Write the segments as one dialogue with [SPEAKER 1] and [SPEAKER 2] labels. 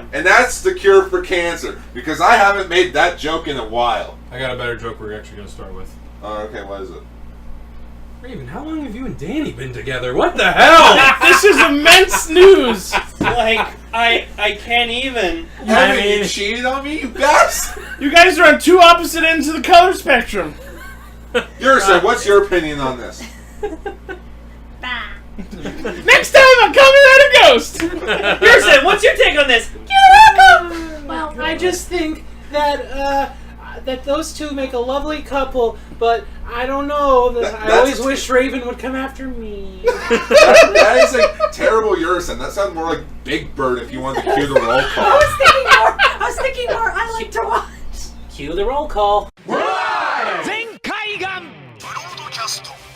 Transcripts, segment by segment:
[SPEAKER 1] am.
[SPEAKER 2] And that's the cure for cancer. Because I haven't made that joke in a while.
[SPEAKER 3] I got a better joke we're actually going to start with.
[SPEAKER 2] Oh, okay, what is it?
[SPEAKER 3] Raven, how long have you and Danny been together? What the hell?
[SPEAKER 4] This is immense news!
[SPEAKER 1] Like, I can't even.
[SPEAKER 2] You cheated on me, you guys?
[SPEAKER 4] You guys are on two opposite ends of the color spectrum.
[SPEAKER 2] Yursen, what's your opinion on this?
[SPEAKER 4] Next time I'm coming at a ghost!
[SPEAKER 1] Yursen, what's your take on this?
[SPEAKER 5] You're welcome! Well, I just think that, that those two make a lovely couple, but I don't know. I always wish Raven would come after me.
[SPEAKER 2] That is a terrible Yursen. That sounds more like Big Bird if you wanted to cue the roll call.
[SPEAKER 5] I was thinking more. I like to watch.
[SPEAKER 1] Cue the roll call.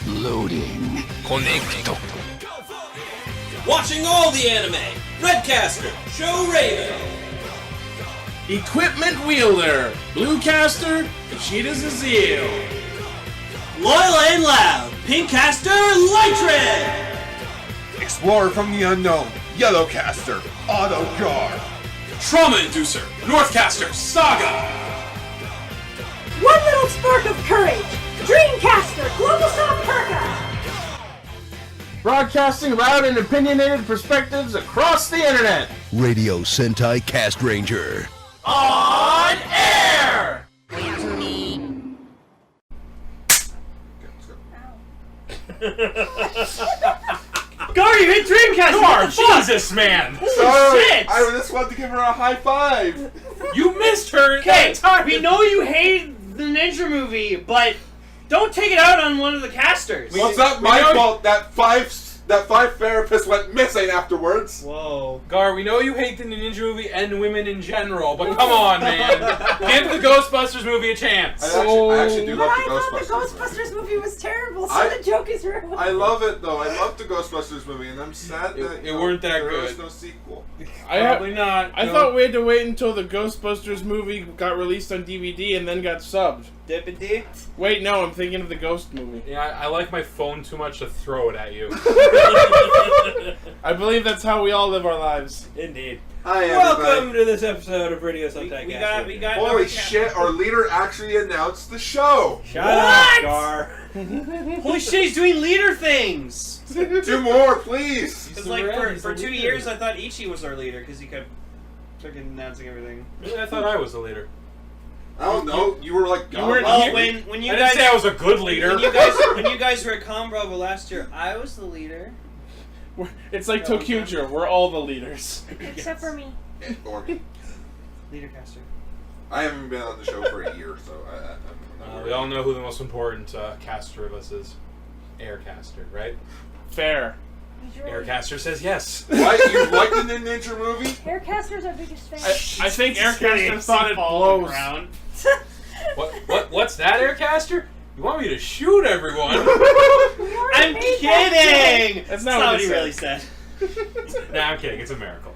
[SPEAKER 6] Loading. Connect.
[SPEAKER 7] Watching all the anime. Redcaster, Show Raven.
[SPEAKER 4] Equipment wielder, Bluecaster, Vegeta's Azeel.
[SPEAKER 7] Loyal and loud. Pinkcaster, Light
[SPEAKER 2] Explorer from the unknown, Yellowcaster, Auto Guard.
[SPEAKER 7] Trauma Inducer, Northcaster, Saga.
[SPEAKER 5] One little spark of courage. Dreamcaster, Global Soft Perka.
[SPEAKER 4] Broadcasting loud and opinionated perspectives across the internet.
[SPEAKER 6] Radio Sentai Castranger.
[SPEAKER 4] On air!
[SPEAKER 1] Gar, you hit Dreamcast!
[SPEAKER 3] Gar, Jesus, man!
[SPEAKER 2] Sorry,
[SPEAKER 1] shit!
[SPEAKER 2] I just wanted to give her a high five.
[SPEAKER 3] You missed her
[SPEAKER 1] Okay,
[SPEAKER 3] time.
[SPEAKER 1] we know you hate the Ninja movie, but don't take it out on one of the casters.
[SPEAKER 2] Well, it's not my fault that five therapists went missing afterwards.
[SPEAKER 1] Whoa.
[SPEAKER 3] Gar, we know you hate the Ninja movie and women in general, but come on, man. Give the Ghostbusters movie a chance.
[SPEAKER 2] I actually do
[SPEAKER 5] But
[SPEAKER 2] love
[SPEAKER 5] I
[SPEAKER 2] the
[SPEAKER 5] thought the
[SPEAKER 2] Ghostbusters.
[SPEAKER 5] Ghostbusters movie was terrible, so the joke is ruined.
[SPEAKER 2] I love it though. I love the Ghostbusters movie, and I'm sad that
[SPEAKER 3] It weren't that
[SPEAKER 2] there
[SPEAKER 3] good.
[SPEAKER 2] is no sequel.
[SPEAKER 3] Probably not.
[SPEAKER 4] I thought we had to wait until the Ghostbusters movie got released on DVD and then got subbed.
[SPEAKER 1] Deputy?
[SPEAKER 4] Wait, no, I'm thinking of the Ghost movie.
[SPEAKER 3] Yeah, I like my phone too much to throw it at you.
[SPEAKER 4] I believe that's how we all live our lives.
[SPEAKER 1] Indeed.
[SPEAKER 2] Hi,
[SPEAKER 7] Welcome
[SPEAKER 2] everybody.
[SPEAKER 7] to this episode of Radio Sentai Castranger.
[SPEAKER 1] We got
[SPEAKER 2] Holy shit! Our leader actually announced the show.
[SPEAKER 1] Shut
[SPEAKER 7] What?
[SPEAKER 1] up, Gar. Holy shit, he's doing leader things!
[SPEAKER 2] Do more, please.
[SPEAKER 1] Because, like, for 2 years, I thought Ichi was our leader, because he kept fucking announcing everything.
[SPEAKER 3] Really, I thought I was the leader.
[SPEAKER 2] I don't know. You were like,
[SPEAKER 4] You weren't
[SPEAKER 1] Well,
[SPEAKER 4] here.
[SPEAKER 1] when you
[SPEAKER 3] I
[SPEAKER 1] guys...
[SPEAKER 3] didn't say I was a good leader.
[SPEAKER 1] When you guys were at Con Bravo last year, I was the leader.
[SPEAKER 4] It's like Tokyuja, we're all the leaders.
[SPEAKER 5] Except for me.
[SPEAKER 2] Or,
[SPEAKER 1] Leader caster.
[SPEAKER 2] I haven't been on the show for a year, so I'm not
[SPEAKER 3] We all know who the most important caster of us is. Aircaster, right?
[SPEAKER 4] Fair.
[SPEAKER 3] Aircaster says yes.
[SPEAKER 2] What? You liked the Ninja movie?
[SPEAKER 5] Haircaster's our biggest fan.
[SPEAKER 4] I think Aircaster thought it blows.
[SPEAKER 3] What's that, Aircaster? You want me to shoot everyone?
[SPEAKER 1] I'm kidding!
[SPEAKER 4] That's not what
[SPEAKER 1] what
[SPEAKER 4] he
[SPEAKER 1] he really said.
[SPEAKER 3] Nah, I'm kidding. It's a miracle.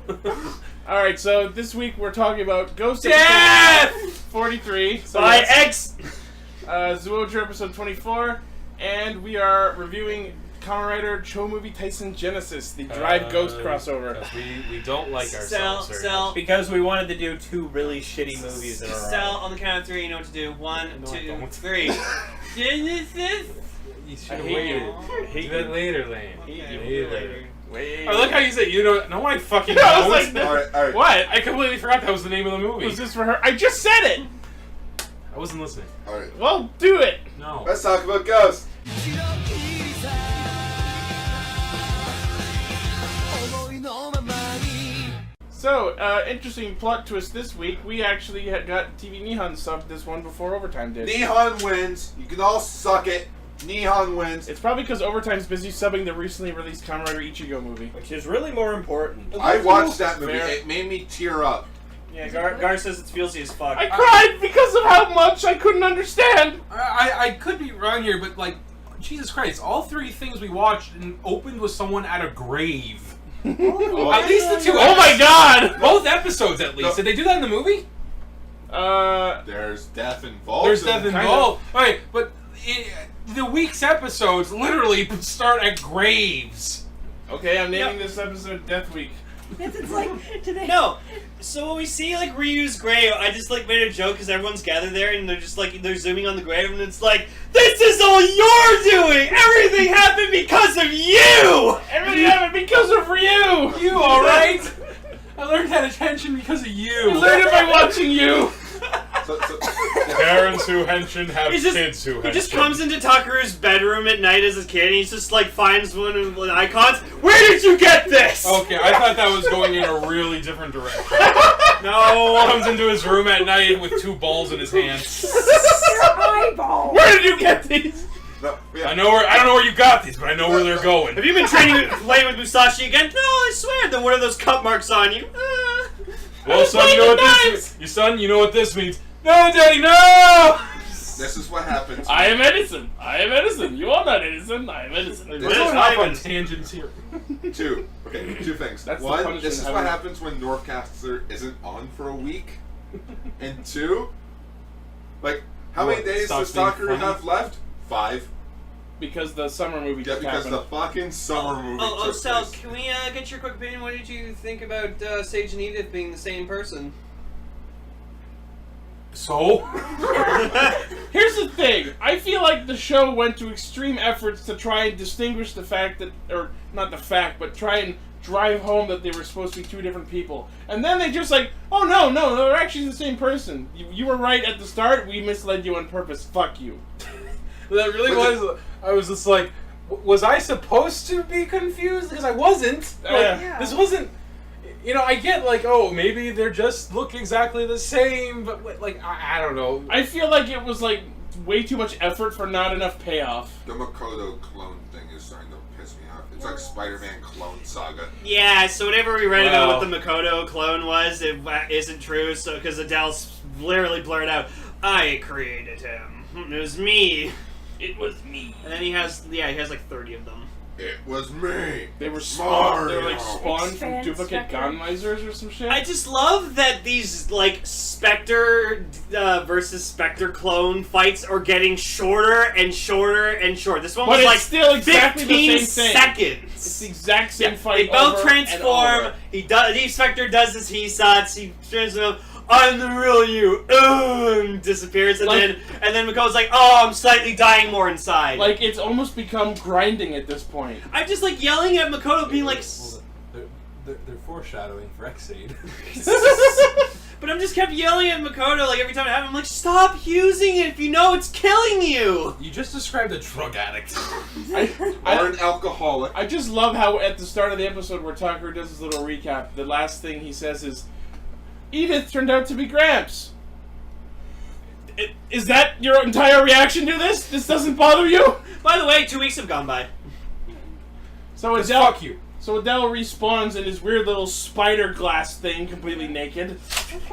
[SPEAKER 4] Alright, so this week we're talking about Ghost
[SPEAKER 3] Death!
[SPEAKER 4] episode 43. So
[SPEAKER 1] By
[SPEAKER 4] that's,
[SPEAKER 1] X!
[SPEAKER 4] Zyuland episode 24. And we are reviewing Kamen Rider Chou Movie Taisen Genesis, the Drive Ghost crossover.
[SPEAKER 3] We don't like ourselves very
[SPEAKER 1] Sell.
[SPEAKER 7] Because we wanted to do 2 really shitty movies in a row.
[SPEAKER 1] Sell on the count of 3, you know what to do. 1,
[SPEAKER 3] No, I
[SPEAKER 1] 2,
[SPEAKER 3] don't.
[SPEAKER 1] 3. Genesis!
[SPEAKER 3] You should
[SPEAKER 4] I
[SPEAKER 3] have
[SPEAKER 4] hate
[SPEAKER 3] waited.
[SPEAKER 4] you.
[SPEAKER 3] Do that later, Lane.
[SPEAKER 1] Okay,
[SPEAKER 3] Later.
[SPEAKER 4] Wait.
[SPEAKER 3] I like how you said you don't. No one fucking
[SPEAKER 4] I
[SPEAKER 3] knows.
[SPEAKER 4] was like,
[SPEAKER 2] Alright.
[SPEAKER 4] what?
[SPEAKER 3] I completely forgot that was the name of the movie.
[SPEAKER 4] Was this for her? I just said it!
[SPEAKER 3] I wasn't listening.
[SPEAKER 2] Alright.
[SPEAKER 4] Well, do it!
[SPEAKER 3] No.
[SPEAKER 2] Let's talk about Ghost.
[SPEAKER 4] So, interesting plot twist this week. We actually had got TV Nihon subbed this one before Overtime did.
[SPEAKER 2] Nihon wins. You can all suck it. Nihon wins.
[SPEAKER 4] It's probably because Overtime's busy subbing the recently released Kamen Rider Ichigo movie.
[SPEAKER 7] Which is really more important.
[SPEAKER 2] I watched that movie.
[SPEAKER 4] Fair.
[SPEAKER 2] It made me tear up.
[SPEAKER 1] Yeah, Gar says it's feelsy as fuck.
[SPEAKER 4] I cried because of how much I couldn't understand!
[SPEAKER 3] I could be wrong here, but like, Jesus Christ! All 3 things we watched and opened with someone at a grave. At least the 2.
[SPEAKER 4] Oh my god!
[SPEAKER 3] Both episodes, at least.
[SPEAKER 2] No.
[SPEAKER 3] Did they do that in the movie?
[SPEAKER 2] There's death involved.
[SPEAKER 3] There's
[SPEAKER 2] in
[SPEAKER 3] death
[SPEAKER 2] it.
[SPEAKER 3] involved. All right, but the week's episodes literally start at graves.
[SPEAKER 4] Okay, I'm naming this episode Death Week.
[SPEAKER 8] It's like, do they...
[SPEAKER 1] No. So when we see like Ryu's grave, I just like made a joke because everyone's gathered there and they're just like they're zooming on the grave and it's like, this is all you're doing. Everything happened because of you.
[SPEAKER 4] Everything happened because of Ryu!
[SPEAKER 3] You alright? I learned that attention because of you.
[SPEAKER 4] You learned it by watching you!
[SPEAKER 2] So,
[SPEAKER 3] Parents who henshin have
[SPEAKER 1] He's just-
[SPEAKER 3] kids who henshin.
[SPEAKER 1] He just comes into Takaru's bedroom at night as a kid and he's just like finds one of the icons. Where did you get this?
[SPEAKER 3] Okay, I thought that was going in a really different direction.
[SPEAKER 1] No.
[SPEAKER 3] Comes into his room at night with 2 balls in his hand.
[SPEAKER 8] Their eyeball.
[SPEAKER 4] Where did you get these?
[SPEAKER 2] no, yeah.
[SPEAKER 3] I don't know where you got these, but I know where they're going.
[SPEAKER 1] Have you been playing with Musashi again? No, I swear. Then what are those cut marks on you?
[SPEAKER 3] Well, son, you know what this means? You son, you know what this means? No, Daddy, no!
[SPEAKER 2] This is what happens.
[SPEAKER 4] I am Edison. I am Edison. You are not Edison. I am Edison.
[SPEAKER 3] We're
[SPEAKER 1] This
[SPEAKER 3] going
[SPEAKER 1] is
[SPEAKER 3] off
[SPEAKER 1] not
[SPEAKER 3] on
[SPEAKER 1] even-
[SPEAKER 3] tangents here.
[SPEAKER 2] 2 things.
[SPEAKER 4] That's the
[SPEAKER 2] One,
[SPEAKER 4] punishment
[SPEAKER 2] this is
[SPEAKER 4] of
[SPEAKER 2] what
[SPEAKER 4] having-
[SPEAKER 2] happens when Northcaster isn't on for a week. And 2, like, how many
[SPEAKER 3] What,
[SPEAKER 2] days
[SPEAKER 3] stop
[SPEAKER 2] does
[SPEAKER 3] being
[SPEAKER 2] Takaru
[SPEAKER 3] funny?
[SPEAKER 2] have left? 5.
[SPEAKER 4] Because the summer movie
[SPEAKER 2] Yeah,
[SPEAKER 4] just
[SPEAKER 2] because
[SPEAKER 4] happened.
[SPEAKER 2] the fucking summer movie
[SPEAKER 1] Oh,
[SPEAKER 2] took
[SPEAKER 1] Sal,
[SPEAKER 2] place.
[SPEAKER 1] can we get your quick opinion? What did you think about Sage and Edith being the same person?
[SPEAKER 3] So?
[SPEAKER 4] Here's the thing. I feel like the show went to extreme efforts to try and distinguish the fact that, or not the fact, but try and drive home that they were supposed to be 2 different people. And then they just like, oh no, they're actually the same person. You were right at the start. We misled you on purpose. Fuck you.
[SPEAKER 3] That really was. I was just like, was I supposed to be confused? Because I wasn't. Like,
[SPEAKER 4] Yeah.
[SPEAKER 3] This wasn't. You know, I get like, oh, maybe they're just look exactly the same, but like, I don't know.
[SPEAKER 4] I feel like it was like way too much effort for not enough payoff.
[SPEAKER 2] The Makoto clone thing is starting to piss me off. It's like Spider-Man clone saga.
[SPEAKER 1] Yeah, so whatever we read about
[SPEAKER 3] Well-
[SPEAKER 1] what the Makoto clone was, it isn't true. So because Adele's literally blurred out, "I created him. It was me."
[SPEAKER 3] It was me.
[SPEAKER 1] And then he has like 30 of them.
[SPEAKER 2] It was me.
[SPEAKER 4] They were
[SPEAKER 2] Mario.
[SPEAKER 4] they were like spawned from
[SPEAKER 8] Expanse
[SPEAKER 4] duplicate
[SPEAKER 8] Spectre.
[SPEAKER 4] Gunmisers or some shit.
[SPEAKER 1] I just love that these like Spectre versus Spectre clone fights are getting shorter and shorter and shorter. This one
[SPEAKER 4] But
[SPEAKER 1] was
[SPEAKER 4] it's
[SPEAKER 1] like
[SPEAKER 4] still exactly the
[SPEAKER 1] 15
[SPEAKER 4] same thing.
[SPEAKER 1] seconds.
[SPEAKER 4] It's the exact same
[SPEAKER 1] Yeah,
[SPEAKER 4] fight.
[SPEAKER 1] they both
[SPEAKER 4] over and
[SPEAKER 1] transform.
[SPEAKER 4] over.
[SPEAKER 1] He does. Each Spectre does his Hisats. He transforms. I'm the real you. And disappears, and
[SPEAKER 4] Like-
[SPEAKER 1] then Makoto's like, oh, I'm slightly dying more inside.
[SPEAKER 4] Like it's almost become grinding at this point.
[SPEAKER 1] I'm just like yelling at Makoto, being like,
[SPEAKER 3] They're foreshadowing for X-Aid.
[SPEAKER 1] but I'm just kept yelling at Makoto like every time it happened. I'm like, stop using it if you know it's killing you.
[SPEAKER 3] You just described a drug addict.
[SPEAKER 2] Or an alcoholic.
[SPEAKER 4] I just love how at the start of the episode where Takaru does his little recap, the last thing he says is, Edith turned out to be Gramps. Is that your entire reaction to this? This doesn't bother you?
[SPEAKER 1] By the way, 2 weeks have gone by.
[SPEAKER 4] So
[SPEAKER 3] Just
[SPEAKER 4] Adele,
[SPEAKER 3] fuck you.
[SPEAKER 4] So Adele respawns in his weird little spider glass thing, completely naked.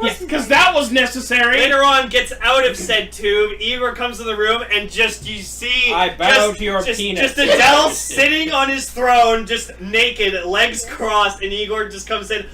[SPEAKER 4] Yes, because that was necessary.
[SPEAKER 1] Later on, gets out of said tube. Igor comes to the room, and just you see,
[SPEAKER 7] I bow to your
[SPEAKER 1] just
[SPEAKER 7] penis.
[SPEAKER 1] Adele sitting on his throne, just naked, legs crossed, and Igor just comes in.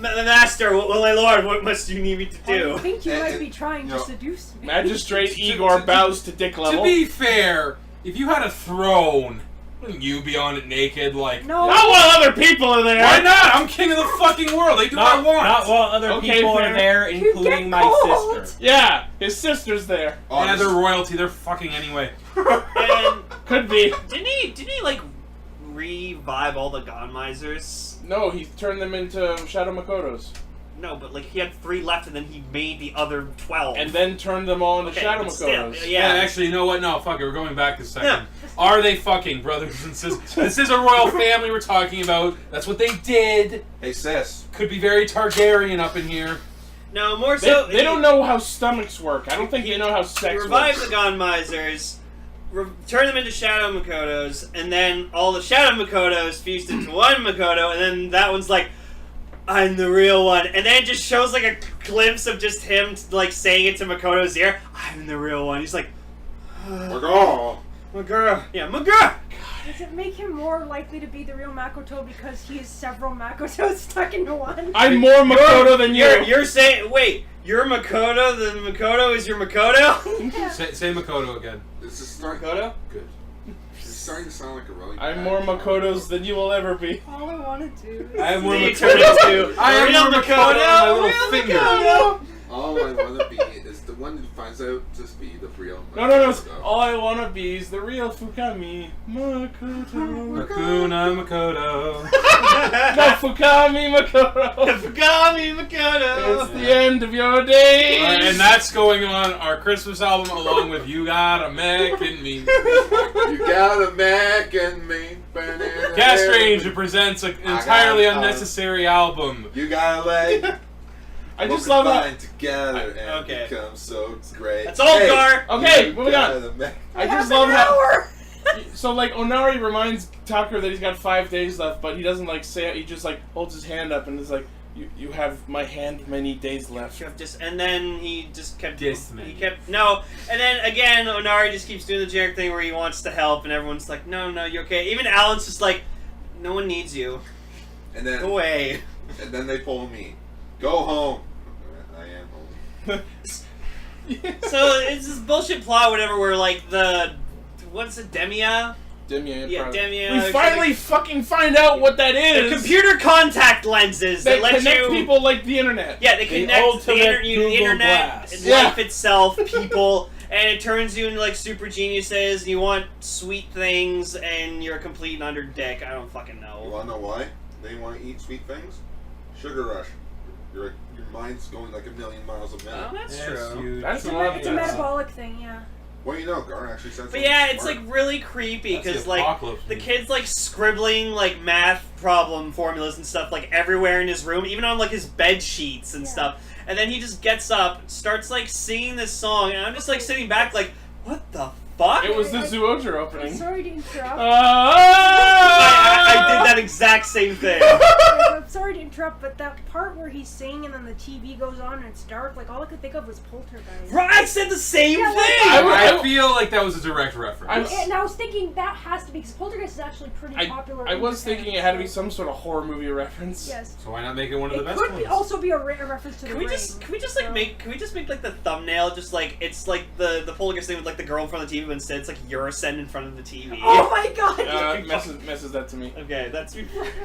[SPEAKER 1] Master, my lord, what must you need me to
[SPEAKER 8] I
[SPEAKER 1] do?
[SPEAKER 8] think you
[SPEAKER 2] And-
[SPEAKER 8] might be trying
[SPEAKER 2] you
[SPEAKER 8] to
[SPEAKER 2] know,
[SPEAKER 8] seduce me.
[SPEAKER 4] Magistrate Igor bows to dick level.
[SPEAKER 3] To be fair, if you had a throne, wouldn't you be on it naked? Like,
[SPEAKER 8] No.
[SPEAKER 4] Not while other people are there.
[SPEAKER 3] why not? I'm king of the fucking world. They do what I want.
[SPEAKER 7] Not while other
[SPEAKER 4] Okay,
[SPEAKER 7] people
[SPEAKER 4] fair.
[SPEAKER 7] are there,
[SPEAKER 8] You
[SPEAKER 7] including
[SPEAKER 8] get
[SPEAKER 7] my
[SPEAKER 8] cold.
[SPEAKER 7] sister.
[SPEAKER 4] Yeah, his sister's there.
[SPEAKER 3] Yeah, they're royalty. They're fucking anyway.
[SPEAKER 1] And
[SPEAKER 4] Could be.
[SPEAKER 1] didn't he like revive all the Gonmisers?
[SPEAKER 4] No, he turned them into Shadow Makotos.
[SPEAKER 1] No, but like he had 3 left, and then he made the other 12.
[SPEAKER 4] And then turned them all into
[SPEAKER 1] Okay,
[SPEAKER 4] Shadow
[SPEAKER 1] but still,
[SPEAKER 4] Makotos.
[SPEAKER 1] yeah.
[SPEAKER 3] Actually, you know what? No, fuck it. We're going back a second.
[SPEAKER 1] Yeah.
[SPEAKER 3] Are they fucking brothers and sisters? This is a royal family we're talking about. That's what they did.
[SPEAKER 2] Hey, sis.
[SPEAKER 3] Could be very Targaryen up in here.
[SPEAKER 1] No, more
[SPEAKER 4] They,
[SPEAKER 1] so.
[SPEAKER 4] they don't know how stomachs work. I don't think they know how
[SPEAKER 1] He
[SPEAKER 4] sex
[SPEAKER 1] revived
[SPEAKER 4] works.
[SPEAKER 1] the Gonmisers, turn them into Shadow Makotos, and then all the Shadow Makotos fused into one Makoto, and then that one's like, I'm the real one. And then it just shows like a glimpse of just him like saying it to Makoto's ear, I'm the real one. He's like,
[SPEAKER 2] Oh.
[SPEAKER 1] Magura. Yeah, Magura!
[SPEAKER 8] Does it make him more likely to be the real Makoto because he has several Makotos stuck into one?
[SPEAKER 4] I'm more Makoto than you.
[SPEAKER 1] You're saying, wait, you're Makoto, the Makoto is your Makoto?
[SPEAKER 8] Yeah.
[SPEAKER 3] Say Makoto again.
[SPEAKER 2] This is starting.
[SPEAKER 1] Makoto?
[SPEAKER 3] Good.
[SPEAKER 2] This is starting to sound like a really
[SPEAKER 4] I'm
[SPEAKER 2] bad
[SPEAKER 4] more
[SPEAKER 2] comic
[SPEAKER 4] Makotos
[SPEAKER 2] book.
[SPEAKER 4] than you will ever be.
[SPEAKER 8] All I want to do is
[SPEAKER 3] I am more
[SPEAKER 1] You
[SPEAKER 3] Makoto.
[SPEAKER 1] turn into
[SPEAKER 3] I am
[SPEAKER 1] real
[SPEAKER 3] more Makoto on my little
[SPEAKER 1] real
[SPEAKER 3] finger.
[SPEAKER 1] Makoto.
[SPEAKER 2] All I want to be is the one who finds out to be the real.
[SPEAKER 4] No.
[SPEAKER 2] Makoto.
[SPEAKER 4] All I wanna be is the real Fukami Makoto.
[SPEAKER 3] Hakuna Makoto.
[SPEAKER 4] No, Fukami Makoto.
[SPEAKER 1] Fukami Makoto.
[SPEAKER 4] It's the end of your days.
[SPEAKER 3] And that's going on our Christmas album along with You Got a Mac and Me.
[SPEAKER 2] You got a Mac and me.
[SPEAKER 3] Castranger presents an entirely
[SPEAKER 2] got-
[SPEAKER 3] unnecessary album.
[SPEAKER 2] You got a leg.
[SPEAKER 4] I just love how.
[SPEAKER 2] Combine together and
[SPEAKER 1] Okay.
[SPEAKER 2] become so great.
[SPEAKER 1] That's all,
[SPEAKER 2] Hey,
[SPEAKER 1] Gar.
[SPEAKER 4] Okay,
[SPEAKER 2] you
[SPEAKER 4] moving
[SPEAKER 2] got
[SPEAKER 4] on.
[SPEAKER 2] a Mac.
[SPEAKER 4] I just love how. So like Onari reminds Tucker that he's got 5 days left, but he doesn't like say it. He just like holds his hand up and is like, "You have my hand many days left."
[SPEAKER 1] And then he just kept.
[SPEAKER 3] Just many.
[SPEAKER 1] He kept no. And then again, Onari just keeps doing the generic thing where he wants to help, and everyone's like, "No, you're okay." Even Alan's just like, "No one needs you.
[SPEAKER 2] And then
[SPEAKER 1] Go away."
[SPEAKER 2] And then they pull me. Go home. I am home.
[SPEAKER 1] So it's this bullshit plot, whatever. Where like what's it, Demia?
[SPEAKER 4] Demia.
[SPEAKER 1] Yeah,
[SPEAKER 4] probably.
[SPEAKER 1] Demia.
[SPEAKER 4] We finally fucking find out what that is.
[SPEAKER 1] The computer contact lenses
[SPEAKER 4] They
[SPEAKER 1] that let
[SPEAKER 4] connect
[SPEAKER 1] you.
[SPEAKER 4] people like the internet.
[SPEAKER 1] Yeah, they connect the,
[SPEAKER 5] ultimate
[SPEAKER 1] the
[SPEAKER 5] Google
[SPEAKER 1] internet,
[SPEAKER 5] Glass.
[SPEAKER 1] life itself, people, and it turns you into like super geniuses. And you want sweet things, and you're a complete and utter dick. I don't fucking
[SPEAKER 2] You
[SPEAKER 1] know.
[SPEAKER 2] wanna know why they want to eat sweet things? Sugar rush. Your mind's going like 1,000,000 miles a minute.
[SPEAKER 1] Oh, that's
[SPEAKER 3] Yes,
[SPEAKER 1] true.
[SPEAKER 3] you
[SPEAKER 4] That's
[SPEAKER 3] do.
[SPEAKER 4] a lot.
[SPEAKER 8] It's a metabolic thing, yeah.
[SPEAKER 2] Well, you know, Gar actually said
[SPEAKER 1] But
[SPEAKER 2] something
[SPEAKER 1] yeah, it's
[SPEAKER 2] smart.
[SPEAKER 1] like really creepy
[SPEAKER 3] That's the
[SPEAKER 1] because like
[SPEAKER 3] apocalypse,
[SPEAKER 1] the
[SPEAKER 3] man.
[SPEAKER 1] kid's like scribbling like math problem formulas and stuff like everywhere in his room, even on like his bed sheets and
[SPEAKER 8] Yeah.
[SPEAKER 1] stuff. And then he just gets up, starts like singing this song, and I'm just like sitting back like, what the fuck?
[SPEAKER 4] It was the Zooter
[SPEAKER 8] I'm
[SPEAKER 4] opening.
[SPEAKER 8] sorry to interrupt.
[SPEAKER 1] I did that exact same thing.
[SPEAKER 8] I'm sorry to interrupt, but that part where he's singing and then the TV goes on and it's dark, like all I could think of was Poltergeist.
[SPEAKER 1] Right, I said the same
[SPEAKER 8] Yeah, like-
[SPEAKER 1] thing.
[SPEAKER 3] I feel like that was a direct reference.
[SPEAKER 8] And I was thinking that has to be because Poltergeist is actually pretty popular.
[SPEAKER 4] I
[SPEAKER 8] in
[SPEAKER 4] was
[SPEAKER 8] Japan,
[SPEAKER 4] thinking it had to be
[SPEAKER 8] so-
[SPEAKER 4] some sort of horror movie reference.
[SPEAKER 8] Yes.
[SPEAKER 3] So why not make it one of the
[SPEAKER 8] It
[SPEAKER 3] best
[SPEAKER 8] could
[SPEAKER 3] ones?
[SPEAKER 8] be also be a reference to
[SPEAKER 1] Can
[SPEAKER 8] the
[SPEAKER 1] we
[SPEAKER 8] Ring.
[SPEAKER 1] just like
[SPEAKER 8] So-
[SPEAKER 1] make like the thumbnail just like it's like the Poltergeist thing with like the girl in front of the TV, but instead it's like Eurocent in front of the TV.
[SPEAKER 8] Oh my god!
[SPEAKER 4] Messes that to me.
[SPEAKER 1] Okay, that's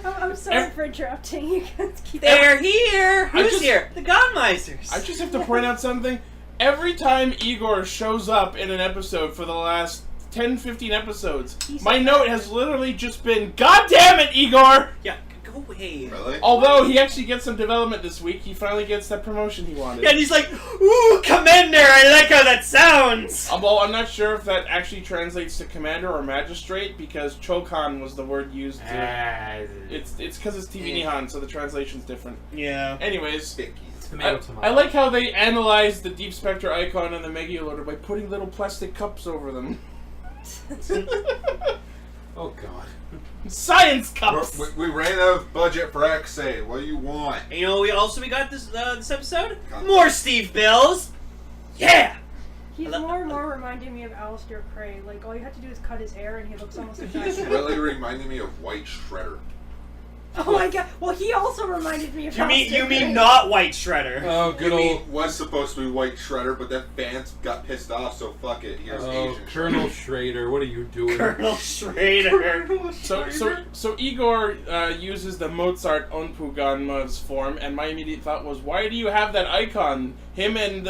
[SPEAKER 8] I'm sorry for interrupting. You guys keep.
[SPEAKER 1] they're here.
[SPEAKER 4] I
[SPEAKER 1] Who's
[SPEAKER 4] just-
[SPEAKER 1] here? The Godmeisters.
[SPEAKER 4] I just have to point out something. Every time Igor shows up in an episode for the last 10-15 episodes,
[SPEAKER 8] He's
[SPEAKER 4] my
[SPEAKER 8] so
[SPEAKER 4] note
[SPEAKER 8] bad.
[SPEAKER 4] has literally just been, God damn it, Igor!
[SPEAKER 1] Yeah, go away.
[SPEAKER 2] Really?
[SPEAKER 4] Although he actually gets some development this week, he finally gets that promotion he wanted.
[SPEAKER 1] Yeah, and he's like, ooh, Commander, I like how that sounds.
[SPEAKER 4] Well, I'm not sure if that actually translates to commander or magistrate, because Chokan was the word used to... It's because it's TV Nihon, so the translation's different.
[SPEAKER 1] Yeah.
[SPEAKER 4] Anyways,
[SPEAKER 3] Tomato.
[SPEAKER 4] I like how they analyzed the Deep Spectre icon and the Megalodon by putting little plastic cups over them.
[SPEAKER 3] Oh god.
[SPEAKER 4] Science cups!
[SPEAKER 2] We ran out of budget for XA. What do you want?
[SPEAKER 1] And you know what we got this episode? More Steve Bills. Yeah.
[SPEAKER 8] He's
[SPEAKER 1] I love-
[SPEAKER 8] more and more reminding me of Alistair Cray. Like all you have to do is cut his hair and he looks almost
[SPEAKER 2] He's
[SPEAKER 8] exactly.
[SPEAKER 2] really reminding me of White Shredder.
[SPEAKER 8] Oh my god! Well, he also reminded me of.
[SPEAKER 1] You
[SPEAKER 8] Alistair
[SPEAKER 1] mean
[SPEAKER 8] Cray.
[SPEAKER 1] not White Shredder?
[SPEAKER 3] Oh, good old.
[SPEAKER 2] Was supposed to be White Shredder, but that fans got pissed off, so fuck it. Here's
[SPEAKER 3] Oh,
[SPEAKER 2] Asian.
[SPEAKER 3] Colonel Schrader, what are you doing?
[SPEAKER 1] Colonel Schrader.
[SPEAKER 4] So Igor uses the Mozart Onpuganma's form, and my immediate thought was, why do you have that icon? Him and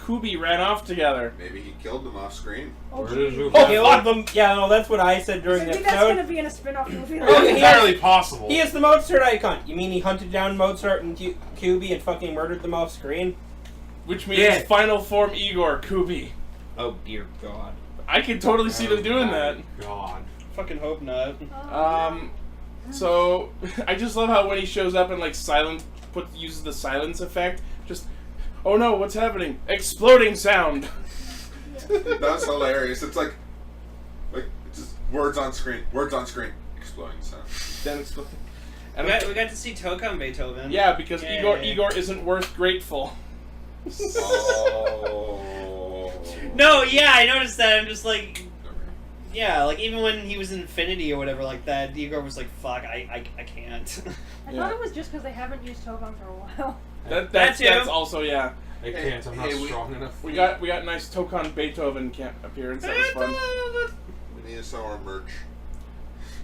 [SPEAKER 4] Kubi ran off together.
[SPEAKER 2] Maybe he killed them off screen.
[SPEAKER 8] Oh,
[SPEAKER 3] Where did
[SPEAKER 8] geez.
[SPEAKER 3] you-
[SPEAKER 4] Oh,
[SPEAKER 5] Killed
[SPEAKER 4] fuck.
[SPEAKER 5] them. Yeah, no, that's what I said
[SPEAKER 8] I
[SPEAKER 5] during the
[SPEAKER 8] think that's gonna
[SPEAKER 5] episode.
[SPEAKER 8] be in a spin-off movie.
[SPEAKER 5] Oh,
[SPEAKER 3] It's
[SPEAKER 5] he
[SPEAKER 3] entirely possible.
[SPEAKER 5] He is the Mozart icon. You mean he hunted down Mozart and QB and fucking murdered them off screen?
[SPEAKER 4] Which means
[SPEAKER 3] Yeah.
[SPEAKER 4] final form Igor, Kubi.
[SPEAKER 5] Oh dear God.
[SPEAKER 4] I could totally see them doing that.
[SPEAKER 3] God.
[SPEAKER 1] Fucking hope not.
[SPEAKER 4] So I just love how when he shows up and like uses the silence effect, just oh no, what's happening? Exploding sound.
[SPEAKER 2] That's hilarious. It's like it's just words on screen, exploding sound.
[SPEAKER 4] Then exploding. And
[SPEAKER 1] We got to see Tokan Beethoven.
[SPEAKER 4] yeah, because
[SPEAKER 1] Yay.
[SPEAKER 4] Igor isn't worth grateful.
[SPEAKER 2] Oh.
[SPEAKER 1] No, yeah, I noticed that. I'm just like, yeah, like even when he was in Infinity or whatever like that, Igor was like, fuck, I can't.
[SPEAKER 8] I
[SPEAKER 4] Yeah.
[SPEAKER 8] thought it was just because they haven't used Togan for a while.
[SPEAKER 4] That's
[SPEAKER 1] too.
[SPEAKER 4] also yeah.
[SPEAKER 3] I can't, I'm not strong enough.
[SPEAKER 4] We got nice Tokan Beethoven appearance. That was fun.
[SPEAKER 2] We need to sell our merch.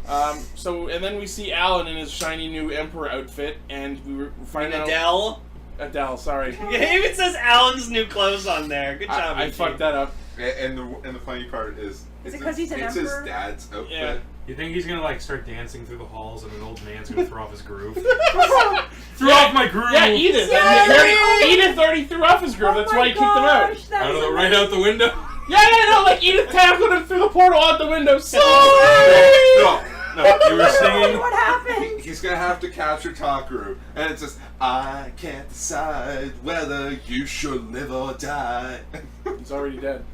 [SPEAKER 4] And then we see Alan in his shiny new Emperor outfit, and we find out... Adele, sorry.
[SPEAKER 1] It even says Alan's new clothes on there. Good job,
[SPEAKER 4] I fucked that up.
[SPEAKER 2] And the funny part is...
[SPEAKER 8] Is it because he's an
[SPEAKER 2] It's
[SPEAKER 8] emperor?
[SPEAKER 2] his dad's outfit.
[SPEAKER 4] Yeah.
[SPEAKER 3] You think he's gonna like start dancing through the halls and an old man's gonna throw off his groove? Threw off my groove!
[SPEAKER 4] Yeah, Edith. Edith already threw off his groove. That's why he kicked him out.
[SPEAKER 3] Right out the window.
[SPEAKER 4] Yeah, like Edith tackled him through the portal out the window. Sorry!
[SPEAKER 3] No, you were singing.
[SPEAKER 8] What happened?
[SPEAKER 2] He's gonna have to capture Takaru, and it says, "I can't decide whether you should live or die."
[SPEAKER 4] He's already dead.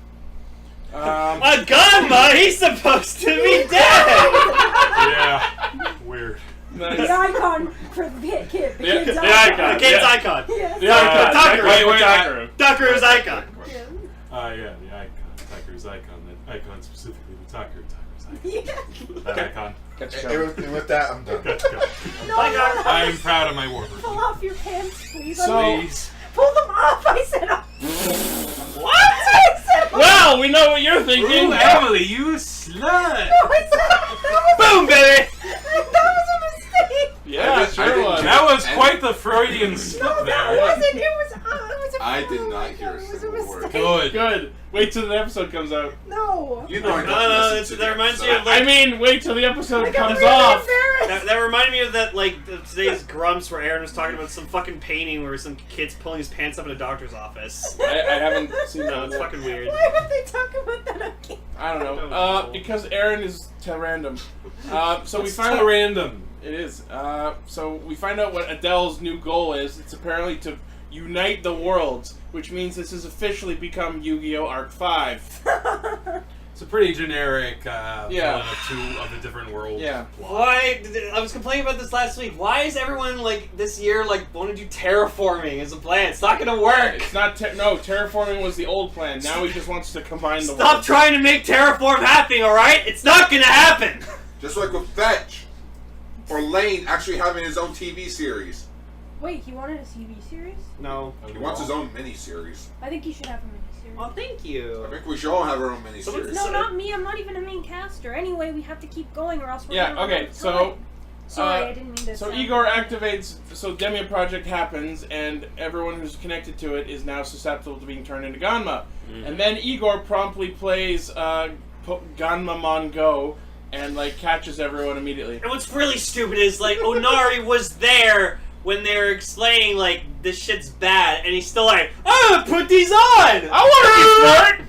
[SPEAKER 1] Ganma, he's supposed to be dead!
[SPEAKER 3] Yeah. Weird.
[SPEAKER 4] Nice.
[SPEAKER 8] The icon for the kid. The kid's
[SPEAKER 1] The
[SPEAKER 8] icon.
[SPEAKER 1] kid's icon.
[SPEAKER 8] Yes.
[SPEAKER 1] The icon. Takaru.
[SPEAKER 3] Wait,
[SPEAKER 1] Takaru's icon.
[SPEAKER 8] Yeah.
[SPEAKER 3] Yeah, the icon. Takaru's icon. That icon specifically the Takaru's icon.
[SPEAKER 8] Yeah.
[SPEAKER 3] That icon.
[SPEAKER 2] And with that, I'm done.
[SPEAKER 3] Gotcha.
[SPEAKER 8] No,
[SPEAKER 3] I'm proud of my warbird.
[SPEAKER 8] pull off your pants, please.
[SPEAKER 3] Please.
[SPEAKER 8] Pull them off, I said.
[SPEAKER 4] What?
[SPEAKER 8] I said,
[SPEAKER 4] Well, we know what you're thinking.
[SPEAKER 3] Ooh, Emily, you slut!
[SPEAKER 1] Boom, baby!
[SPEAKER 8] That was a mistake.
[SPEAKER 4] Yeah, sure was.
[SPEAKER 3] That was quite the Freudian slip
[SPEAKER 8] No,
[SPEAKER 3] there.
[SPEAKER 8] that wasn't. It was a
[SPEAKER 2] I did
[SPEAKER 8] fluke.
[SPEAKER 2] not hear a
[SPEAKER 8] It was
[SPEAKER 2] single word.
[SPEAKER 8] mistake.
[SPEAKER 3] Good.
[SPEAKER 4] Good. Wait till the episode comes out.
[SPEAKER 8] No.
[SPEAKER 2] You know I don't
[SPEAKER 1] No,
[SPEAKER 2] listen to
[SPEAKER 1] that
[SPEAKER 2] the
[SPEAKER 1] reminds me
[SPEAKER 2] episode.
[SPEAKER 1] of like...
[SPEAKER 4] I mean, wait till the episode
[SPEAKER 8] I got
[SPEAKER 4] comes
[SPEAKER 8] really
[SPEAKER 4] off.
[SPEAKER 8] embarrassed.
[SPEAKER 1] That reminded me of that, like, today's Grumps where Aaron was talking about some fucking painting where some kid's pulling his pants up in a doctor's office.
[SPEAKER 4] I haven't seen
[SPEAKER 1] No,
[SPEAKER 4] that.
[SPEAKER 1] it's
[SPEAKER 4] yet.
[SPEAKER 1] fucking weird.
[SPEAKER 8] Why would they talk about that again?
[SPEAKER 4] I don't
[SPEAKER 1] don't
[SPEAKER 4] know.
[SPEAKER 1] know.
[SPEAKER 4] Because Aaron is random. So we
[SPEAKER 3] It's
[SPEAKER 4] find
[SPEAKER 3] so
[SPEAKER 4] out
[SPEAKER 3] random.
[SPEAKER 4] it is. So we find out what Adele's new goal is. It's apparently to unite the worlds, which means this has officially become Yu-Gi-Oh! Arc 5.
[SPEAKER 3] It's a pretty generic
[SPEAKER 4] Yeah.
[SPEAKER 3] villain of a different world.
[SPEAKER 4] Yeah.
[SPEAKER 1] Why? I was complaining about this last week. Why is everyone, like, this year, like, want to do terraforming as a plan? It's not gonna work!
[SPEAKER 4] It's not no, terraforming was the old plan. Now he just wants to combine the
[SPEAKER 1] Stop
[SPEAKER 4] worlds.
[SPEAKER 1] trying to make terraform happen, alright? It's not gonna happen!
[SPEAKER 2] Just like with Fetch. Or Lane actually having his own TV series.
[SPEAKER 8] Wait, he wanted a TV series?
[SPEAKER 1] No.
[SPEAKER 2] He wants his own miniseries.
[SPEAKER 8] I think he should have a miniseries.
[SPEAKER 1] Well, thank
[SPEAKER 2] I
[SPEAKER 1] you.
[SPEAKER 2] think we should all have our own miniseries.
[SPEAKER 8] No, not me. I'm not even a main caster. Anyway, we have to keep going or else we're
[SPEAKER 4] Yeah,
[SPEAKER 8] gonna run
[SPEAKER 4] okay,
[SPEAKER 8] out of
[SPEAKER 4] so
[SPEAKER 8] time. Sorry, I didn't mean to.
[SPEAKER 4] So
[SPEAKER 8] sound
[SPEAKER 4] Igor
[SPEAKER 8] bad.
[SPEAKER 4] activates, so Demia Project happens, and everyone who's connected to it is now susceptible to being turned into Ganma. And then Igor promptly plays Ganmamon Go, and like catches everyone immediately.
[SPEAKER 1] And what's really stupid is, like, Onari was there when they were explaining, like, this shit's bad, and he's still like, oh, put these on!
[SPEAKER 4] I want to be smart!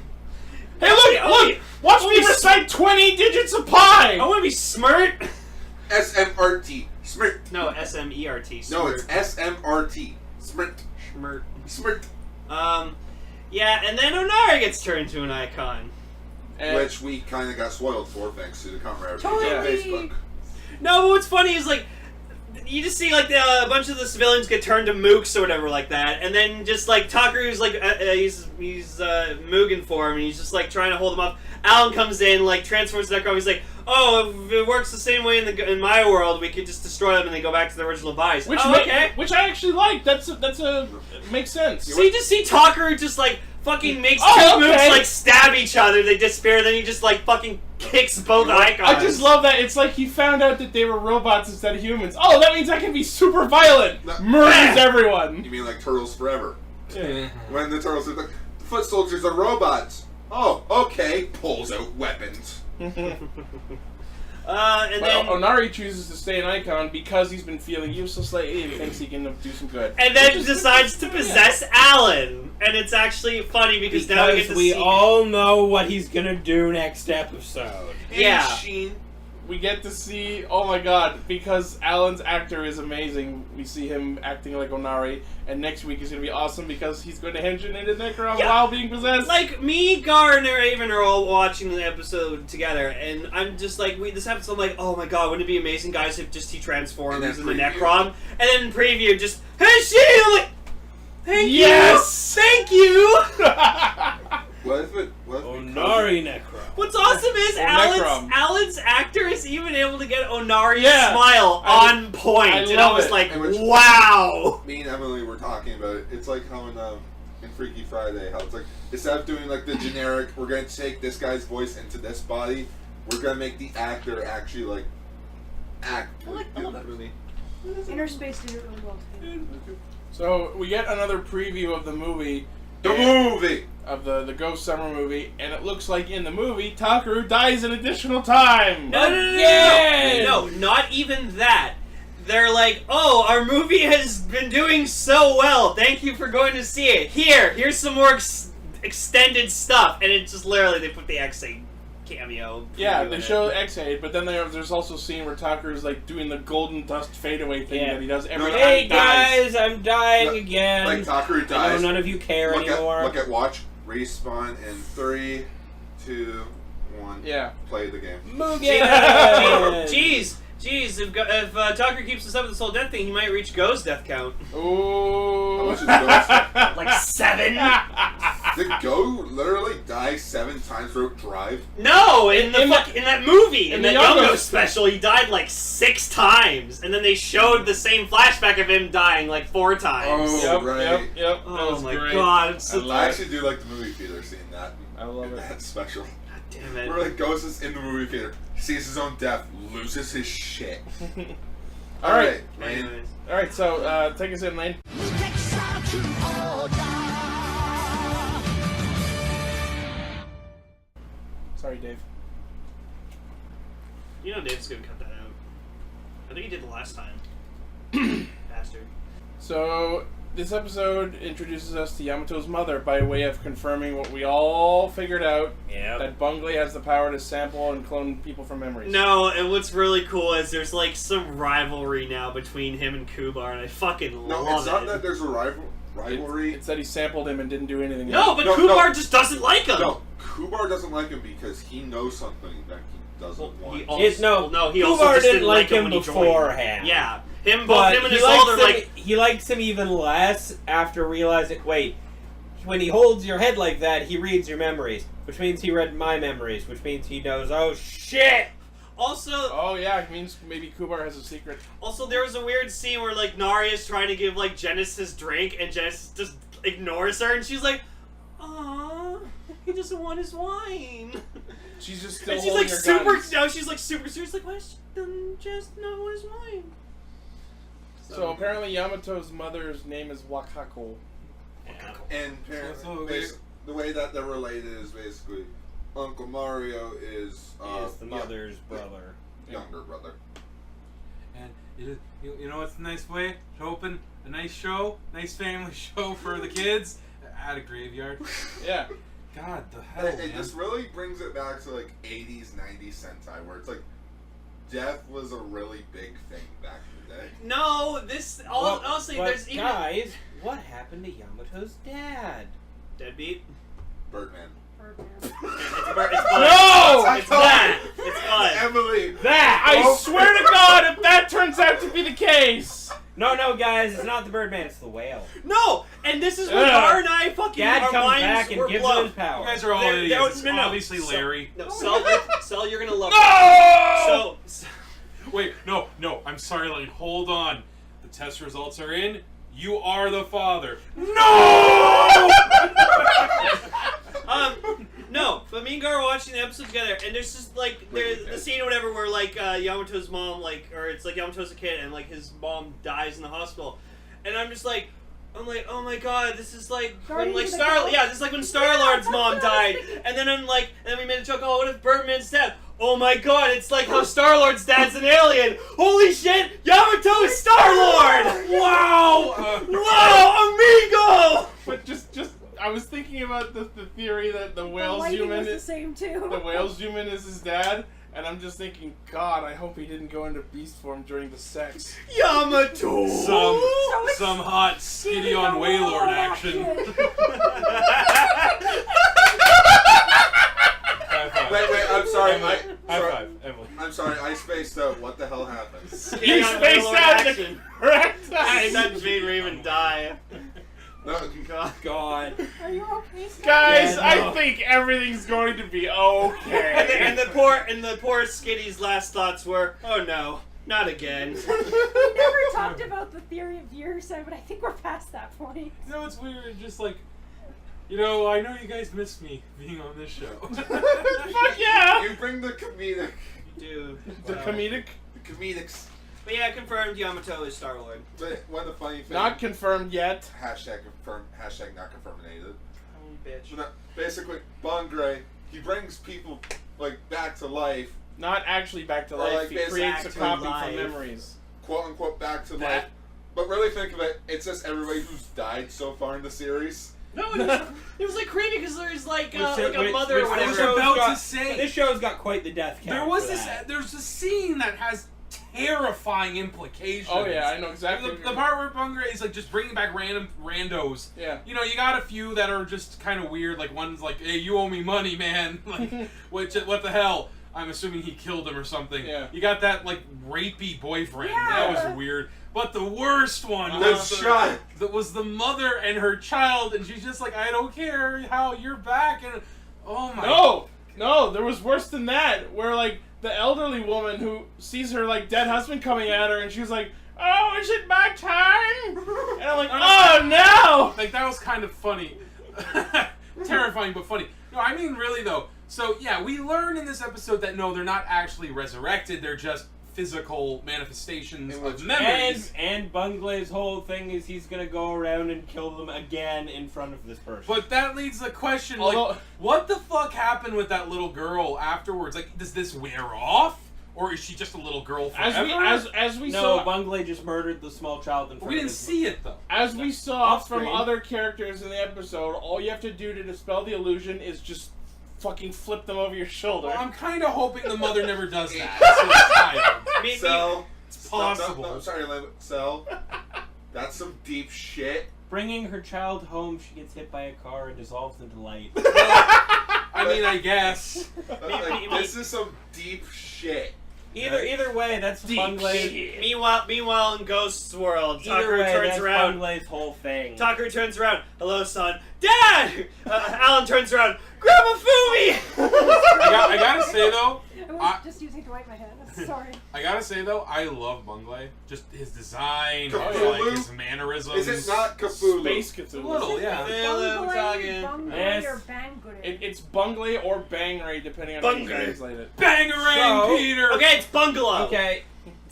[SPEAKER 4] Hey, look! Watch me recite 20 digits of pi!
[SPEAKER 1] I want to be smart!
[SPEAKER 2] SMRT. Smirt.
[SPEAKER 1] No, S-M-E-R-T.
[SPEAKER 2] No, it's SMRT. Smirt.
[SPEAKER 1] Schmert.
[SPEAKER 2] Smirt.
[SPEAKER 1] Yeah, and then Onari gets turned into an icon.
[SPEAKER 4] And
[SPEAKER 2] Which we kind of got spoiled for thanks to the camaraderie
[SPEAKER 8] Totally.
[SPEAKER 2] on Facebook.
[SPEAKER 1] No, but what's funny is, like, you just see, like, a bunch of the civilians get turned to mooks or whatever like that, and then just, like, Takaru's, like, he's Mugen form, and he's just, like, trying to hold him up. Alan comes in, like, transforms to Necrom, he's like, oh, if it works the same way in my world, we could just destroy them and they go back to the original bodies.
[SPEAKER 4] which
[SPEAKER 1] okay.
[SPEAKER 4] which I actually like. That's a makes sense.
[SPEAKER 1] So you just see Takaru just, like, fucking makes
[SPEAKER 4] Oh,
[SPEAKER 1] two
[SPEAKER 4] okay.
[SPEAKER 1] mooks, like, stab each other, they disappear, then he just, like, fucking kicks both icons.
[SPEAKER 4] I just love that. It's like he found out that they were robots instead of humans. Oh, that means I can be super violent.
[SPEAKER 2] No.
[SPEAKER 4] Murders everyone.
[SPEAKER 2] You mean like Turtles Forever?
[SPEAKER 4] Yeah.
[SPEAKER 2] When the Turtles are like, the foot soldiers are robots. Oh, okay. Pulls out weapons.
[SPEAKER 1] And
[SPEAKER 4] Well,
[SPEAKER 1] then...
[SPEAKER 4] Onari chooses to stay an icon because he's been feeling useless lately and thinks he can do some good.
[SPEAKER 1] And then
[SPEAKER 4] Which is-
[SPEAKER 1] decides to possess Alan. And it's actually funny because now we get to
[SPEAKER 9] we
[SPEAKER 1] see...
[SPEAKER 9] all know what he's gonna do next episode.
[SPEAKER 1] Yeah.
[SPEAKER 4] We get to see, oh my god, because Alan's actor is amazing, we see him acting like Onari, and next week is going to be awesome because he's going to hench into Necrom
[SPEAKER 1] Yeah.
[SPEAKER 4] while being possessed.
[SPEAKER 1] Like, me, Gar, and Raven are all watching the episode together, and I'm just like, this episode, I'm like, oh my god, wouldn't it be amazing, guys, if just he transforms
[SPEAKER 2] And
[SPEAKER 1] into
[SPEAKER 2] then
[SPEAKER 1] Necrom? And then in preview, just, hey, she! I'm like, thank
[SPEAKER 4] Yes!
[SPEAKER 1] you! Thank you!
[SPEAKER 2] What if it? What if it
[SPEAKER 9] Onari Necro.
[SPEAKER 1] What's awesome is
[SPEAKER 4] Or Necrom.
[SPEAKER 1] Alan's actor is even able to get Onari's
[SPEAKER 4] Yeah.
[SPEAKER 1] smile
[SPEAKER 4] I-
[SPEAKER 1] on point.
[SPEAKER 4] I
[SPEAKER 1] and I
[SPEAKER 4] love
[SPEAKER 1] was
[SPEAKER 4] it.
[SPEAKER 1] like,
[SPEAKER 2] And which-
[SPEAKER 1] wow!
[SPEAKER 2] Me and Emily were talking about it. It's like how in Freaky Friday, how it's like instead of doing like the generic, we're going to take this guy's voice into this body, we're going to make the actor actually like act.
[SPEAKER 1] I love that movie.
[SPEAKER 8] Inner Space did it really well too.
[SPEAKER 4] So we get another preview of the movie.
[SPEAKER 2] The movie!
[SPEAKER 4] Of the Ghost Summer movie, and it looks like in the movie, Takaru dies an additional time!
[SPEAKER 1] No, not even that. They're like, oh, our movie has been doing so well. Thank you for going to see it. Here's some more extended stuff. And it's just literally, they put the X8 cameo.
[SPEAKER 4] Yeah, they show X8, but then there's also a scene where Takaru's like doing the golden dust fadeaway thing that he does every time
[SPEAKER 9] Hey
[SPEAKER 4] he dies.
[SPEAKER 9] guys, I'm dying again.
[SPEAKER 2] Like Takaru dies.
[SPEAKER 9] I know none of you care anymore.
[SPEAKER 2] Look at watch, respawn in 3, 2, 1.
[SPEAKER 4] Yeah.
[SPEAKER 2] Play the game.
[SPEAKER 9] Mugen!
[SPEAKER 1] Jeez, if Takaru keeps this up with this whole death thing, he might reach Go's death count.
[SPEAKER 4] Ooh.
[SPEAKER 2] How much is Go's death count?
[SPEAKER 1] Like 7?
[SPEAKER 2] Did Go literally die 7 times rope drive?
[SPEAKER 1] No, in that movie, in the Yongo
[SPEAKER 4] Yongo
[SPEAKER 1] special, he died like 6 times, and then they showed the same flashback of him dying like 4 times.
[SPEAKER 2] Oh, right.
[SPEAKER 4] Yep.
[SPEAKER 1] Oh my god!
[SPEAKER 2] I actually do like the movie theater scene that.
[SPEAKER 4] I love it.
[SPEAKER 2] That special.
[SPEAKER 1] God damn it!
[SPEAKER 2] Where like Ghost is in the movie theater, sees his own death, loses his shit.
[SPEAKER 4] All right.
[SPEAKER 1] Anyways.
[SPEAKER 4] All right. So take us in, Lane. Sorry, Dave.
[SPEAKER 1] You know Dave's gonna cut that out. I think he did the last time. Bastard.
[SPEAKER 4] So this episode introduces us to Yamato's mother by way of confirming what we all figured out.
[SPEAKER 9] Yep.
[SPEAKER 4] That Bungley has the power to sample and clone people from memories.
[SPEAKER 1] No, and what's really cool is there's like some rivalry now between him and Kubar, and I fucking
[SPEAKER 2] No,
[SPEAKER 1] love
[SPEAKER 2] it's
[SPEAKER 1] it.
[SPEAKER 2] not that there's a rivalry.
[SPEAKER 4] It's that he sampled him and didn't do anything.
[SPEAKER 1] No, but Kubar just doesn't like him.
[SPEAKER 2] No, Kubar doesn't like him because he knows something that he doesn't want.
[SPEAKER 1] He
[SPEAKER 9] Kubar
[SPEAKER 1] also just
[SPEAKER 9] didn't like him
[SPEAKER 1] when he joined.
[SPEAKER 9] beforehand.
[SPEAKER 1] Yeah, both
[SPEAKER 9] But
[SPEAKER 1] him and
[SPEAKER 9] he
[SPEAKER 1] his
[SPEAKER 9] likes
[SPEAKER 1] older
[SPEAKER 9] him,
[SPEAKER 1] like.
[SPEAKER 9] he likes him even less after realizing. Wait, when he holds your head like that, he reads your memories, which means he read my memories, which means he knows. Oh shit!
[SPEAKER 1] Also,
[SPEAKER 4] Oh yeah, it means maybe Kubar has a secret.
[SPEAKER 1] Also, there was a weird scene where like Naria's trying to give like Genesis drink, and Genesis just ignores her, and she's like, "Aww, he doesn't want his wine."
[SPEAKER 4] She's just still
[SPEAKER 1] And she's
[SPEAKER 4] holding
[SPEAKER 1] like
[SPEAKER 4] her
[SPEAKER 1] super.
[SPEAKER 4] guns.
[SPEAKER 1] No, she's like super serious. Like, why doesn't just not want his wine?
[SPEAKER 4] So apparently Yamato's mother's name is Wakako.
[SPEAKER 2] And the way that they're related is basically Uncle Mario is
[SPEAKER 9] the mother's brother.
[SPEAKER 2] Younger brother.
[SPEAKER 3] And you know what's a nice way to open a nice show, nice family show for the kids at a graveyard?
[SPEAKER 4] Yeah.
[SPEAKER 3] God, the hell,
[SPEAKER 2] It
[SPEAKER 3] man.
[SPEAKER 2] just really brings it back to like 80s, 90s Sentai, where it's like death was a really big thing back in the day.
[SPEAKER 1] No, honestly,
[SPEAKER 9] But
[SPEAKER 1] there's even
[SPEAKER 9] guys, what happened to Yamato's dad?
[SPEAKER 1] deadbeat.
[SPEAKER 2] Birdman.
[SPEAKER 1] It's fun.
[SPEAKER 4] No!
[SPEAKER 1] It's fun. It's fun.
[SPEAKER 2] Emily!
[SPEAKER 9] That!
[SPEAKER 4] I swear to God, if that turns out to be the case.
[SPEAKER 9] No, guys, it's not the Birdman, it's the whale.
[SPEAKER 1] No, and this is when
[SPEAKER 4] Ugh.
[SPEAKER 1] Gar and I fucking
[SPEAKER 9] Dad
[SPEAKER 1] our
[SPEAKER 9] comes
[SPEAKER 1] minds
[SPEAKER 9] back and
[SPEAKER 1] were
[SPEAKER 9] gives
[SPEAKER 1] blown.
[SPEAKER 9] him his power.
[SPEAKER 3] You guys are all
[SPEAKER 1] There-
[SPEAKER 3] idiots.
[SPEAKER 1] there-
[SPEAKER 3] It's
[SPEAKER 1] no, no.
[SPEAKER 3] obviously Larry.
[SPEAKER 1] No, Cell, you're gonna love
[SPEAKER 4] No!
[SPEAKER 1] it. So,
[SPEAKER 3] Wait, no, I'm sorry, Lane. Hold on. The test results are in. You are the father.
[SPEAKER 4] No!
[SPEAKER 1] no, but me and Gar were watching the episode together, and there's just like there's the scene or whatever where like Yamato's mom or it's like Yamato's a kid and like his mom dies in the hospital, and I'm like, oh my god, this is like when like this is like when Star-Lord's mom died, and then we made a joke, oh, what if Birdman's dead? Oh my god, it's like how Star-Lord's dad's an alien! Holy shit, Yamato is Star-Lord! Wow! Wow, amigo!
[SPEAKER 4] But just I was thinking about the theory that the whale
[SPEAKER 8] lighting was the
[SPEAKER 4] Zyuland
[SPEAKER 8] same too.
[SPEAKER 4] the whale Zyuland is his dad, and I'm just thinking, God, I hope he didn't go into beast form during the sex.
[SPEAKER 1] Yamato!
[SPEAKER 3] Some hot skinny on Waylord action. High five.
[SPEAKER 2] Wait, I'm sorry.
[SPEAKER 3] High five, Emily.
[SPEAKER 2] I'm sorry, I spaced out. What the hell happened?
[SPEAKER 4] You spaced out the correct time.
[SPEAKER 1] That made me even die.
[SPEAKER 2] No,
[SPEAKER 9] God.
[SPEAKER 8] Are you okay, Scott?
[SPEAKER 4] Guys,
[SPEAKER 9] Yeah, no.
[SPEAKER 4] I think everything's going to be okay.
[SPEAKER 1] and the poor Skitty's last thoughts were, oh no, not again.
[SPEAKER 8] We never talked about the theory of Yersa, but I think we're past that point.
[SPEAKER 3] You know, it's weird. Just like, I know you guys missed me being on this show.
[SPEAKER 4] Fuck yeah!
[SPEAKER 2] you bring the comedic.
[SPEAKER 1] Dude.
[SPEAKER 4] The comedic?
[SPEAKER 2] comedics.
[SPEAKER 1] But yeah, confirmed Yamato is Star-Lord.
[SPEAKER 2] But one of the funny things.
[SPEAKER 4] Not confirmed yet.
[SPEAKER 2] Hashtag confirmed. Hashtag not confirminated.
[SPEAKER 1] Bitch.
[SPEAKER 2] But basically, Bangre, he brings people like back to life,
[SPEAKER 4] Not actually back to
[SPEAKER 2] Or,
[SPEAKER 4] life.
[SPEAKER 2] like,
[SPEAKER 4] He
[SPEAKER 2] this
[SPEAKER 4] creates a
[SPEAKER 1] back to
[SPEAKER 4] copy
[SPEAKER 1] life.
[SPEAKER 4] from memories.
[SPEAKER 2] quote unquote, back to
[SPEAKER 1] That-
[SPEAKER 2] life. But really think of it, it's just everybody who's died so far in the series.
[SPEAKER 10] No, it was like creepy because there's like a
[SPEAKER 9] Which-
[SPEAKER 10] mother or
[SPEAKER 9] which-
[SPEAKER 3] I was
[SPEAKER 10] whatever.
[SPEAKER 3] about to say.
[SPEAKER 9] This show's got quite the death count.
[SPEAKER 3] There was
[SPEAKER 9] for
[SPEAKER 3] this.
[SPEAKER 9] that.
[SPEAKER 3] There's a scene that has terrifying implications.
[SPEAKER 4] Oh yeah, I know exactly.
[SPEAKER 3] The
[SPEAKER 4] what you're-
[SPEAKER 3] part where Bungray is like just bringing back random randos.
[SPEAKER 4] Yeah.
[SPEAKER 3] You know, you got a few that are just kind of weird. Like one's like, "Hey, you owe me money, man." Like, what the hell? I'm assuming he killed him or something.
[SPEAKER 4] Yeah.
[SPEAKER 3] You got that like rapey boyfriend.
[SPEAKER 8] Yeah.
[SPEAKER 3] That was weird. But the worst one
[SPEAKER 2] That's shot.
[SPEAKER 3] that was the mother and her child, and she's just like, "I don't care how you're back." And oh my.
[SPEAKER 4] No, there was worse than that. Where like the elderly woman who sees her like dead husband coming at her, and she's like, "Oh, is it my time?" And I'm like, "Oh no!"
[SPEAKER 3] Like that was kind of funny, terrifying but funny. No, I mean really though. So yeah, we learn in this episode that no, they're not actually resurrected. They're just physical manifestations of memories.
[SPEAKER 9] And Bunglay's whole thing is he's gonna go around and kill them again in front of this person.
[SPEAKER 3] But that leads the question,
[SPEAKER 4] Although-
[SPEAKER 3] like, what the fuck happened with that little girl afterwards? Like, does this wear off, or is she just a little girl forever?
[SPEAKER 4] As we
[SPEAKER 9] no,
[SPEAKER 4] saw,
[SPEAKER 9] Bungley just murdered the small child in front
[SPEAKER 3] We
[SPEAKER 9] of
[SPEAKER 3] didn't
[SPEAKER 9] his
[SPEAKER 3] see it though.
[SPEAKER 4] as we saw
[SPEAKER 9] Off
[SPEAKER 4] from
[SPEAKER 9] screen.
[SPEAKER 4] other characters in the episode, all you have to do to dispel the illusion is just fucking flip them over your shoulder.
[SPEAKER 3] Well, I'm kind of hoping the mother never does that. So it's tired.
[SPEAKER 2] Cell.
[SPEAKER 3] It's possible.
[SPEAKER 2] No, sorry, Cell. That's some deep shit.
[SPEAKER 9] Bringing her child home, she gets hit by a car and dissolves into light.
[SPEAKER 3] I mean, I guess.
[SPEAKER 2] Like, this is some deep shit.
[SPEAKER 9] Either way, that's Bungley.
[SPEAKER 1] Meanwhile, in Ghost's world,
[SPEAKER 9] Either
[SPEAKER 1] Tucker
[SPEAKER 9] way,
[SPEAKER 1] turns
[SPEAKER 9] that's
[SPEAKER 1] around.
[SPEAKER 9] Bunglay's whole thing.
[SPEAKER 1] Tucker turns around. Hello, son. Dad! Alan turns around. Grandma Fumi!
[SPEAKER 3] I gotta say though,
[SPEAKER 8] I was just using it to wipe my head. Sorry.
[SPEAKER 3] I love Bungley. Just his design,
[SPEAKER 2] Cthulhu?
[SPEAKER 3] like his mannerisms.
[SPEAKER 2] Is it not Cthulhu?
[SPEAKER 4] Space
[SPEAKER 3] A
[SPEAKER 4] Cthulhu.
[SPEAKER 3] little, yeah.
[SPEAKER 8] Bungley
[SPEAKER 9] Yes.
[SPEAKER 8] or Banggood?
[SPEAKER 4] It's Bungley or Bangray, depending on how you
[SPEAKER 1] Bungley.
[SPEAKER 4] translate it.
[SPEAKER 3] Bangarang,
[SPEAKER 9] So-
[SPEAKER 3] Peter.
[SPEAKER 1] Okay, it's Bungalow.
[SPEAKER 9] Okay,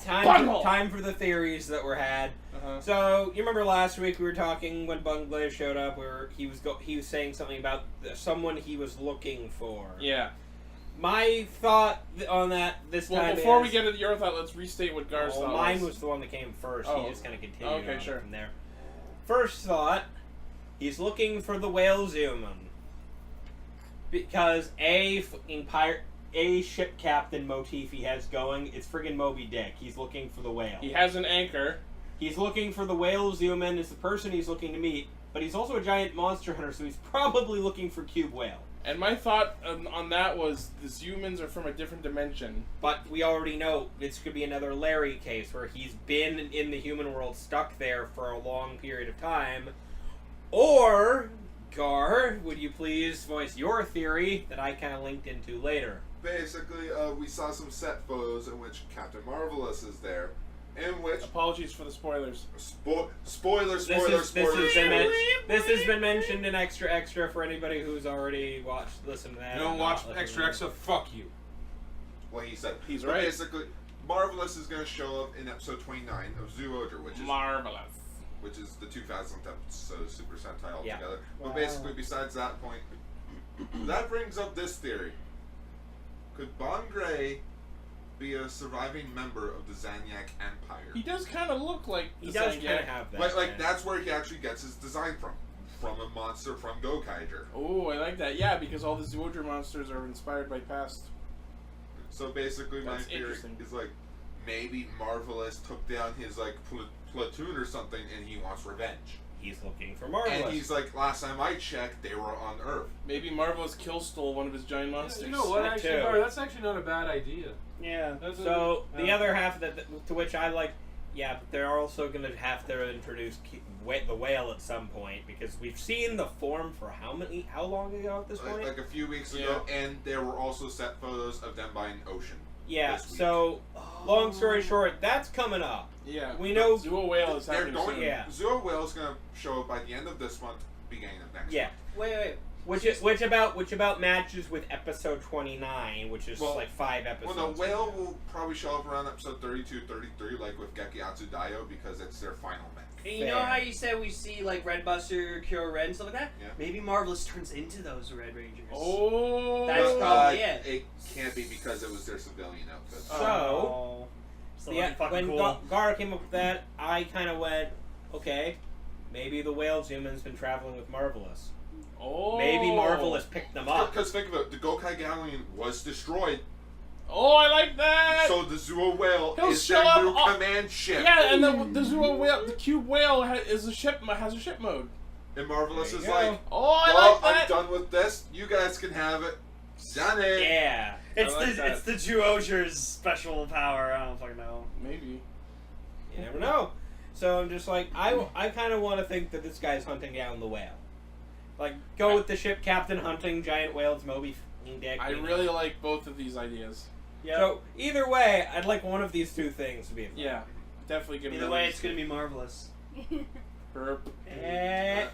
[SPEAKER 4] Bungle.
[SPEAKER 9] time for the theories that were had.
[SPEAKER 4] Uh-huh.
[SPEAKER 9] So you remember last week we were talking when Bungley showed up, where he was saying something about someone he was looking for.
[SPEAKER 4] Yeah.
[SPEAKER 9] My thought on that this
[SPEAKER 4] Well,
[SPEAKER 9] time
[SPEAKER 4] before
[SPEAKER 9] is,
[SPEAKER 4] we get into your thought, let's restate what Gar's
[SPEAKER 9] well,
[SPEAKER 4] thought
[SPEAKER 9] mine was the one that came first.
[SPEAKER 4] Oh.
[SPEAKER 9] He just kind of continued
[SPEAKER 4] Okay,
[SPEAKER 9] on
[SPEAKER 4] sure.
[SPEAKER 9] from there. First thought, he's looking for the whale Zyuland because a ship captain motif he has going. It's friggin' Moby Dick. He's looking for the whale.
[SPEAKER 4] He has an anchor.
[SPEAKER 9] He's looking for the whale Zyuland is the person he's looking to meet, but he's also a giant monster hunter, so he's probably looking for cube whale.
[SPEAKER 4] And my thought on that was the humans are from a different dimension.
[SPEAKER 9] But we already know this could be another Larry case where he's been in the human world stuck there for a long period of time. Or, Gar, would you please voice your theory that I kind of linked into later?
[SPEAKER 2] Basically, we saw some set photos in which Captain Marvelous is there, in which
[SPEAKER 4] Apologies for the spoilers.
[SPEAKER 2] spoilers.
[SPEAKER 9] This has been mentioned in Extra for anybody who's already listened to that.
[SPEAKER 3] You don't
[SPEAKER 9] or
[SPEAKER 3] watch
[SPEAKER 9] not listened
[SPEAKER 3] Extra
[SPEAKER 9] to
[SPEAKER 3] Extra, fuck you.
[SPEAKER 2] What he said.
[SPEAKER 4] He's
[SPEAKER 2] But
[SPEAKER 4] right.
[SPEAKER 2] Basically, Marvelous is going to show up in episode 29 of Zyuland, which is the 2000th episode of Super Sentai altogether.
[SPEAKER 9] Wow.
[SPEAKER 2] But basically, besides that point, that brings up this theory: could Bangray be a surviving member of the Zanyak Empire?
[SPEAKER 4] He does kind of look like
[SPEAKER 9] He
[SPEAKER 4] the
[SPEAKER 9] does
[SPEAKER 4] Zanyak.
[SPEAKER 9] kind of have that.
[SPEAKER 2] Like
[SPEAKER 9] yeah.
[SPEAKER 2] that's where he actually gets his design from a monster from Gokaiger.
[SPEAKER 4] Oh, I like that. Yeah, because all the Zyuland monsters are inspired by past.
[SPEAKER 2] So basically, my
[SPEAKER 4] That's
[SPEAKER 2] theory
[SPEAKER 4] interesting.
[SPEAKER 2] is like maybe Marvelous took down his like platoon or something, and he wants revenge.
[SPEAKER 9] He's looking for Marvelous.
[SPEAKER 2] And he's like, last time I checked, they were on Earth.
[SPEAKER 4] Maybe Marvelous Kill stole one of his giant monsters.
[SPEAKER 3] You know what?
[SPEAKER 9] That
[SPEAKER 3] Actually,
[SPEAKER 9] too.
[SPEAKER 3] Gar, that's actually not a bad idea.
[SPEAKER 9] Yeah.
[SPEAKER 3] That's
[SPEAKER 9] So the other half of that, to which I like, yeah, but they're also going to have to introduce the whale at some point because we've seen the form for how long ago at this point?
[SPEAKER 2] Like a few weeks ago, and there were also set photos of them by an ocean.
[SPEAKER 9] Yeah.
[SPEAKER 2] this week.
[SPEAKER 9] So, long story short, that's coming up.
[SPEAKER 4] Yeah.
[SPEAKER 9] We know.
[SPEAKER 4] Zuo Whale is
[SPEAKER 2] They're
[SPEAKER 4] happening
[SPEAKER 2] going.
[SPEAKER 4] soon.
[SPEAKER 9] Yeah.
[SPEAKER 2] Zero Whale's going to show up by the end of this month, beginning of next
[SPEAKER 9] Yeah.
[SPEAKER 2] month.
[SPEAKER 9] Wait. Which about matches with episode 29, which is
[SPEAKER 2] Well,
[SPEAKER 9] like 5 episodes.
[SPEAKER 2] Well, the whale will probably show up around episode 32, 33, like with Gekiatsu Daio, because it's their final match.
[SPEAKER 1] And you know how you said we see like Red Buster, Cure Red, and stuff like that?
[SPEAKER 2] Yeah.
[SPEAKER 1] Maybe Marvelous turns into those Red Rangers.
[SPEAKER 4] Oh.
[SPEAKER 1] That's
[SPEAKER 2] But,
[SPEAKER 1] probably it.
[SPEAKER 2] It can't be because it was their civilian outfit.
[SPEAKER 9] So,
[SPEAKER 1] So that'd be fucking
[SPEAKER 9] when
[SPEAKER 1] cool.
[SPEAKER 9] Gar came up with that, I kind of went, okay, maybe the whale human's been traveling with Marvelous.
[SPEAKER 4] Oh.
[SPEAKER 9] Maybe Marvelous picked them up.
[SPEAKER 2] Because think of it, the Gokai Galleon was destroyed,
[SPEAKER 4] Oh, I like that.
[SPEAKER 2] so the Zuo whale
[SPEAKER 4] He'll
[SPEAKER 2] is
[SPEAKER 4] show
[SPEAKER 2] their
[SPEAKER 4] up
[SPEAKER 2] new
[SPEAKER 4] all-
[SPEAKER 2] command ship.
[SPEAKER 4] Yeah, and the Zuo whale, the cube whale has a ship mode.
[SPEAKER 2] And Marvelous
[SPEAKER 9] There
[SPEAKER 2] is
[SPEAKER 9] you go.
[SPEAKER 2] like,
[SPEAKER 4] Oh, I
[SPEAKER 2] well,
[SPEAKER 4] like that.
[SPEAKER 2] I'm done with this. You guys can have it. Done it.
[SPEAKER 9] Yeah.
[SPEAKER 1] It's
[SPEAKER 4] I like that.
[SPEAKER 1] it's the Juoger's special power. I don't fucking know.
[SPEAKER 4] Maybe.
[SPEAKER 9] You never know. So I'm just like, I kind of want to think that this guy's hunting down the whale. Like, go with the ship captain hunting giant whales, Moby f***ing dick.
[SPEAKER 4] I
[SPEAKER 9] you know.
[SPEAKER 4] really like both of these ideas.
[SPEAKER 1] Yeah.
[SPEAKER 9] So, either way, I'd like one of these two things to be.
[SPEAKER 4] Yeah, definitely give
[SPEAKER 1] Either way, it's gonna be marvelous.
[SPEAKER 4] Herp.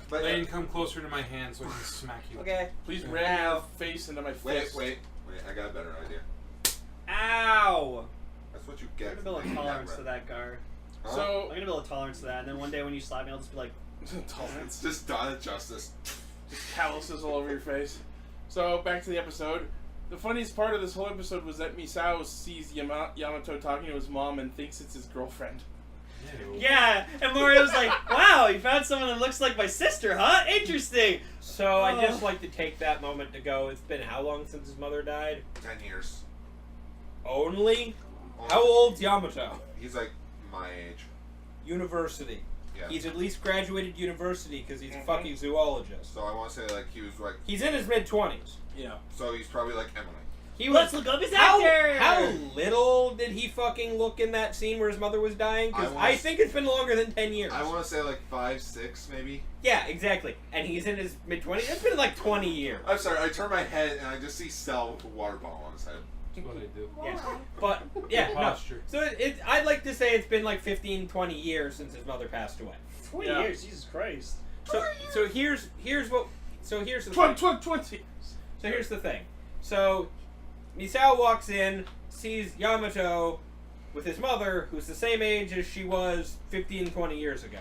[SPEAKER 2] But,
[SPEAKER 3] Lane, come closer to my hand so I can smack you.
[SPEAKER 9] Okay.
[SPEAKER 4] Please
[SPEAKER 3] Yeah.
[SPEAKER 4] ram your face into my
[SPEAKER 2] wait,
[SPEAKER 4] fist.
[SPEAKER 2] wait. I got a better idea.
[SPEAKER 1] Ow!
[SPEAKER 2] That's what you
[SPEAKER 1] I'm
[SPEAKER 2] get.
[SPEAKER 1] gonna build a
[SPEAKER 2] for
[SPEAKER 1] tolerance
[SPEAKER 2] that
[SPEAKER 1] to that, Gar.
[SPEAKER 2] Huh?
[SPEAKER 1] I'm
[SPEAKER 4] So,
[SPEAKER 1] gonna build a tolerance to that, and then one day when you slap me, I'll just be like,
[SPEAKER 4] tolerance.
[SPEAKER 2] It's just done justice.
[SPEAKER 4] Just calluses all over your face. So, back to the episode. The funniest part of this whole episode was that Misao sees Yamato talking to his mom and thinks it's his girlfriend.
[SPEAKER 1] yeah! And Mario's like, wow, you found someone that looks like my sister, huh? Interesting!
[SPEAKER 9] So, I'd just like to take that moment to go, it's been how long since his mother died?
[SPEAKER 2] 10 years.
[SPEAKER 9] Only? How old's Yamato?
[SPEAKER 2] He's like my age.
[SPEAKER 9] University.
[SPEAKER 2] Yeah.
[SPEAKER 9] He's at least graduated university because he's a fucking zoologist.
[SPEAKER 2] So I want to say like he was like.
[SPEAKER 9] He's in his mid-20s.
[SPEAKER 4] Yeah.
[SPEAKER 2] So he's probably like Emily.
[SPEAKER 9] He
[SPEAKER 1] Let's
[SPEAKER 9] was,
[SPEAKER 1] look up his
[SPEAKER 9] how,
[SPEAKER 1] actor!
[SPEAKER 9] how little did he fucking look in that scene where his mother was dying? Because I think it's been longer than 10 years.
[SPEAKER 2] I want to say like 5, 6 maybe.
[SPEAKER 9] Yeah, exactly. And he's in his mid-20s? It's been like 20 years.
[SPEAKER 2] I'm sorry. I turn my head and I just see Cell with a water bottle on his head.
[SPEAKER 3] That's what I do.
[SPEAKER 9] Yeah. But, yeah, no.
[SPEAKER 3] Posture.
[SPEAKER 9] So I'd like to say it's been like 15, 20 years since his mother passed away.
[SPEAKER 1] 20
[SPEAKER 4] Yeah.
[SPEAKER 1] years, Jesus Christ.
[SPEAKER 9] So here's the thing.
[SPEAKER 4] 20.
[SPEAKER 9] So here's the thing. So Misao walks in, sees Yamato with his mother, who's the same age as she was 15, 20 years ago.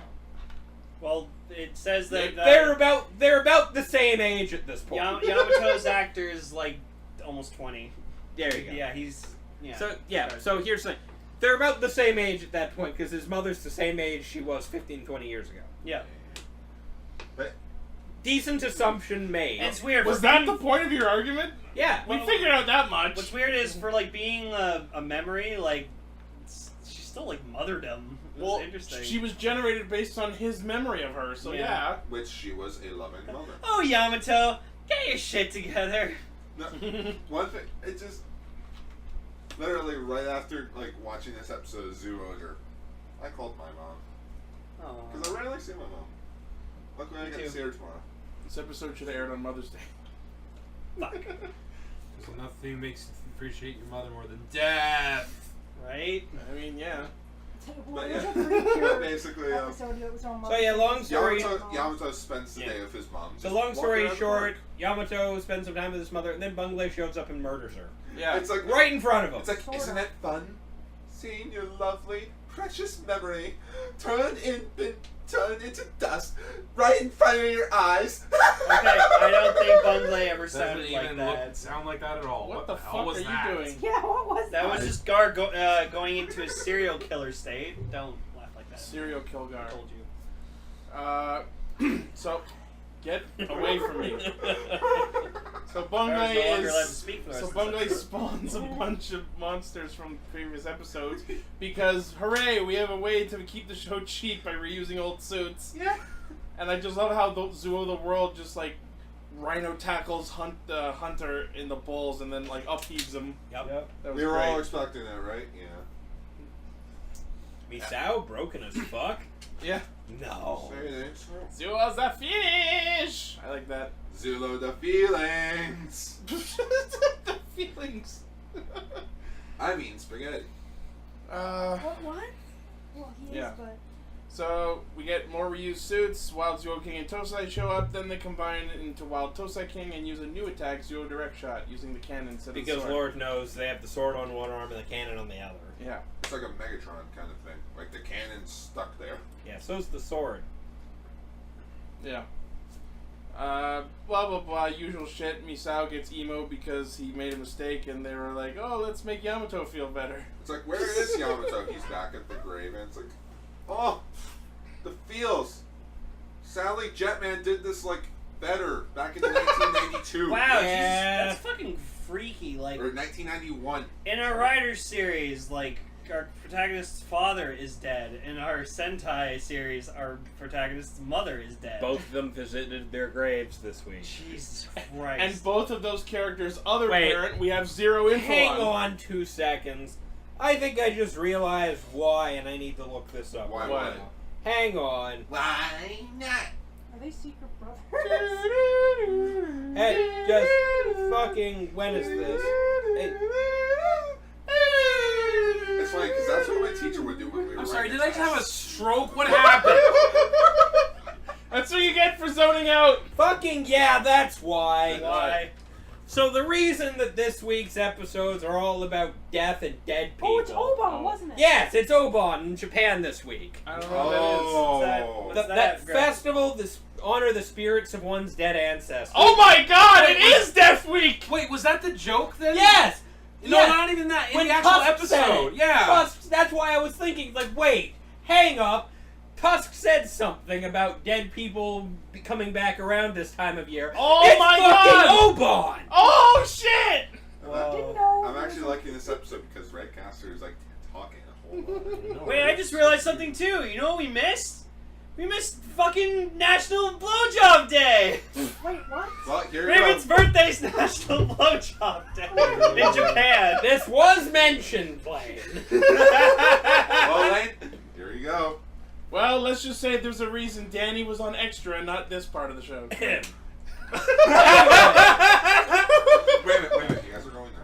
[SPEAKER 1] Well, it says that
[SPEAKER 9] They're about the same age at this point.
[SPEAKER 1] Yamato's actor is like almost 20.
[SPEAKER 9] There you go.
[SPEAKER 1] Yeah, he's... Yeah.
[SPEAKER 9] So here's the thing. They're about the same age at that point because his mother's the same age she was 15, 20 years ago.
[SPEAKER 1] Yeah.
[SPEAKER 2] But
[SPEAKER 9] Decent assumption made.
[SPEAKER 1] And it's weird.
[SPEAKER 4] Was
[SPEAKER 1] for
[SPEAKER 4] that
[SPEAKER 1] being-
[SPEAKER 4] the point of your argument?
[SPEAKER 9] Yeah.
[SPEAKER 4] We figured out that much.
[SPEAKER 1] What's weird is for like being a memory, like she's still like motherdom.
[SPEAKER 4] Well,
[SPEAKER 1] Interesting.
[SPEAKER 4] she was generated based on his memory of her, so yeah.
[SPEAKER 2] which she was a loving mother.
[SPEAKER 1] Oh, Yamato, get your shit together.
[SPEAKER 2] No, one thing, it just literally right after like watching this episode of Zyuland, I called my mom
[SPEAKER 1] Oh.
[SPEAKER 2] because I rarely see my mom. Luckily, I
[SPEAKER 1] Me
[SPEAKER 2] get
[SPEAKER 1] too.
[SPEAKER 2] to see her tomorrow.
[SPEAKER 4] This episode should have aired on Mother's Day.
[SPEAKER 1] Fuck.
[SPEAKER 3] Because nothing makes you appreciate your mother more than death.
[SPEAKER 1] Right?
[SPEAKER 4] I mean, yeah.
[SPEAKER 2] But
[SPEAKER 8] It was
[SPEAKER 2] yeah,
[SPEAKER 8] a pretty pure
[SPEAKER 2] basically,
[SPEAKER 8] episode. It was on
[SPEAKER 9] So yeah, long story.
[SPEAKER 2] Yamato spends the
[SPEAKER 1] Yeah.
[SPEAKER 2] day with his mom.
[SPEAKER 9] So
[SPEAKER 2] just
[SPEAKER 9] long
[SPEAKER 2] walking
[SPEAKER 9] story
[SPEAKER 2] around the
[SPEAKER 9] short,
[SPEAKER 2] park.
[SPEAKER 9] Yamato spends some time with his mother, and then Bunglei shows up and murders her.
[SPEAKER 4] Yeah.
[SPEAKER 2] It's like
[SPEAKER 9] Right in front of him.
[SPEAKER 2] It's like, isn't it fun seeing your lovely, precious memory turned into dust right in front of your eyes?
[SPEAKER 1] Okay, I don't think Bunglei ever
[SPEAKER 3] Doesn't
[SPEAKER 1] sounded like
[SPEAKER 3] even
[SPEAKER 1] that.
[SPEAKER 3] sound like that at all.
[SPEAKER 4] What the
[SPEAKER 3] hell
[SPEAKER 4] fuck
[SPEAKER 3] was
[SPEAKER 4] are you
[SPEAKER 3] that?
[SPEAKER 4] doing?
[SPEAKER 8] Yeah, what was
[SPEAKER 1] That was just Gar going into a serial killer state. Don't laugh like that.
[SPEAKER 4] Serial Kilgar.
[SPEAKER 1] I told you.
[SPEAKER 4] So, get away from me. So
[SPEAKER 1] Gar's no longer allowed to
[SPEAKER 4] Bunglei
[SPEAKER 1] speak for the
[SPEAKER 4] is.
[SPEAKER 1] rest
[SPEAKER 4] So
[SPEAKER 1] of this
[SPEAKER 4] Bunglei
[SPEAKER 1] episode.
[SPEAKER 4] spawns a bunch of monsters from previous episodes because, hooray, we have a way to keep the show cheap by reusing old suits.
[SPEAKER 2] Yeah.
[SPEAKER 4] And I just love how the Zoo of the World just like Rhino tackles the hunter in the balls and then like upheaves him.
[SPEAKER 9] Yep.
[SPEAKER 4] That was
[SPEAKER 2] We were
[SPEAKER 4] great.
[SPEAKER 2] all expecting that, right? Yeah.
[SPEAKER 9] Misao broken as fuck.
[SPEAKER 4] Yeah.
[SPEAKER 9] No.
[SPEAKER 2] Say it ain't so.
[SPEAKER 4] Zuo's the finish. I like that.
[SPEAKER 2] Zulo the feelings.
[SPEAKER 4] The feelings.
[SPEAKER 2] I mean spaghetti.
[SPEAKER 8] What? Well, he
[SPEAKER 4] Yeah.
[SPEAKER 8] is, but
[SPEAKER 4] So we get more reused suits. Wild Zero King and Tosai show up. Then they combine into Wild Tosai King and use a new attack, Zero Direct Shot, using the cannon instead of the
[SPEAKER 9] Because
[SPEAKER 4] sword.
[SPEAKER 9] Lord knows they have the sword on one arm and the cannon on the other.
[SPEAKER 4] Yeah.
[SPEAKER 2] It's like a Megatron kind of thing. Like the cannon's stuck there.
[SPEAKER 9] Yeah, so's the sword.
[SPEAKER 4] Yeah. Blah blah blah, usual shit. Misao gets emo because he made a mistake, and they were like, "Oh, let's make Yamato feel better."
[SPEAKER 2] It's like, where is Yamato? He's back at the grave, and it's like, oh, the feels. Sadly, Jetman did this like better back in 1992.
[SPEAKER 1] Wow,
[SPEAKER 9] Yeah.
[SPEAKER 1] Jesus, that's fucking freaky. Like
[SPEAKER 2] Or 1991.
[SPEAKER 1] in our Rider series, like our protagonist's father is dead. In our Sentai series, our protagonist's mother is dead.
[SPEAKER 9] Both of them visited their graves this week.
[SPEAKER 1] Jesus Christ.
[SPEAKER 4] And both of those characters' other
[SPEAKER 9] Wait.
[SPEAKER 4] parent, we have zero info
[SPEAKER 9] Hang
[SPEAKER 4] on.
[SPEAKER 9] on 2 seconds. I think I just realized why, and I need to look this up.
[SPEAKER 2] Why?
[SPEAKER 4] What?
[SPEAKER 9] Hang on.
[SPEAKER 2] Why not?
[SPEAKER 8] Are they secret brothers?
[SPEAKER 9] Hey, just fucking. When is this? Hey,
[SPEAKER 2] It's funny because that's what my teacher would do when we were.
[SPEAKER 3] I'm sorry,
[SPEAKER 2] writing
[SPEAKER 3] did I just have a
[SPEAKER 2] tests.
[SPEAKER 3] stroke? What happened?
[SPEAKER 4] That's what you get for zoning out.
[SPEAKER 9] fucking yeah, that's why.
[SPEAKER 1] Why?
[SPEAKER 9] So the reason that this week's episodes are all about death and dead people.
[SPEAKER 8] Oh, it's Obon, wasn't it?
[SPEAKER 9] Yes, it's Obon in Japan this week.
[SPEAKER 4] I don't know what that is.
[SPEAKER 2] Oh.
[SPEAKER 1] What's
[SPEAKER 9] That
[SPEAKER 1] Greg?
[SPEAKER 9] festival, honor the spirits of one's dead ancestors.
[SPEAKER 4] Oh my God! It is Death Week.
[SPEAKER 3] Wait, was that the joke then?
[SPEAKER 9] Yes!
[SPEAKER 3] No,
[SPEAKER 9] Yes!
[SPEAKER 3] not even that. In
[SPEAKER 9] When
[SPEAKER 3] the actual
[SPEAKER 9] Tusk said
[SPEAKER 3] episode.
[SPEAKER 9] it.
[SPEAKER 3] Yeah.
[SPEAKER 9] Tusk, that's why I was thinking, like, wait, hang up. Tusk said something about dead people coming back around this time of year.
[SPEAKER 4] Oh
[SPEAKER 9] it's
[SPEAKER 4] my
[SPEAKER 9] fucking
[SPEAKER 4] God!
[SPEAKER 9] Obon!
[SPEAKER 4] Oh shit!
[SPEAKER 8] Didn't know.
[SPEAKER 2] I'm actually liking this episode because Red Caster is like talking a whole lot.
[SPEAKER 1] Wait, I just realized something too. You know what we missed? We missed fucking National Blowjob Day!
[SPEAKER 8] Wait, what?
[SPEAKER 2] Well, here you
[SPEAKER 1] Raven's
[SPEAKER 2] go.
[SPEAKER 1] birthday's National Blowjob Day in Japan.
[SPEAKER 9] This was mentioned, Blaine.
[SPEAKER 2] Well, Lane, here you go.
[SPEAKER 4] Well, let's just say there's a reason Danny was on Extra and not this part of the show.
[SPEAKER 2] Wait a minute. You guys are going now.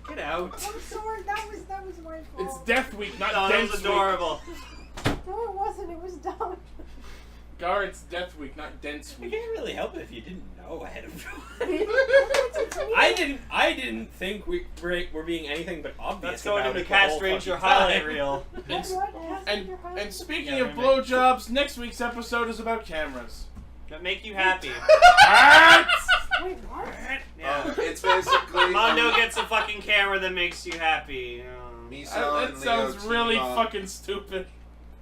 [SPEAKER 1] Get out.
[SPEAKER 8] I'm sorry, that was my fault.
[SPEAKER 4] It's Death Week, not
[SPEAKER 1] Oh, that
[SPEAKER 4] Dance
[SPEAKER 1] was
[SPEAKER 4] Week.
[SPEAKER 1] adorable.
[SPEAKER 8] No, it wasn't. It was dumb.
[SPEAKER 4] Gar, it's Death Week, not Dense
[SPEAKER 9] I
[SPEAKER 4] Week.
[SPEAKER 9] can't really help it if you didn't know ahead of time.
[SPEAKER 8] It's me.
[SPEAKER 9] I didn't think we were being anything but obvious.
[SPEAKER 1] Let's go
[SPEAKER 9] about
[SPEAKER 1] into
[SPEAKER 9] it the whole
[SPEAKER 1] Castranger
[SPEAKER 9] fucking
[SPEAKER 1] highlight
[SPEAKER 9] time.
[SPEAKER 1] reel.
[SPEAKER 8] What?
[SPEAKER 4] And speaking
[SPEAKER 1] Yeah,
[SPEAKER 4] of
[SPEAKER 1] we
[SPEAKER 4] blowjobs, next week's episode is about cameras.
[SPEAKER 1] That make you happy.
[SPEAKER 8] Wait, what?
[SPEAKER 1] Yeah.
[SPEAKER 2] It's basically
[SPEAKER 1] Mondo gets a fucking camera that makes you happy.
[SPEAKER 2] Miso
[SPEAKER 4] That
[SPEAKER 2] and
[SPEAKER 4] sounds
[SPEAKER 2] Leo
[SPEAKER 4] really
[SPEAKER 2] team up.
[SPEAKER 4] fucking stupid.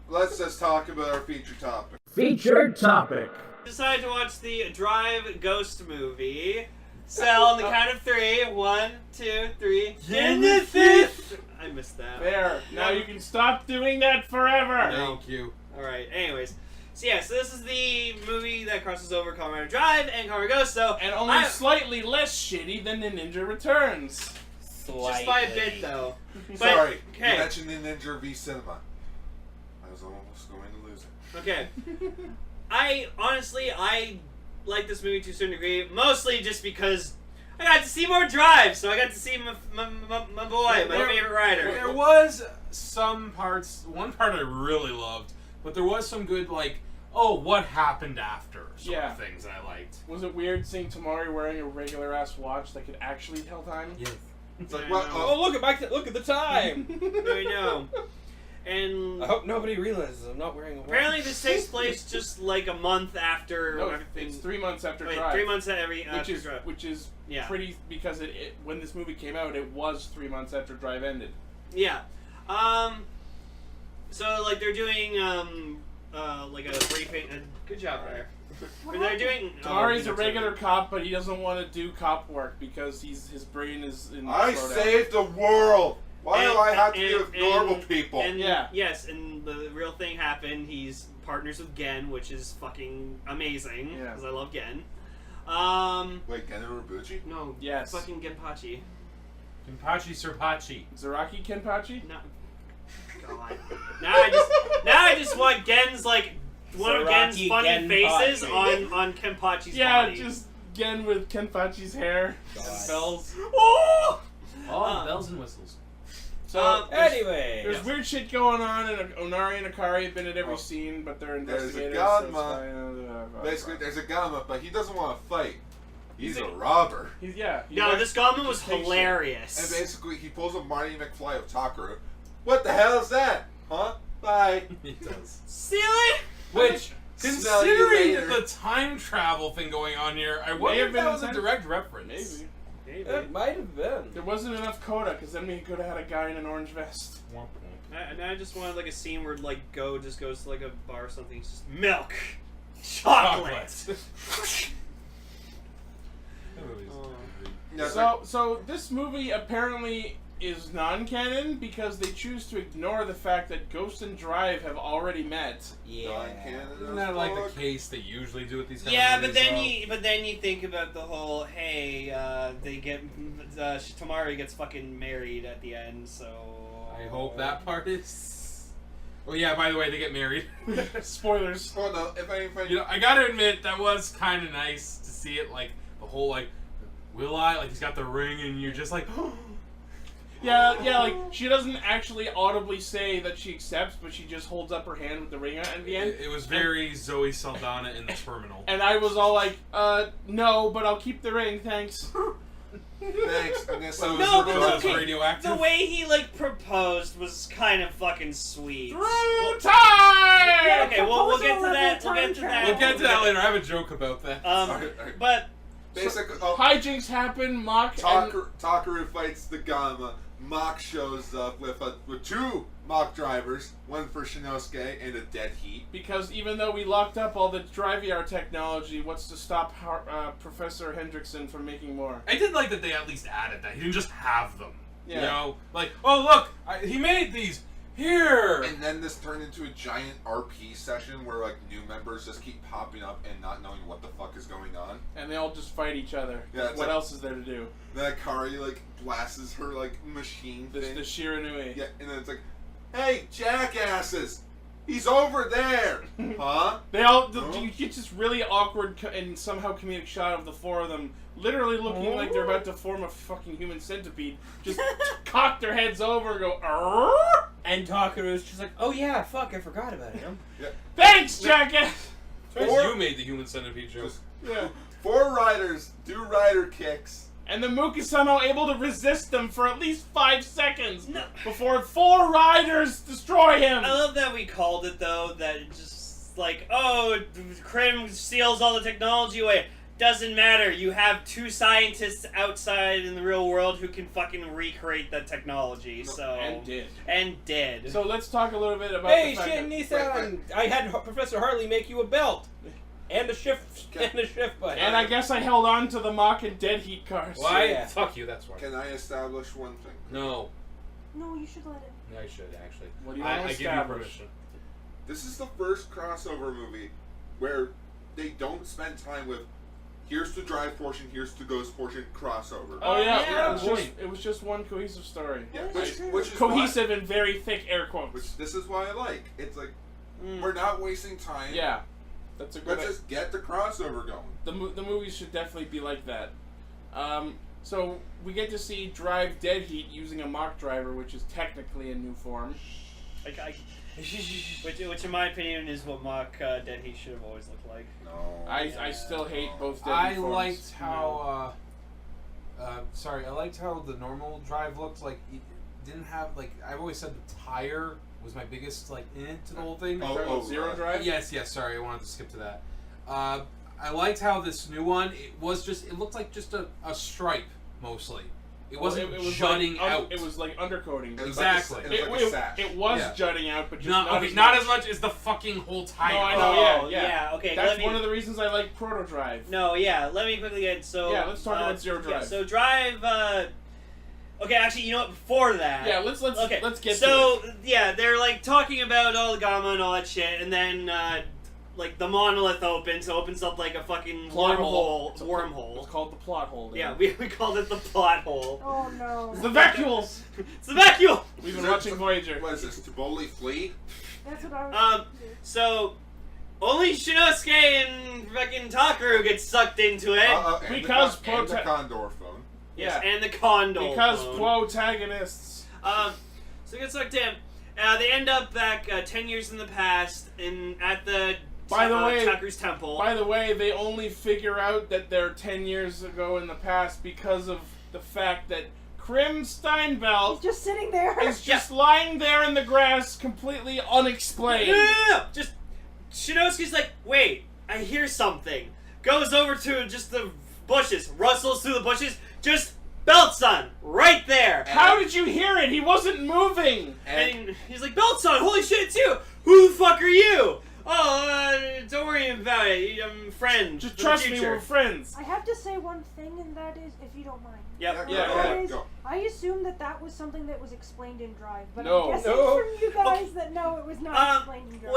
[SPEAKER 2] Let's just talk about our feature topic.
[SPEAKER 6] Featured topic.
[SPEAKER 1] Decided to watch the Drive Ghost movie. So on the count of 3, 1, 2, 3. Genesis. I missed that.
[SPEAKER 4] There. Now you can stop doing that forever.
[SPEAKER 3] Thank you.
[SPEAKER 1] All right. Anyways, so yeah, so this is the movie that crosses over Colorado Drive and Colorado Ghost. So
[SPEAKER 4] And only
[SPEAKER 1] I-
[SPEAKER 4] slightly less shitty than the Ninja Returns.
[SPEAKER 1] just by a bit though. But,
[SPEAKER 2] Sorry,
[SPEAKER 1] okay.
[SPEAKER 2] you mentioned the Ninja V Cinema. I was almost going to lose it.
[SPEAKER 1] Okay. I like this movie to a certain degree, mostly just because I got to see more Drive, so I got to see my boy, my favorite rider.
[SPEAKER 3] There was some parts, one part I really loved, but there was some good, like, oh, what happened after sort
[SPEAKER 4] Yeah.
[SPEAKER 3] of things I liked.
[SPEAKER 4] Was it weird seeing Tamari wearing a regular ass watch that could actually tell time?
[SPEAKER 3] Yes.
[SPEAKER 2] It's like,
[SPEAKER 1] I
[SPEAKER 2] well,
[SPEAKER 1] know.
[SPEAKER 9] Oh, look at the time.
[SPEAKER 1] I know. And
[SPEAKER 9] I hope nobody realizes I'm not wearing a watch.
[SPEAKER 1] apparently this takes place just like a month after
[SPEAKER 4] No,
[SPEAKER 1] everything.
[SPEAKER 4] it's 3 months after
[SPEAKER 1] Wait,
[SPEAKER 4] Drive.
[SPEAKER 1] 3 months after Drive.
[SPEAKER 4] Which is
[SPEAKER 1] Yeah.
[SPEAKER 4] pretty, because when this movie came out, it was 3 months after Drive ended.
[SPEAKER 1] Yeah. So like they're doing like a briefing. Good job there. But they're doing.
[SPEAKER 4] Tamari's a regular cop, but he doesn't want to do cop work because his brain is in
[SPEAKER 2] I
[SPEAKER 4] slowdown.
[SPEAKER 2] saved the world. Why do I have to be with normal people?
[SPEAKER 1] And
[SPEAKER 4] Yeah.
[SPEAKER 1] Yes, and the real thing happened. He's partners with Gen, which is fucking amazing
[SPEAKER 4] Yeah.
[SPEAKER 1] because I love Gen.
[SPEAKER 2] Wait, Gen Urobuchi?
[SPEAKER 1] No.
[SPEAKER 4] Yes.
[SPEAKER 1] Fucking Genpachi.
[SPEAKER 3] Kenpachi Serpachi.
[SPEAKER 4] Zaraki Kenpachi?
[SPEAKER 1] No. God. Now I just want Gen's like one of Gen's
[SPEAKER 9] Saraki
[SPEAKER 1] funny faces
[SPEAKER 9] Genpachi.
[SPEAKER 1] on Kenpachi's
[SPEAKER 4] Yeah,
[SPEAKER 1] body.
[SPEAKER 4] just Gen with Kenpachi's hair and
[SPEAKER 9] God.
[SPEAKER 4] bells.
[SPEAKER 1] Oh!
[SPEAKER 3] All bells and whistles.
[SPEAKER 4] So
[SPEAKER 9] Anyway,
[SPEAKER 4] there's weird shit going on, and Onari and Akari have been at every scene, but they're
[SPEAKER 2] There's a
[SPEAKER 4] investigators.
[SPEAKER 2] Gamma. Basically, there's a Gamma, but he doesn't want to fight. He's a robber.
[SPEAKER 4] He's
[SPEAKER 1] No, this Goblin was
[SPEAKER 2] And
[SPEAKER 1] hilarious.
[SPEAKER 2] basically, he pulls a Marty McFly of Takaru. What the hell is that? Huh? Bye.
[SPEAKER 3] He does.
[SPEAKER 1] Silly.
[SPEAKER 3] Which,
[SPEAKER 2] Smell you
[SPEAKER 3] considering
[SPEAKER 2] later.
[SPEAKER 3] the time travel thing going on here, I
[SPEAKER 4] May
[SPEAKER 3] wonder
[SPEAKER 4] have
[SPEAKER 3] if
[SPEAKER 4] been
[SPEAKER 3] that was a
[SPEAKER 4] intended.
[SPEAKER 3] direct reference.
[SPEAKER 4] Maybe.
[SPEAKER 9] it might have been.
[SPEAKER 4] There wasn't enough coda, because then we could have had a guy in an orange vest.
[SPEAKER 1] And I just wanted like a scene where like Go just goes to like a bar or something. It's just milk, chocolate.
[SPEAKER 4] So this movie apparently is non-canon because they choose to ignore the fact that Ghost and Drive have already met.
[SPEAKER 9] Yeah.
[SPEAKER 3] Isn't that like the case they usually do with these kind
[SPEAKER 1] Yeah,
[SPEAKER 3] of
[SPEAKER 1] but
[SPEAKER 3] movies,
[SPEAKER 1] then you think about the whole they get Tamari gets fucking married at the end, so
[SPEAKER 3] I hope that part is. Oh yeah, by the way, they get married.
[SPEAKER 4] Spoilers.
[SPEAKER 2] Oh no, if I
[SPEAKER 3] You know, I gotta admit that was kind of nice to see it. Like the whole like, will I? Like he's got the ring, and you're just like.
[SPEAKER 4] Yeah, like she doesn't actually audibly say that she accepts, but she just holds up her hand with the ring at the end.
[SPEAKER 3] It was very Zoe Saldana in the terminal.
[SPEAKER 4] And I was all like, no, but I'll keep the ring, thanks.
[SPEAKER 2] Thanks. I'm gonna send
[SPEAKER 1] No,
[SPEAKER 2] this
[SPEAKER 1] but
[SPEAKER 2] to
[SPEAKER 1] okay,
[SPEAKER 3] radioactive.
[SPEAKER 1] the way he like proposed was kind of fucking sweet.
[SPEAKER 4] Through time!
[SPEAKER 1] Yeah, okay, well we'll get to
[SPEAKER 8] Proposal
[SPEAKER 1] that.
[SPEAKER 8] level
[SPEAKER 1] We'll get to
[SPEAKER 8] time
[SPEAKER 1] that.
[SPEAKER 3] We'll get to that later. I have a joke about that.
[SPEAKER 2] Alright.
[SPEAKER 1] But
[SPEAKER 2] Basically,
[SPEAKER 4] Hijinks happen, Mach and...
[SPEAKER 2] Takaru fights the Gamma. Mach shows up with two Mach drivers, one for Shinosuke and a dead heat.
[SPEAKER 4] Because even though we locked up all the Drive ER technology, what's to stop Professor Hendrickson from making more?
[SPEAKER 3] I did like that they at least added that. He didn't just have them.
[SPEAKER 4] Yeah.
[SPEAKER 3] You know? Like, oh look, he made these. Here!
[SPEAKER 2] And then this turned into a giant RP session where like new members just keep popping up and not knowing what the fuck is going on.
[SPEAKER 4] And they all just fight each other.
[SPEAKER 2] Yeah, it's
[SPEAKER 4] what
[SPEAKER 2] like-
[SPEAKER 4] else is there to do?
[SPEAKER 2] Then Akari like blasts her like machine
[SPEAKER 4] The
[SPEAKER 2] thing.
[SPEAKER 4] Shiranui.
[SPEAKER 2] Yeah, and then it's like, hey, jackasses! He's over there! Huh?
[SPEAKER 4] They all,
[SPEAKER 2] Huh?
[SPEAKER 4] you get this really awkward and somehow comedic shot of the four of them literally looking like they're about to form a fucking human centipede. Just cock their heads over and go, "Arrgh!"
[SPEAKER 9] And Takaru's just like, oh yeah, fuck, I forgot about him.
[SPEAKER 4] Thanks, jackass!
[SPEAKER 3] You made the human centipede joke.
[SPEAKER 4] Yeah.
[SPEAKER 2] 4 riders do rider kicks.
[SPEAKER 4] And the Mook is somehow able to resist them for at least 5 seconds before 4 riders destroy him!
[SPEAKER 1] I love that we called it though, that it just like, oh, Krim steals all the technology away. Doesn't matter. You have 2 scientists outside in the real world who can fucking recreate that technology. So
[SPEAKER 4] And did. So let's talk a little bit about
[SPEAKER 9] Hey,
[SPEAKER 4] the fact
[SPEAKER 9] Shin
[SPEAKER 4] that...
[SPEAKER 9] Nissan, I had Professor Harley make you a belt. And a shift button.
[SPEAKER 4] And I guess I held on to the Mach and Dead Heat cars.
[SPEAKER 3] Why?
[SPEAKER 9] Yeah.
[SPEAKER 3] Fuck you, that's why.
[SPEAKER 2] Can I establish one thing?
[SPEAKER 3] No.
[SPEAKER 8] No, you should let it.
[SPEAKER 3] I should, actually.
[SPEAKER 4] What do you want to
[SPEAKER 3] I give you
[SPEAKER 4] establish?
[SPEAKER 3] permission.
[SPEAKER 2] This is the first crossover movie where they don't spend time with here's the Drive portion, here's the Ghost portion, crossover.
[SPEAKER 4] Oh yeah,
[SPEAKER 1] yeah.
[SPEAKER 4] it was just one cohesive story.
[SPEAKER 2] Yeah,
[SPEAKER 8] That's true.
[SPEAKER 2] which is
[SPEAKER 4] Cohesive and very thick air quotes.
[SPEAKER 2] Which this is why I like. It's like we're not wasting time.
[SPEAKER 4] Yeah, that's a good.
[SPEAKER 2] Let's just get the crossover going.
[SPEAKER 4] The movies should definitely be like that. So we get to see Drive Dead Heat using a Mach driver, which is technically a new form.
[SPEAKER 1] Which in my opinion is what Mach Dead Heat should have always looked like.
[SPEAKER 2] No.
[SPEAKER 4] I still hate both Dead
[SPEAKER 3] I
[SPEAKER 4] Heat forms.
[SPEAKER 3] liked how, I liked how the normal Drive looked. Like, it didn't have, like, I've always said the tire was my biggest, like, to the whole thing.
[SPEAKER 4] Zero Drive?
[SPEAKER 3] Yes, sorry, I wanted to skip to that. I liked how this new one, it looked like just a stripe, mostly. It wasn't jutting
[SPEAKER 4] like,
[SPEAKER 3] out.
[SPEAKER 4] It was like undercoating.
[SPEAKER 3] Exactly.
[SPEAKER 2] It was like a sash.
[SPEAKER 4] It was
[SPEAKER 3] Yeah.
[SPEAKER 4] jutting out, but just
[SPEAKER 3] not as much as the fucking whole tire.
[SPEAKER 4] No, I know,
[SPEAKER 1] Oh,
[SPEAKER 4] yeah.
[SPEAKER 1] yeah, okay,
[SPEAKER 4] That's
[SPEAKER 1] let me-
[SPEAKER 4] one of the reasons I like Proto Drive.
[SPEAKER 1] No, yeah. Let me quickly get
[SPEAKER 4] Yeah, let's talk about Zero Drive.
[SPEAKER 1] Yeah, so Drive. Okay, actually, you know what? Before that.
[SPEAKER 4] Yeah, let's get
[SPEAKER 1] So
[SPEAKER 4] to it.
[SPEAKER 1] yeah, they're like talking about all the Gamma and all that shit, and then like the monolith opens up like a fucking wormhole.
[SPEAKER 4] It's called the plot hole.
[SPEAKER 1] Yeah, we called it the plot hole.
[SPEAKER 8] Oh no.
[SPEAKER 4] It's the vacuoles.
[SPEAKER 1] It's the vacuum.
[SPEAKER 4] We've been watching Voyager.
[SPEAKER 2] What is this? Taboli Flea?
[SPEAKER 8] That's what I was.
[SPEAKER 1] So only Shinosuke and fucking Takaru get sucked into it.
[SPEAKER 2] And
[SPEAKER 4] Because
[SPEAKER 2] the Condor phone.
[SPEAKER 1] Yes,
[SPEAKER 4] yeah.
[SPEAKER 1] and the Condor.
[SPEAKER 4] Because
[SPEAKER 1] phone.
[SPEAKER 4] protagonists.
[SPEAKER 1] So he gets sucked in. They end up back 10 years in the past at the Taku's temple.
[SPEAKER 4] By the way, they only figure out that they're 10 years ago in the past because of the fact that Krim Steinbelt
[SPEAKER 8] He's just sitting there.
[SPEAKER 4] is just lying there in the grass, completely unexplained.
[SPEAKER 1] No. Just Shinosuke's like, wait, I hear something. Goes over to just the bushes, rustles through the bushes, just Belt-san, right there.
[SPEAKER 4] How did you hear it? He wasn't moving.
[SPEAKER 1] And he's like, Belt-san, holy shit, it's you. Who the fuck are you? Oh, don't worry about it. I'm friends.
[SPEAKER 4] Just
[SPEAKER 1] for the
[SPEAKER 4] trust me,
[SPEAKER 1] future.
[SPEAKER 4] we're friends.
[SPEAKER 8] I have to say one thing, and that is, if you don't mind.
[SPEAKER 1] Yep.
[SPEAKER 2] Yeah, go ahead,
[SPEAKER 8] Is,
[SPEAKER 2] go.
[SPEAKER 8] I assumed that was something that was explained in Drive, but
[SPEAKER 4] No.
[SPEAKER 8] I'm guessing
[SPEAKER 9] No.
[SPEAKER 8] from you guys that no, it was not explained in Drive.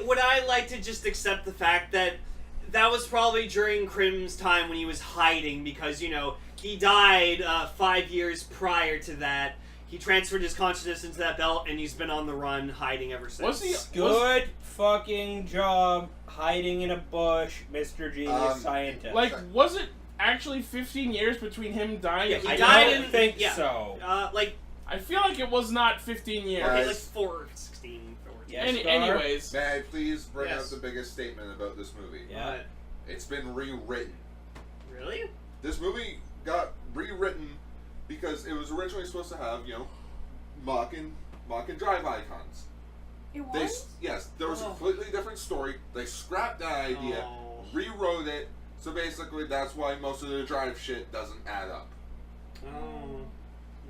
[SPEAKER 1] Would I like to just accept the fact that that was probably during Krim's time when he was hiding because, you know, he died 5 years prior to that. He transferred his consciousness into that belt, and he's been on the run, hiding ever since.
[SPEAKER 4] Was he
[SPEAKER 9] Good fucking job hiding in a bush, Mr. Genius Scientist.
[SPEAKER 4] like? Was it actually 15 years between him dying?
[SPEAKER 1] Yeah,
[SPEAKER 4] and
[SPEAKER 1] he
[SPEAKER 9] I
[SPEAKER 1] died
[SPEAKER 9] don't
[SPEAKER 1] in-
[SPEAKER 9] think
[SPEAKER 1] yeah.
[SPEAKER 9] so.
[SPEAKER 4] I feel like it was not 15 years.
[SPEAKER 1] Okay,
[SPEAKER 2] Guys.
[SPEAKER 1] like 416.
[SPEAKER 9] Yes, Gar?
[SPEAKER 4] Anyways,
[SPEAKER 2] May I please bring
[SPEAKER 1] Yes.
[SPEAKER 2] up the biggest statement about this movie?
[SPEAKER 9] Yeah.
[SPEAKER 2] It's been rewritten.
[SPEAKER 1] Really?
[SPEAKER 2] This movie got rewritten because it was originally supposed to have, you know, mock and drive icons.
[SPEAKER 8] It was?
[SPEAKER 2] Yes, there was a completely different story. They scrapped that idea,
[SPEAKER 1] Oh.
[SPEAKER 2] rewrote it, so basically that's why most of the drive shit doesn't add up.
[SPEAKER 1] Oh.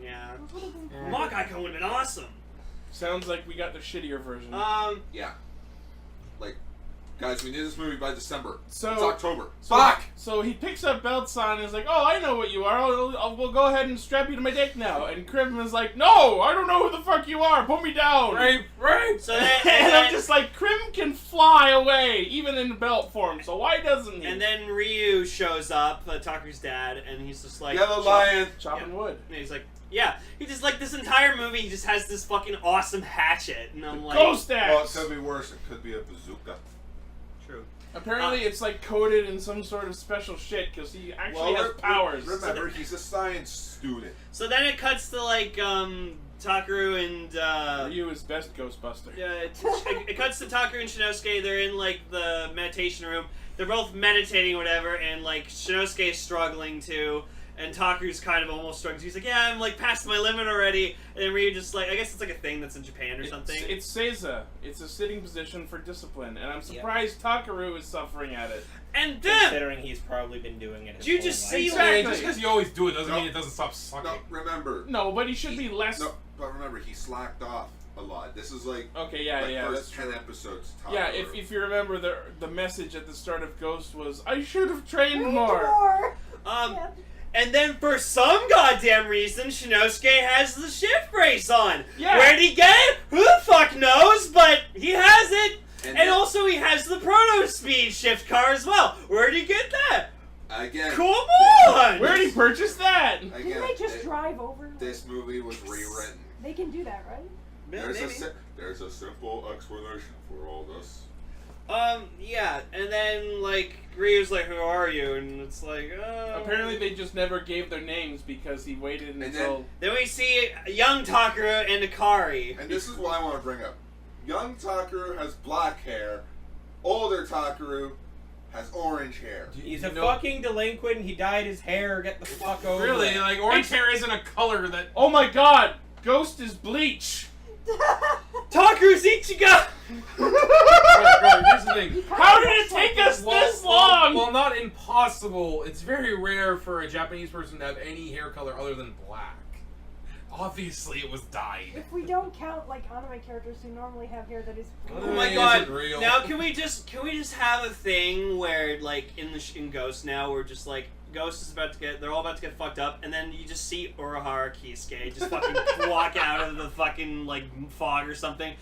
[SPEAKER 1] Yeah.
[SPEAKER 8] Those would have been cool.
[SPEAKER 1] Mock icon would have been awesome.
[SPEAKER 4] sounds like we got the shittier version.
[SPEAKER 2] Yeah. Like, guys, we need this movie by December.
[SPEAKER 4] So-
[SPEAKER 2] it's October.
[SPEAKER 4] So,
[SPEAKER 2] Fuck!
[SPEAKER 4] So he picks up Belt-san and is like, "Oh, I know what you are. We'll go ahead and strap you to my dick now." And Krim is like, "No, I don't know who the fuck you are. Put me down."
[SPEAKER 3] Rape.
[SPEAKER 1] So then,
[SPEAKER 4] And I'm just like, Krim can fly away, even in belt form, so why doesn't he?
[SPEAKER 1] and then Ryu shows up, Taku's dad, and he's just like...
[SPEAKER 2] Yellow Lion!
[SPEAKER 4] Chopping wood.
[SPEAKER 1] And he's like, yeah. He just, like, this entire movie, he just has this fucking awesome hatchet. And I'm like...
[SPEAKER 4] Ghost
[SPEAKER 2] Well, it
[SPEAKER 4] axe!
[SPEAKER 2] could be worse. It could be a bazooka.
[SPEAKER 1] True.
[SPEAKER 4] Apparently it's like coated in some sort of special shit, because he actually has powers.
[SPEAKER 2] Remember, he's a science student.
[SPEAKER 1] So then it cuts to, like, Takaru and,
[SPEAKER 4] Ryu is best Ghostbuster.
[SPEAKER 1] it cuts to Takaru and Shinosuke. They're in, like, the meditation room. They're both meditating or whatever, and, like, Shinosuke is struggling too. And Taku's kind of almost struggling. He's like, yeah, I'm, like, past my limit already. And then Ryu just, like, I guess it's, like, a thing that's in Japan or something.
[SPEAKER 4] It's Seiza. It's a sitting position for discipline, and I'm surprised Takaru is suffering at it.
[SPEAKER 1] And then...
[SPEAKER 9] Considering he's probably been doing it his
[SPEAKER 1] Did you
[SPEAKER 9] whole
[SPEAKER 1] just
[SPEAKER 9] life.
[SPEAKER 1] see,
[SPEAKER 4] Exactly.
[SPEAKER 3] Just because you always do it doesn't
[SPEAKER 2] No.
[SPEAKER 3] mean it doesn't stop sucking.
[SPEAKER 2] No, remember.
[SPEAKER 4] No, but he should be less...
[SPEAKER 2] No, but remember, he slacked off a lot. This is like
[SPEAKER 4] Okay, yeah,
[SPEAKER 2] first
[SPEAKER 4] that's
[SPEAKER 2] 10
[SPEAKER 4] true.
[SPEAKER 2] episodes.
[SPEAKER 4] Yeah,
[SPEAKER 2] Takaru.
[SPEAKER 4] if you remember, the message at the start of Ghost was, "I should have trained
[SPEAKER 8] Way
[SPEAKER 4] more."
[SPEAKER 8] more.
[SPEAKER 1] Um, and then for some goddamn reason, Shinosuke has the shift brace on.
[SPEAKER 4] Yeah.
[SPEAKER 1] Where'd he get it? Who the fuck knows? But he has it.
[SPEAKER 2] And
[SPEAKER 1] And
[SPEAKER 2] then-
[SPEAKER 1] also he has the Proto Speed shift car as well. Where'd he get that?
[SPEAKER 2] Again,
[SPEAKER 1] Come on!
[SPEAKER 4] Where'd he purchase that?
[SPEAKER 8] Didn't
[SPEAKER 2] again,
[SPEAKER 8] they just drive over?
[SPEAKER 2] this movie was rewritten.
[SPEAKER 8] They can do that, right?
[SPEAKER 2] There's a simple explanation for all this.
[SPEAKER 1] Yeah, and then, like, Ryu's like, who are you? And it's like,
[SPEAKER 4] Apparently they just never gave their names because he waited
[SPEAKER 2] And
[SPEAKER 4] until...
[SPEAKER 1] Then we see young Takaru and Akari.
[SPEAKER 2] And this is what I want to bring up. Young Takaru has black hair. Older Takaru has orange hair.
[SPEAKER 9] He's a fucking delinquent. He dyed his hair. Get the fuck over
[SPEAKER 3] Really,
[SPEAKER 9] it.
[SPEAKER 3] like orange hair isn't a color that.
[SPEAKER 4] Oh my god! Ghost is bleach!
[SPEAKER 1] Takaru's Ichigo!
[SPEAKER 3] Here's the thing.
[SPEAKER 4] How did it take us this long?
[SPEAKER 3] Well, not impossible. It's very rare for a Japanese person to have any hair color other than black. Obviously, it was dyed.
[SPEAKER 8] If we don't count like anime characters who normally have hair that is
[SPEAKER 1] Oh my
[SPEAKER 3] It
[SPEAKER 1] god!
[SPEAKER 3] isn't real.
[SPEAKER 1] Now can we just have a thing where like in Ghost now we're just like Ghost is they're all about to get fucked up, and then you just see Urahara Kisuke just fucking walk out of the fucking like fog or something.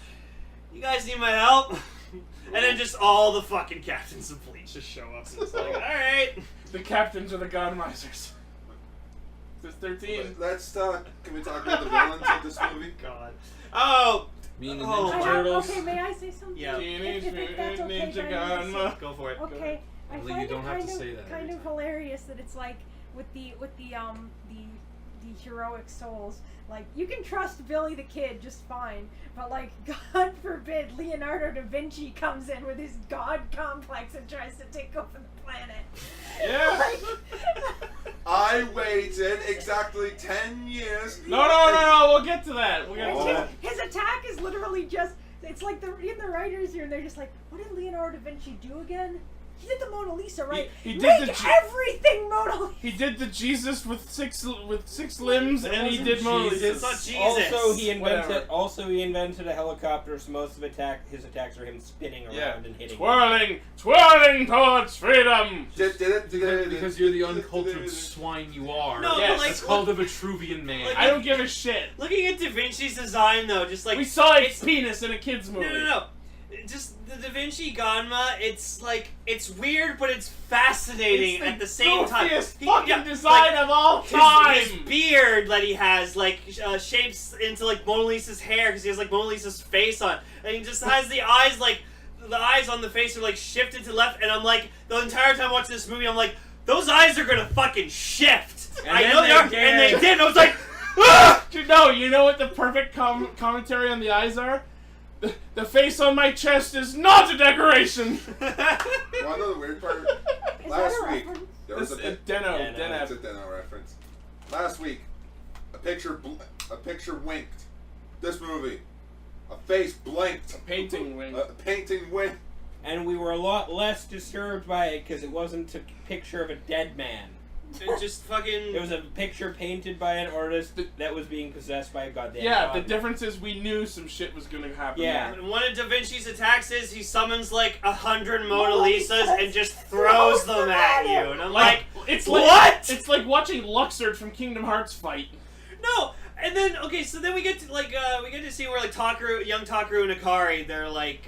[SPEAKER 1] You guys need my help? And then just all the fucking captains of Bleach just show up and it's like, alright.
[SPEAKER 4] The captains are the god misers. This 13.
[SPEAKER 2] Let's talk. Can we talk about the villains of this movie?
[SPEAKER 1] God. Oh!
[SPEAKER 3] Meaning
[SPEAKER 1] Oh.
[SPEAKER 3] Ninja Turtles.
[SPEAKER 8] Okay, may I say something?
[SPEAKER 1] Yeah.
[SPEAKER 4] Teenage
[SPEAKER 8] If that's
[SPEAKER 4] Mutant
[SPEAKER 8] okay,
[SPEAKER 4] Ninja
[SPEAKER 8] can I
[SPEAKER 4] Ganma.
[SPEAKER 1] Go for it.
[SPEAKER 8] Okay, I
[SPEAKER 3] Well,
[SPEAKER 8] find
[SPEAKER 3] you don't
[SPEAKER 8] it
[SPEAKER 3] have
[SPEAKER 8] kind
[SPEAKER 3] to
[SPEAKER 8] of
[SPEAKER 3] say that
[SPEAKER 8] kind
[SPEAKER 3] every
[SPEAKER 8] of hilarious that it's like with the the heroic souls. Like, you can trust Billy the Kid just fine, but, like, God forbid Leonardo da Vinci comes in with his god complex and tries to take over the planet.
[SPEAKER 4] Yeah.
[SPEAKER 8] Like,
[SPEAKER 2] I waited exactly 10 years.
[SPEAKER 4] No, we'll get to that. We'll get to that.
[SPEAKER 8] his attack is literally just, it's like in the writers here, and they're just like, what did Leonardo da Vinci do again? He did the Mona Lisa, right?
[SPEAKER 4] He did
[SPEAKER 8] Make
[SPEAKER 4] the
[SPEAKER 8] everything Mona Lisa.
[SPEAKER 4] He did the Jesus with six limbs, and he did Mona Lisa.
[SPEAKER 1] It's not Jesus.
[SPEAKER 9] Also, he invented a helicopter, so most of his attacks are him spinning around and hitting.
[SPEAKER 4] Twirling towards freedom.
[SPEAKER 3] Because you're the uncultured swine you are.
[SPEAKER 1] No,
[SPEAKER 4] Yes.
[SPEAKER 1] but like,
[SPEAKER 3] It's called the Vitruvian Man.
[SPEAKER 1] Like,
[SPEAKER 4] I don't give a shit.
[SPEAKER 1] looking at Da Vinci's design, though, just like
[SPEAKER 4] We saw its penis in a kid's movie.
[SPEAKER 1] No. Just the Da Vinci Ganma, it's like, it's weird, but it's fascinating at the same time.
[SPEAKER 4] It's the goofiest fucking design of all time!
[SPEAKER 1] His beard that he has, like, shapes into, like, Mona Lisa's hair, because he has, like, Mona Lisa's face on. And he just has the eyes, like, the eyes on the face are, like, shifted to the left, and I'm like, the entire time watching this movie, I'm like, those eyes are gonna fucking shift!
[SPEAKER 9] And
[SPEAKER 1] I
[SPEAKER 9] then
[SPEAKER 1] know they are,
[SPEAKER 9] did.
[SPEAKER 1] and they did, and I was like, ah!
[SPEAKER 4] You know what the perfect commentary on the eyes are? The face on my chest is not a decoration!
[SPEAKER 2] Well, I know the weird part. Last week, there was a
[SPEAKER 4] Deno.
[SPEAKER 2] It's a Deno reference. Last week, a picture winked. This movie, a face blinked.
[SPEAKER 4] A painting winked.
[SPEAKER 2] A painting winked.
[SPEAKER 9] And we were a lot less disturbed by it because it wasn't a picture of a dead man.
[SPEAKER 1] It just fucking...
[SPEAKER 9] It was a picture painted by an artist that was being possessed by a goddamn god.
[SPEAKER 4] The difference is we knew some shit was gonna happen.
[SPEAKER 9] Yeah.
[SPEAKER 1] And one of Da Vinci's attacks is he summons like 100 Mona Lisas and just throws them at you. And I'm like,
[SPEAKER 4] it's
[SPEAKER 1] what?
[SPEAKER 4] Like, it's like watching Luxord from Kingdom Hearts fight.
[SPEAKER 1] No! And then, okay, so then we get to, like, we get to see where, like, young Takaru and Akari, they're like,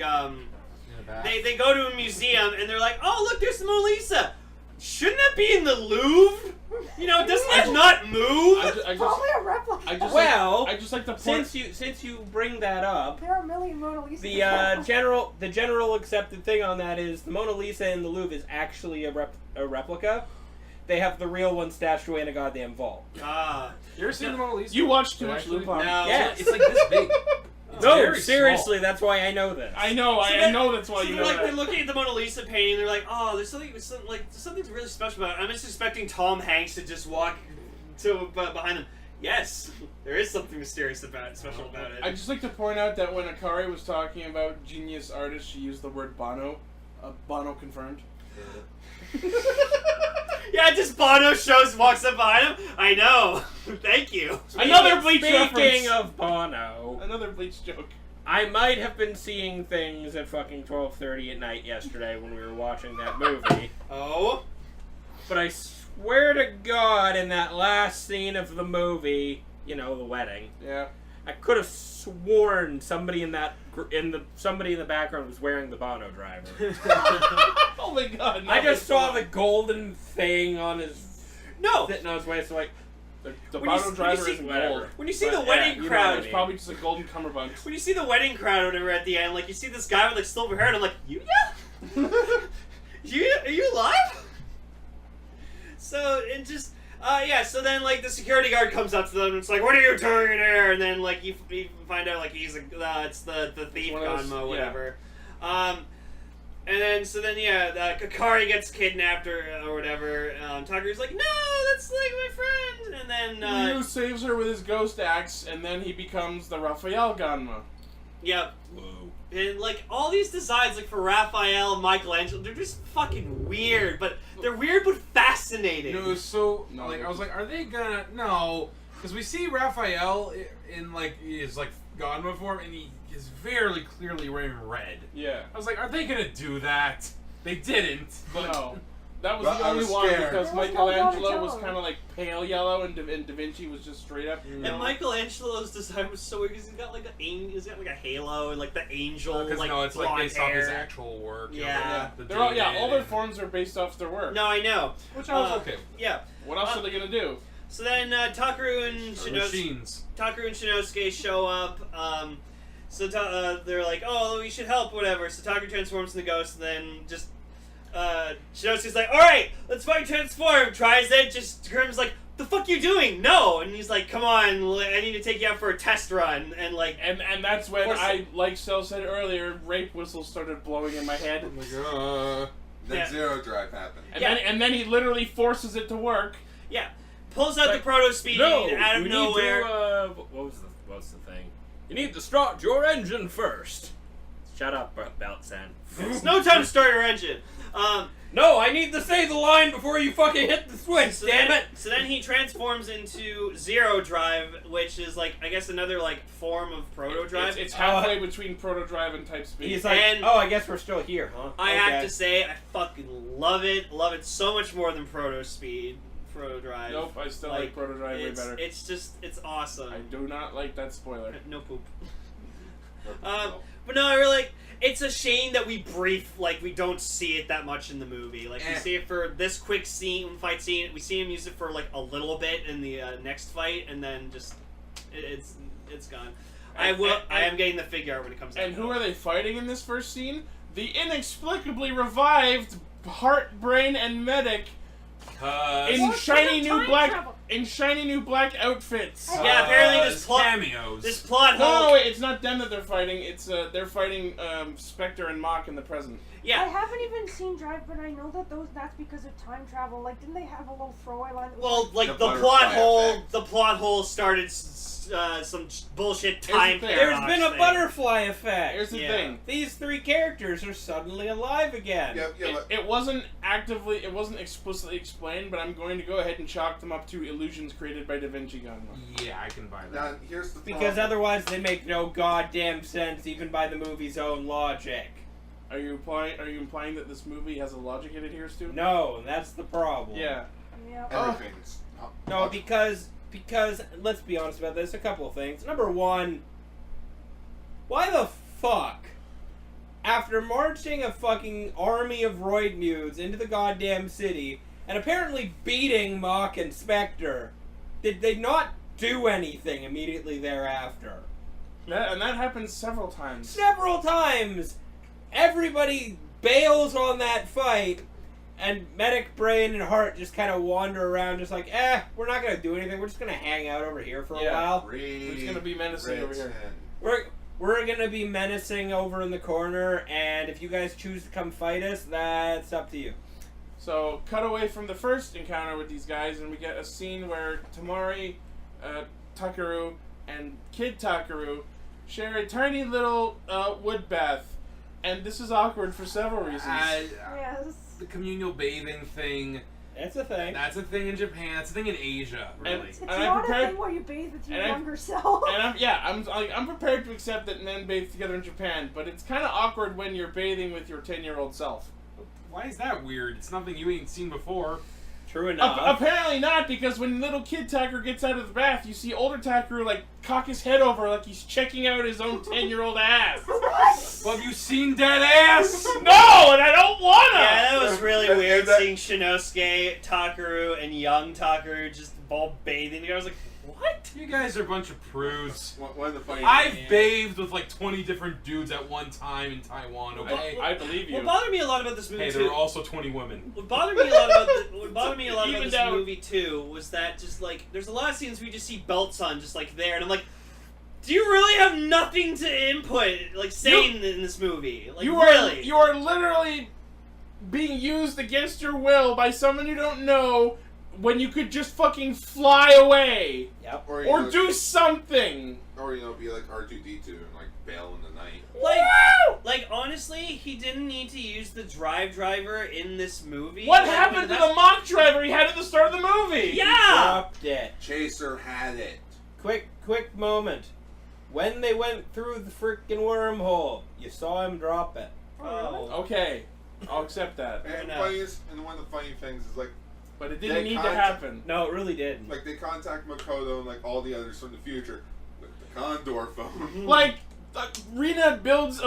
[SPEAKER 1] they go to a museum and they're like, oh, look, there's the Mona Lisa! Shouldn't that be in the Louvre? You know, doesn't that not move?
[SPEAKER 8] Probably a replica.
[SPEAKER 4] I just like the point.
[SPEAKER 9] Since you bring that up,
[SPEAKER 8] There are a million Mona Lisas.
[SPEAKER 9] the general accepted thing on that is the Mona Lisa in the Louvre is actually a replica. They have the real one stashed away in a goddamn vault.
[SPEAKER 1] Ah.
[SPEAKER 3] You ever seen the Mona Lisa?
[SPEAKER 4] You watch too
[SPEAKER 3] They're
[SPEAKER 4] much
[SPEAKER 3] actually-
[SPEAKER 4] Lupin.
[SPEAKER 1] No.
[SPEAKER 9] Yeah.
[SPEAKER 3] It's like this big. It's
[SPEAKER 9] No,
[SPEAKER 3] very
[SPEAKER 9] seriously,
[SPEAKER 3] small.
[SPEAKER 9] that's why I know this.
[SPEAKER 4] I know, I know that's why
[SPEAKER 1] So
[SPEAKER 4] you
[SPEAKER 1] they're
[SPEAKER 4] know
[SPEAKER 1] like,
[SPEAKER 4] that.
[SPEAKER 1] they're looking at the Mona Lisa painting, they're like, oh, there's something really special about it. I'm just expecting Tom Hanks to just walk behind them. Yes, there is something special about it.
[SPEAKER 4] I'd just like to point out that when Akari was talking about genius artists, she used the word Bono. Bono confirmed.
[SPEAKER 1] Yeah, just Bono walks up behind him. I know. Thank you.
[SPEAKER 4] Another Bleach reference.
[SPEAKER 9] Speaking of Bono,
[SPEAKER 4] Another Bleach joke.
[SPEAKER 9] I might have been seeing things at fucking 12:30 at night yesterday when we were watching that movie.
[SPEAKER 1] Oh?
[SPEAKER 9] But I swear to God, in that last scene of the movie, you know, the wedding,
[SPEAKER 4] Yeah.
[SPEAKER 9] I could have sworn somebody in the background was wearing the Bono driver.
[SPEAKER 4] Oh my God!
[SPEAKER 9] I just saw the golden thing on his
[SPEAKER 1] No.
[SPEAKER 9] sitting on his waist, so like,
[SPEAKER 4] The
[SPEAKER 1] When you
[SPEAKER 4] Bono
[SPEAKER 1] see-
[SPEAKER 4] driver
[SPEAKER 1] when you
[SPEAKER 4] is
[SPEAKER 1] see-
[SPEAKER 4] gold.
[SPEAKER 1] When you see
[SPEAKER 9] But,
[SPEAKER 1] the wedding
[SPEAKER 9] you know
[SPEAKER 1] crowd,
[SPEAKER 9] what I
[SPEAKER 4] It's
[SPEAKER 9] mean.
[SPEAKER 4] probably just a golden cummerbund.
[SPEAKER 1] when you see the wedding crowd or whatever at the end, like you see this guy with like silver hair, and I'm like, Yuya? Are you alive? So it just, so then like the security guard comes up to them and it's like, what are you doing in here? And then like you find out like he's it's the thief
[SPEAKER 4] one of those-
[SPEAKER 1] Ganma, whatever. And then Kakari gets kidnapped or whatever. Takaru's like, no, that's like my friend. And then
[SPEAKER 4] Ryu saves her with his ghost axe, and then he becomes the Raphael Ganma.
[SPEAKER 1] yep. And like all these designs, like for Raphael, Michelangelo, they're just fucking weird, but they're weird but fascinating.
[SPEAKER 3] It was so
[SPEAKER 4] No.
[SPEAKER 3] like I was like, are they gonna no? Because we see Raphael in like his like Ganma form, and he is very clearly wearing red.
[SPEAKER 4] Yeah.
[SPEAKER 3] I was like, are they gonna do that? They didn't. But
[SPEAKER 4] No. That was
[SPEAKER 2] But
[SPEAKER 4] the
[SPEAKER 2] I
[SPEAKER 4] only
[SPEAKER 2] was
[SPEAKER 4] one
[SPEAKER 2] scared.
[SPEAKER 4] because
[SPEAKER 8] There was no
[SPEAKER 4] Michelangelo
[SPEAKER 8] Donatello.
[SPEAKER 4] was kind of like pale yellow, and Da Vinci was just straight up.
[SPEAKER 1] And Michelangelo's design was so weird because he's got like a halo and like the angel,
[SPEAKER 3] because
[SPEAKER 1] like
[SPEAKER 3] no, it's like
[SPEAKER 1] blonde
[SPEAKER 3] based off his
[SPEAKER 1] hair.
[SPEAKER 3] actual work. you know,
[SPEAKER 1] Yeah.
[SPEAKER 3] the
[SPEAKER 4] They're all,
[SPEAKER 3] David
[SPEAKER 4] all their
[SPEAKER 3] and-
[SPEAKER 4] forms are based off their work.
[SPEAKER 1] No, I know.
[SPEAKER 3] which I was
[SPEAKER 1] Uh,
[SPEAKER 3] okay.
[SPEAKER 1] Yeah.
[SPEAKER 4] What else are they gonna do?
[SPEAKER 1] So then Takaru and
[SPEAKER 3] Machines.
[SPEAKER 1] Shinosuke show up. They're like, oh, we should help, whatever. So Takaru transforms into Ghost, and then just Shinosuke's like, all right, let's fucking transform. Tries it, just Grim's like, the fuck you doing? No. And he's like, come on, I need to take you out for a test run. And like,
[SPEAKER 4] and that's when like Cell said earlier, rape whistles started blowing in my head.
[SPEAKER 2] Then Zero Drive happened.
[SPEAKER 4] And then he literally forces it to work.
[SPEAKER 1] Yeah. Pulls out the proto speed out of nowhere.
[SPEAKER 9] What's the thing? You need to start your engine first. Shut up, Belt-san.
[SPEAKER 1] It's no time to start your engine.
[SPEAKER 9] No, I need to say the line before you fucking hit the switch, damn it!
[SPEAKER 1] So then he transforms into Zero Drive, which is like, I guess, another like form of Proto Drive.
[SPEAKER 4] It's halfway between Proto Drive and Type Speed.
[SPEAKER 9] He's like, I guess we're still here, huh?
[SPEAKER 1] I have to say, I fucking love it. Love it so much more than Proto Speed. Proto Drive.
[SPEAKER 4] Nope, I still like Proto Drive way better.
[SPEAKER 1] It's awesome.
[SPEAKER 4] I do not like that spoiler.
[SPEAKER 1] No poop. But no, I really like. It's a shame that we don't see it that much in the movie. Like we see it for this quick fight scene. We see him use it for like a little bit in the next fight, and then just it's gone. I am getting the figure art when it comes out.
[SPEAKER 4] And who are they fighting in this first scene? The inexplicably revived Heart, Brain, and Medic. In shiny new black outfits.
[SPEAKER 1] Yeah, apparently this plot
[SPEAKER 3] cameos.
[SPEAKER 1] This plot hole.
[SPEAKER 4] No, wait, it's not them that they're fighting. It's they're fighting Spectre and Mach in the present.
[SPEAKER 1] Yeah.
[SPEAKER 8] I haven't even seen Drive, but I know that that's because of time travel. Like, didn't they have a little throwaway line?
[SPEAKER 1] Well, like the plot hole started some bullshit time paradox.
[SPEAKER 9] There's been a butterfly effect.
[SPEAKER 4] Here's the thing.
[SPEAKER 9] These three characters are suddenly alive again.
[SPEAKER 4] It wasn't explicitly explained, but I'm going to go ahead and chalk them up to illusions created by Da Vinci Gunma.
[SPEAKER 3] Yeah, I can buy that.
[SPEAKER 2] Now, here's the
[SPEAKER 9] because otherwise they make no goddamn sense, even by the movie's own logic.
[SPEAKER 4] Are you implying that this movie has a logic it adheres to?
[SPEAKER 9] No, that's the problem.
[SPEAKER 4] Yeah.
[SPEAKER 2] Everything's
[SPEAKER 9] no, because let's be honest about this. A couple of things. Number one, why the fuck, after marching a fucking army of roid nudes into the goddamn city and apparently beating Mach and Spectre, did they not do anything immediately thereafter?
[SPEAKER 4] And that happens several times.
[SPEAKER 9] Several times! Everybody bails on that fight, and Medic, Brain, and Heart just kind of wander around just like, we're not going to do anything. We're just going to hang out over here for a while.
[SPEAKER 4] We're just going to be menacing over here.
[SPEAKER 9] We're going to be menacing over in the corner, and if you guys choose to come fight us, that's up to you.
[SPEAKER 4] So, cut away from the first encounter with these guys, and we get a scene where Tamari, Takaru, and Kid Takaru share a tiny little wood bath. And this is awkward for several reasons.
[SPEAKER 8] Yes.
[SPEAKER 3] The communal bathing thing.
[SPEAKER 9] That's a thing.
[SPEAKER 3] That's a thing in Japan. That's a thing in Asia, really.
[SPEAKER 8] It's not a thing where you bathe with your younger self.
[SPEAKER 4] And I'm prepared to accept that men bathe together in Japan, but it's kind of awkward when you're bathing with your 10-year-old self.
[SPEAKER 3] Why is that weird? It's nothing you ain't seen before.
[SPEAKER 9] True enough.
[SPEAKER 4] Apparently not, because when little kid Takaru gets out of the bath, you see older Takaru like cock his head over like he's checking out his own 10-year-old ass.
[SPEAKER 8] What?
[SPEAKER 3] Well, have you seen dead ass?
[SPEAKER 4] No, and I don't wanna.
[SPEAKER 1] Yeah, that was really weird seeing Shinosuke, Takaru, and young Takaru just all bathing together. I was like, what?
[SPEAKER 3] You guys are a bunch of prudes.
[SPEAKER 2] One of the funny
[SPEAKER 3] I've bathed with like 20 different dudes at one time in Taiwan, okay?
[SPEAKER 4] I believe you.
[SPEAKER 1] What bothered me a lot about this movie
[SPEAKER 3] there were also 20 women.
[SPEAKER 1] What bothered me a lot about this movie too was that just like there's a lot of scenes where you just see Belt-san just like there, and I'm like, do you really have nothing to input in this movie? Like,
[SPEAKER 4] you are literally being used against your will by someone you don't know when you could just fucking fly away.
[SPEAKER 9] Yep.
[SPEAKER 4] Or do something.
[SPEAKER 2] Or be like R2-D2 and like bail in the night.
[SPEAKER 1] Like honestly, he didn't need to use the driver in this movie.
[SPEAKER 4] What happened to the mock driver he had at the start of the movie?
[SPEAKER 1] Yeah.
[SPEAKER 9] Dropped it.
[SPEAKER 2] Chaser had it.
[SPEAKER 9] Quick moment. When they went through the freaking wormhole, you saw him drop it.
[SPEAKER 1] Oh.
[SPEAKER 4] Okay. I'll accept that.
[SPEAKER 2] And one of the funny things is like,
[SPEAKER 4] but it didn't need to happen.
[SPEAKER 9] No, it really did.
[SPEAKER 2] Like they contact Makoto and like all the others from the future with the Condor phone.
[SPEAKER 4] Like Rina builds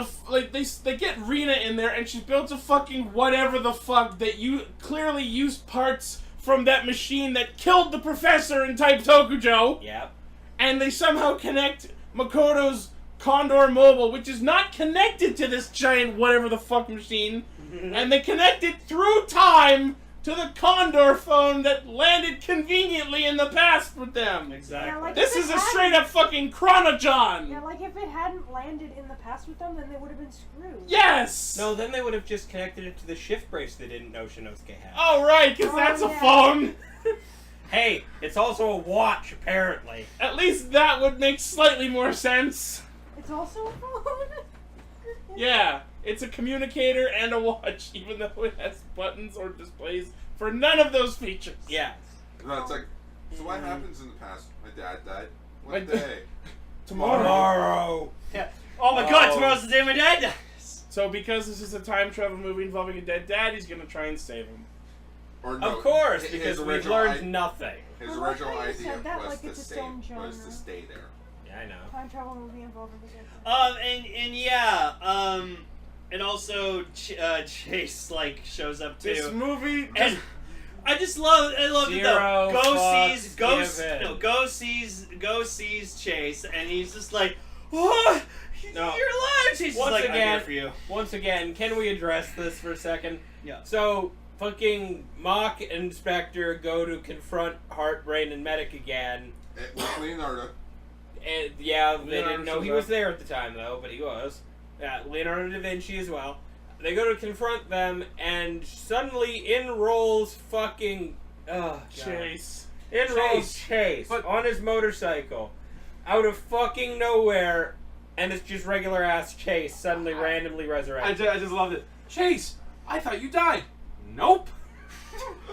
[SPEAKER 4] they get Rina in there and she builds a fucking whatever the fuck that you clearly used parts from that machine that killed the professor in Type Tokujo.
[SPEAKER 9] Yep.
[SPEAKER 4] And they somehow connect Makoto's Condor Mobile, which is not connected to this giant whatever the fuck machine, and they connect it through time to the Condor phone that landed conveniently in the past with them.
[SPEAKER 1] Exactly.
[SPEAKER 8] Yeah, like,
[SPEAKER 4] This
[SPEAKER 8] if
[SPEAKER 4] is
[SPEAKER 8] it
[SPEAKER 4] a
[SPEAKER 8] hadn't-
[SPEAKER 4] straight up fucking chronojohn.
[SPEAKER 8] Yeah, like if it hadn't landed in the past with them, then they would have been screwed.
[SPEAKER 4] Yes.
[SPEAKER 9] No, then they would have just connected it to the shift brace they didn't know Shinosuke had.
[SPEAKER 4] Oh right, because
[SPEAKER 8] Oh,
[SPEAKER 4] that's a
[SPEAKER 8] yeah.
[SPEAKER 4] phone.
[SPEAKER 9] Hey, it's also a watch, apparently.
[SPEAKER 4] At least that would make slightly more sense.
[SPEAKER 8] It's also a phone.
[SPEAKER 4] Yeah, it's a communicator and a watch, even though it has buttons or displays for none of those features.
[SPEAKER 9] Yes.
[SPEAKER 2] No, it's like, so what happens in the past? My dad died.
[SPEAKER 4] My
[SPEAKER 2] What
[SPEAKER 4] da-
[SPEAKER 2] day?
[SPEAKER 9] Tomorrow.
[SPEAKER 1] Yeah. Oh my god,
[SPEAKER 9] Oh.
[SPEAKER 1] tomorrow's the day my dad dies.
[SPEAKER 4] So because this is a time travel movie involving a dead dad, he's gonna try and save him.
[SPEAKER 2] Or no,
[SPEAKER 9] Of course,
[SPEAKER 2] his
[SPEAKER 9] because we've
[SPEAKER 2] original
[SPEAKER 9] learned nothing.
[SPEAKER 2] His
[SPEAKER 8] Well, I
[SPEAKER 2] original
[SPEAKER 8] thought you
[SPEAKER 2] idea
[SPEAKER 8] said that
[SPEAKER 2] was
[SPEAKER 8] like
[SPEAKER 2] to
[SPEAKER 8] it's its
[SPEAKER 2] stay
[SPEAKER 8] own
[SPEAKER 2] was to
[SPEAKER 8] genre.
[SPEAKER 2] stay there.
[SPEAKER 9] Yeah, I know.
[SPEAKER 8] Time travel movie involving a dead
[SPEAKER 1] And yeah, and also Chase like shows up too.
[SPEAKER 4] This movie
[SPEAKER 1] And
[SPEAKER 4] just
[SPEAKER 1] I just love it though.
[SPEAKER 9] Zero fucks given.
[SPEAKER 1] Go sees Chase, and he's just like, "Oh,
[SPEAKER 9] No.
[SPEAKER 1] you're alive!" Chase is
[SPEAKER 9] Once
[SPEAKER 1] like, "I'm
[SPEAKER 9] again-
[SPEAKER 1] here for you."
[SPEAKER 9] Once again, can we address this for a second?
[SPEAKER 1] Yeah.
[SPEAKER 9] So, fucking Mock and Inspector go to confront Heartbrain and Medic again.
[SPEAKER 2] With Leonardo.
[SPEAKER 9] And yeah, they
[SPEAKER 4] Leonardo
[SPEAKER 9] didn't know
[SPEAKER 4] shows
[SPEAKER 9] he
[SPEAKER 4] up.
[SPEAKER 9] was there at the time, though, but he was. Yeah, Leonardo da Vinci as well. They go to confront them, and suddenly in rolls fucking... Oh, God.
[SPEAKER 4] Chase.
[SPEAKER 9] In rolls Chase
[SPEAKER 3] But-
[SPEAKER 9] on his motorcycle. Out of fucking nowhere, and it's just regular ass Chase suddenly randomly
[SPEAKER 3] I
[SPEAKER 9] resurrected.
[SPEAKER 3] just loved it. Chase, I thought you died. Nope.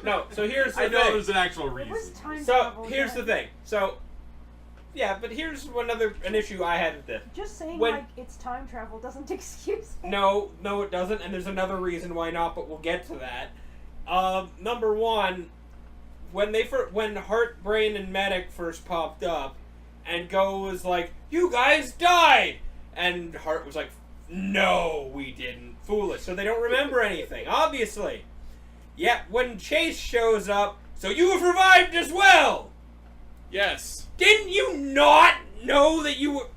[SPEAKER 9] No, so here's the
[SPEAKER 3] I know
[SPEAKER 9] thing.
[SPEAKER 3] there's an actual
[SPEAKER 8] It was
[SPEAKER 3] reason.
[SPEAKER 8] time
[SPEAKER 9] So
[SPEAKER 8] travel.
[SPEAKER 9] here's
[SPEAKER 8] yeah.
[SPEAKER 9] the thing. So yeah, but here's an issue I had with this.
[SPEAKER 8] Just saying
[SPEAKER 9] When-
[SPEAKER 8] like it's time travel doesn't excuse it.
[SPEAKER 9] No, it doesn't, and there's another reason why not, but we'll get to that. Number one, when Heartbrain and Medic first popped up, and Go was like, "You guys died," and Heart was like, "No, we didn't." Foolish. So they don't remember anything, obviously. Yet when Chase shows up, so you have revived as well.
[SPEAKER 4] Yes.
[SPEAKER 9] Didn't you not know that you were...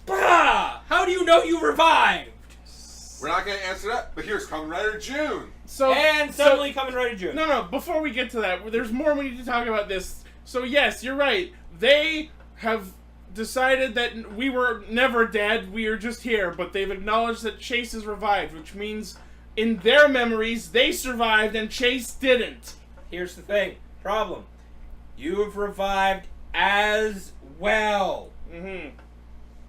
[SPEAKER 9] Bah! How do you know you revived?
[SPEAKER 2] We're not going to answer that, but here's Kamen Rider June.
[SPEAKER 4] So
[SPEAKER 9] And suddenly coming right at June.
[SPEAKER 4] No, before we get to that, there's more we need to talk about this. So yes, you're right. They have decided that we were never dead, we are just here, but they've acknowledged that Chase is revived, which means in their memories, they survived and Chase didn't.
[SPEAKER 9] Here's the thing. Problem. You have revived as well.
[SPEAKER 4] Mm-hmm.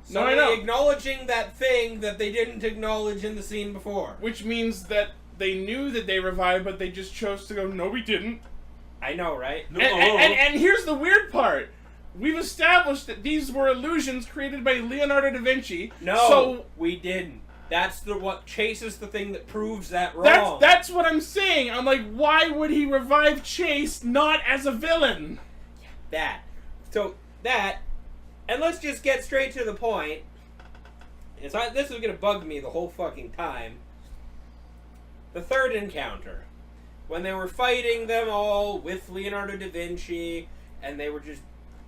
[SPEAKER 9] So
[SPEAKER 4] No, I know.
[SPEAKER 9] acknowledging that thing that they didn't acknowledge in the scene before.
[SPEAKER 4] Which means that they knew that they revived, but they just chose to go, no, we didn't.
[SPEAKER 9] I know, right?
[SPEAKER 3] No.
[SPEAKER 4] And here's the weird part. We've established that these were illusions created by Leonardo da Vinci.
[SPEAKER 9] No,
[SPEAKER 4] So
[SPEAKER 9] we didn't. That's what Chase is the thing that proves that wrong.
[SPEAKER 4] that's what I'm saying. I'm like, why would he revive Chase not as a villain?
[SPEAKER 9] That. So, that. And let's just get straight to the point. This is going to bug me the whole fucking time. The third encounter. When they were fighting them all with Leonardo da Vinci, and they were just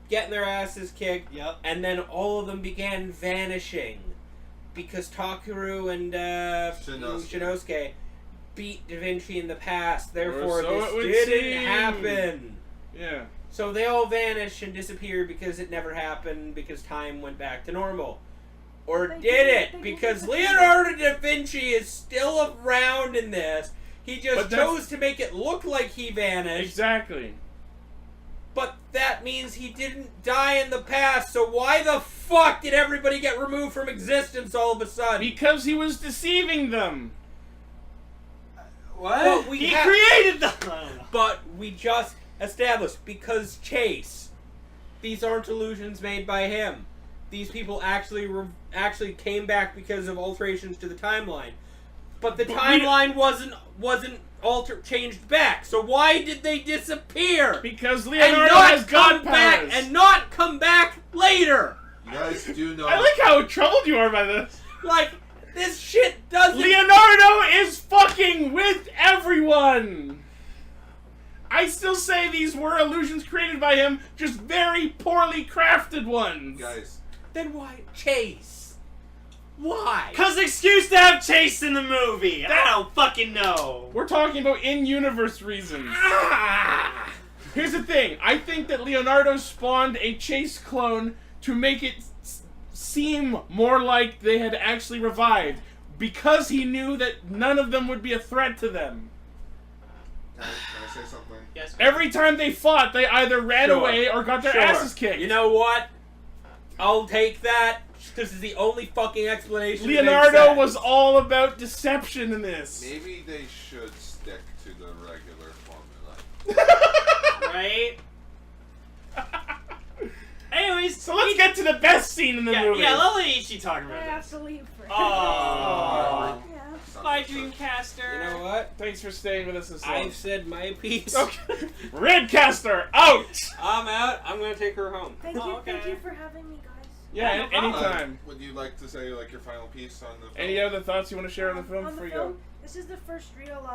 [SPEAKER 9] getting their asses kicked,
[SPEAKER 1] Yep.
[SPEAKER 9] and then all of them began vanishing. Because Takeru and Shinosuke beat Da Vinci in the past, therefore
[SPEAKER 4] so it would
[SPEAKER 9] this didn't
[SPEAKER 4] seem.
[SPEAKER 9] happen.
[SPEAKER 4] Yeah.
[SPEAKER 9] So they all vanish and disappear because it never happened because time went back to normal. Or
[SPEAKER 8] They
[SPEAKER 9] did
[SPEAKER 8] didn't-
[SPEAKER 9] it?
[SPEAKER 8] they
[SPEAKER 9] Because
[SPEAKER 8] didn't.
[SPEAKER 9] Leonardo da Vinci is still around in this. He just
[SPEAKER 4] But that's-
[SPEAKER 9] chose to make it look like he vanished.
[SPEAKER 4] Exactly.
[SPEAKER 9] But that means he didn't die in the past, so why the fuck did everybody get removed from existence all of a sudden?
[SPEAKER 4] Because he was deceiving them.
[SPEAKER 3] What?
[SPEAKER 9] But we
[SPEAKER 1] He
[SPEAKER 9] ha-
[SPEAKER 1] created them. I don't know.
[SPEAKER 9] But we just established, because Chase, these aren't illusions made by him. These people actually came back because of alterations to the timeline. But the timeline wasn't changed back. So why did they disappear?
[SPEAKER 4] Because
[SPEAKER 9] And
[SPEAKER 4] Leonardo
[SPEAKER 9] not
[SPEAKER 4] has God
[SPEAKER 9] come back
[SPEAKER 4] powers.
[SPEAKER 9] and not come back later.
[SPEAKER 2] You guys do know.
[SPEAKER 4] I like how troubled you are by this.
[SPEAKER 9] Like, this shit doesn't...
[SPEAKER 4] Leonardo is fucking with everyone. I still say these were illusions created by him, just very poorly crafted ones.
[SPEAKER 2] Guys,
[SPEAKER 9] Then why Chase? Why?
[SPEAKER 1] Cause excuse to have Chase in the movie. I don't fucking know.
[SPEAKER 4] We're talking about in-universe reasons.
[SPEAKER 1] Ah!
[SPEAKER 4] Here's the thing. I think that Leonardo spawned a Chase clone to make it seem more like they had actually revived, because he knew that none of them would be a threat to them.
[SPEAKER 2] Can I say something?
[SPEAKER 10] Yes.
[SPEAKER 4] Every time they fought, they either ran away or got their asses kicked.
[SPEAKER 9] You know what? I'll take that. This is the only fucking explanation. that
[SPEAKER 4] Leonardo
[SPEAKER 9] makes
[SPEAKER 4] was
[SPEAKER 9] sense.
[SPEAKER 4] all about deception in this.
[SPEAKER 2] Maybe they should stick to the regular formula.
[SPEAKER 1] Right? Anyways,
[SPEAKER 4] So let's get to the best scene in the movie.
[SPEAKER 1] Yeah, let Ichi talk
[SPEAKER 8] I
[SPEAKER 1] about
[SPEAKER 8] have
[SPEAKER 1] this.
[SPEAKER 8] to leave for
[SPEAKER 1] Oh.
[SPEAKER 8] Yeah.
[SPEAKER 10] Bye, Dreamcaster.
[SPEAKER 9] You know what?
[SPEAKER 4] Thanks for staying with us this long.
[SPEAKER 9] I've said my piece.
[SPEAKER 4] Okay. Redcaster, out!
[SPEAKER 9] I'm out. I'm gonna take her home.
[SPEAKER 8] Thank you for having me, guys.
[SPEAKER 4] Yeah,
[SPEAKER 1] no problem.
[SPEAKER 4] anytime.
[SPEAKER 2] Would you like to say like your final piece on the film?
[SPEAKER 4] Any other thoughts you want to share on the film
[SPEAKER 8] On
[SPEAKER 4] before
[SPEAKER 8] the
[SPEAKER 4] you go?
[SPEAKER 8] film, this is the first real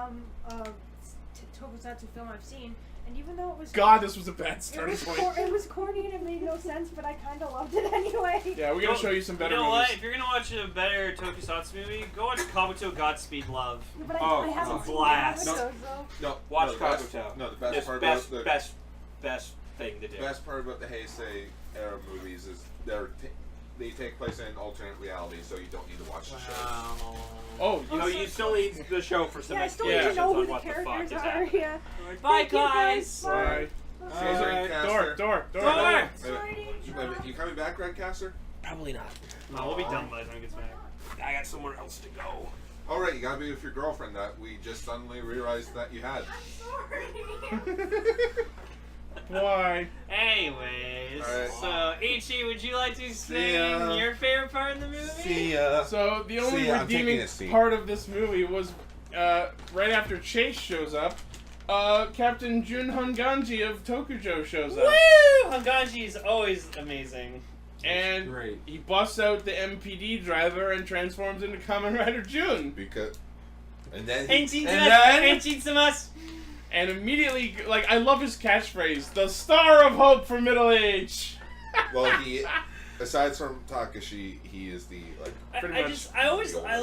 [SPEAKER 8] tokusatsu film I've seen, and even though it was
[SPEAKER 4] God, this was a bad
[SPEAKER 8] it
[SPEAKER 4] starting
[SPEAKER 8] was,
[SPEAKER 4] point.
[SPEAKER 8] it was corny and it made no sense, but I kind of loved it anyway.
[SPEAKER 4] Yeah, we're gonna show you some better
[SPEAKER 1] You know
[SPEAKER 4] movies.
[SPEAKER 1] what? If you're gonna watch a better Tokusatsu movie, go watch Kabuto Godspeed Love.
[SPEAKER 8] Yeah, but
[SPEAKER 9] Oh,
[SPEAKER 8] I haven't
[SPEAKER 1] it's a
[SPEAKER 8] seen
[SPEAKER 1] blast.
[SPEAKER 8] the episodes, though.
[SPEAKER 2] No,
[SPEAKER 9] Watch
[SPEAKER 2] no, the best-
[SPEAKER 9] Kabuto.
[SPEAKER 2] No, the best
[SPEAKER 9] It's
[SPEAKER 2] part
[SPEAKER 9] best,
[SPEAKER 2] about the
[SPEAKER 9] best thing to do.
[SPEAKER 2] best part about the Heisei era movies is they take place in alternate reality, so you don't need to watch the show.
[SPEAKER 4] Oh,
[SPEAKER 9] You know, you still need the show for some
[SPEAKER 8] Yeah, I still
[SPEAKER 4] Yeah.
[SPEAKER 8] need to
[SPEAKER 9] explanations
[SPEAKER 8] know who
[SPEAKER 9] on
[SPEAKER 8] the
[SPEAKER 9] what the fuck
[SPEAKER 8] characters
[SPEAKER 9] is
[SPEAKER 8] are.
[SPEAKER 9] happening.
[SPEAKER 8] Yeah.
[SPEAKER 10] Bye,
[SPEAKER 8] Thank you,
[SPEAKER 10] guys.
[SPEAKER 4] Bye.
[SPEAKER 2] Caesar,
[SPEAKER 4] Door.
[SPEAKER 8] Sorry,
[SPEAKER 2] You coming back, Redcaster?
[SPEAKER 9] Probably not.
[SPEAKER 1] No, we'll be done by the time it gets back.
[SPEAKER 9] I got somewhere else to go.
[SPEAKER 2] All right, you gotta be with your girlfriend that we just suddenly realized that you had.
[SPEAKER 4] Why?
[SPEAKER 1] Anyways,
[SPEAKER 2] Alright.
[SPEAKER 1] so Ichi, would you like to explain
[SPEAKER 2] ya.
[SPEAKER 1] your favorite part in the movie?
[SPEAKER 2] ya.
[SPEAKER 4] So the only
[SPEAKER 2] See, I'm taking
[SPEAKER 4] redeeming
[SPEAKER 2] a seat.
[SPEAKER 4] part of this movie was right after Chase shows up, Captain Jun Honganji of Tokujo shows up.
[SPEAKER 1] Woo! Honganji is always amazing.
[SPEAKER 4] And
[SPEAKER 3] Great.
[SPEAKER 4] he busts out the MPD driver and transforms into Kamen Rider Jun.
[SPEAKER 2] Because, and then
[SPEAKER 1] Enchinsumas!
[SPEAKER 4] And immediately, like, I love his catchphrase, the star of hope for middle age.
[SPEAKER 2] well, he aside from Takashi, he is the like.
[SPEAKER 4] Pretty
[SPEAKER 1] I
[SPEAKER 4] much.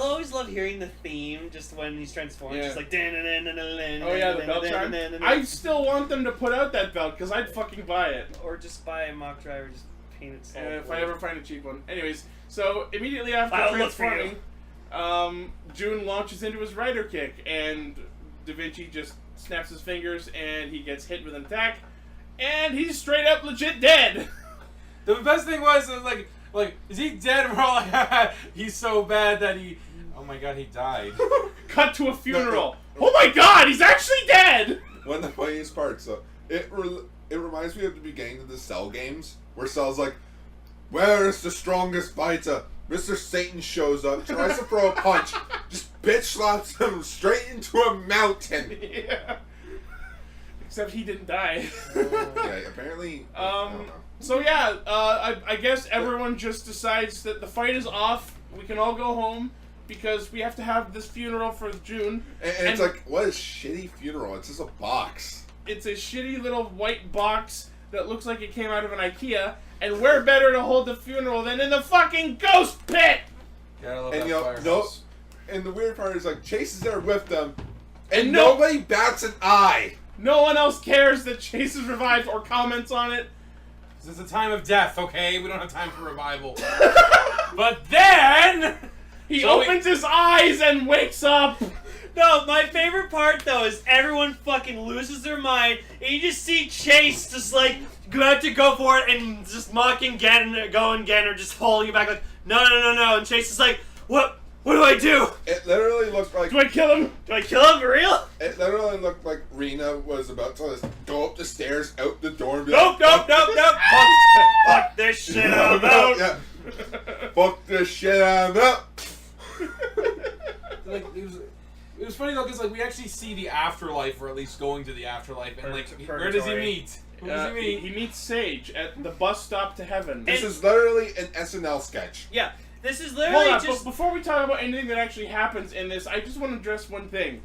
[SPEAKER 1] always love hearing the theme just when he's transformed.
[SPEAKER 4] Yeah.
[SPEAKER 1] Just like
[SPEAKER 4] Oh yeah, the belt chime. I still want them to put out that belt because I'd fucking buy it.
[SPEAKER 1] Or just buy a mock driver, just paint it.
[SPEAKER 4] And if I ever find a cheap one. Anyways, so immediately after
[SPEAKER 1] I'll look for
[SPEAKER 4] transforming, Jun launches into his rider kick, and Da Vinci just snaps his fingers, and he gets hit with an attack, and he's straight up legit dead.
[SPEAKER 3] The best thing was like, is he dead? We're all like, he's so bad that he. Oh my god, he died.
[SPEAKER 4] Cut to a funeral. Oh my god, he's actually dead.
[SPEAKER 2] One of the funniest parts, though, it reminds me of the beginning of the Cell games, where Cell's like, "Where is the strongest fighter?" Mr. Satan shows up, tries to throw a punch, just bitch slaps him straight into a mountain.
[SPEAKER 4] Yeah. Except he didn't die.
[SPEAKER 2] Yeah, apparently. I don't know.
[SPEAKER 4] So yeah, I guess everyone just decides that the fight is off. We can all go home because we have to have this funeral for June.
[SPEAKER 2] And it's like, what a shitty funeral. It's just a box.
[SPEAKER 4] It's a shitty little white box that looks like it came out of an IKEA. And where better to hold the funeral than in the fucking ghost pit?
[SPEAKER 3] Gotta love
[SPEAKER 2] And
[SPEAKER 3] that
[SPEAKER 2] you know,
[SPEAKER 3] firehouse.
[SPEAKER 2] and the weird part is like Chase is there with them,
[SPEAKER 4] And
[SPEAKER 2] and
[SPEAKER 4] no-
[SPEAKER 2] nobody bats an eye.
[SPEAKER 4] No one else cares that Chase is revived or comments on it.
[SPEAKER 3] This is a time of death, okay? We don't have time for revival. But then
[SPEAKER 4] He
[SPEAKER 3] So we-
[SPEAKER 4] opens his eyes and wakes up.
[SPEAKER 1] No, my favorite part though is everyone fucking loses their mind, and you just see Chase just like about to go for it and just mocking Gen or just holding it back like no, and Chase is like, what do I do?
[SPEAKER 2] It literally looked like
[SPEAKER 4] Do I kill him?
[SPEAKER 1] Do I kill him for real?
[SPEAKER 2] it literally looked like Rena was about to go up the stairs, out the door, and be
[SPEAKER 1] Nope.
[SPEAKER 2] like,
[SPEAKER 1] Fuck this shit I'm out.
[SPEAKER 2] Yeah. Fuck this shit, I'm out.
[SPEAKER 3] like it was funny though because like we actually see the afterlife, or at least going to the afterlife, and like where does he
[SPEAKER 4] Purgatory.
[SPEAKER 3] meet? Who does he meet?
[SPEAKER 4] He meets Sage at the bus stop to heaven.
[SPEAKER 2] This is literally an SNL sketch.
[SPEAKER 1] Yeah, this is
[SPEAKER 4] Hold
[SPEAKER 1] literally
[SPEAKER 4] on,
[SPEAKER 1] just.
[SPEAKER 4] before we talk about anything that actually happens in this, I just want to address one thing.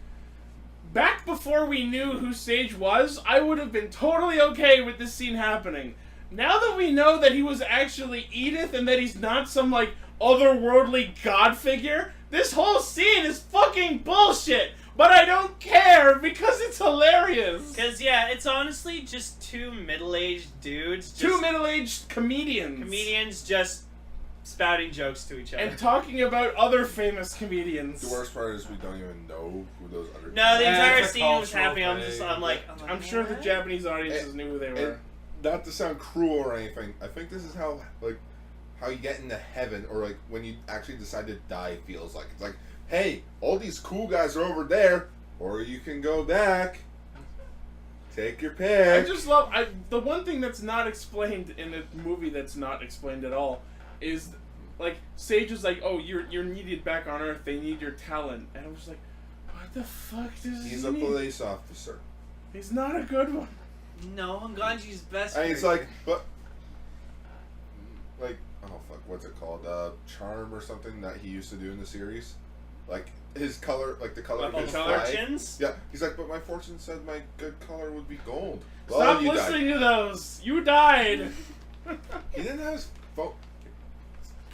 [SPEAKER 4] Back before we knew who Sage was, I would have been totally okay with this scene happening. Now that we know that he was actually Edith and that he's not some, like, otherworldly god figure. This whole scene is fucking bullshit. But I don't care because it's hilarious.
[SPEAKER 1] Because, yeah, it's honestly just two middle-aged dudes.
[SPEAKER 4] Two middle-aged comedians.
[SPEAKER 1] Comedians just spouting jokes to each other.
[SPEAKER 4] And talking about other famous comedians.
[SPEAKER 2] The worst part is we don't even know who those other
[SPEAKER 1] No, the
[SPEAKER 2] people are.
[SPEAKER 1] entire
[SPEAKER 3] it's a
[SPEAKER 1] scene was
[SPEAKER 3] cultural
[SPEAKER 1] happening.
[SPEAKER 3] thing.
[SPEAKER 4] I'm sure the Japanese audiences knew who they were.
[SPEAKER 2] And not to sound cruel or anything, I think this is how you get into heaven, or like when you actually decide to die feels like. It's like, hey, all these cool guys are over there, or you can go back. Take your pick.
[SPEAKER 4] I just love the one thing that's not explained in a movie that's not explained at all is like Sage is like, oh, you're needed back on Earth. They need your talent, and I was like, what the fuck does he
[SPEAKER 2] He's a
[SPEAKER 4] need?
[SPEAKER 2] police officer.
[SPEAKER 4] He's not a good one.
[SPEAKER 1] No, Ganji's best.
[SPEAKER 2] And he's like, but like, oh fuck, what's it called? Charm or something that he used to do in the series. Like his color, like the color of his flag.
[SPEAKER 1] fortunes?
[SPEAKER 2] Yeah, he's like, but my fortune said my good color would be gold.
[SPEAKER 4] Stop
[SPEAKER 2] Well, you
[SPEAKER 4] listening to those. You died.
[SPEAKER 2] died. He didn't have his phone.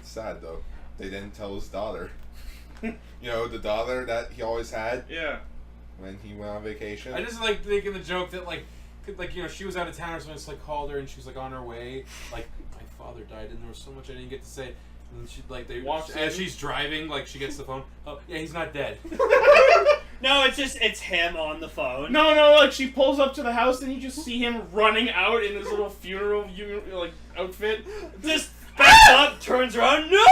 [SPEAKER 2] Sad though, they didn't tell his daughter. You know, the daughter that he always had
[SPEAKER 4] Yeah.
[SPEAKER 2] when he went on vacation.
[SPEAKER 3] I just like thinking the joke that like you know, she was out of town or something, just like called her and she was like on her way, like my father died and there was so much I didn't get to say. And she as she's driving, like she gets the phone. Oh yeah, he's not dead.
[SPEAKER 1] No, it's him on the phone.
[SPEAKER 4] No, like she pulls up to the house and you just see him running out in his little funeral like outfit.
[SPEAKER 1] Just backs up, turns around, no!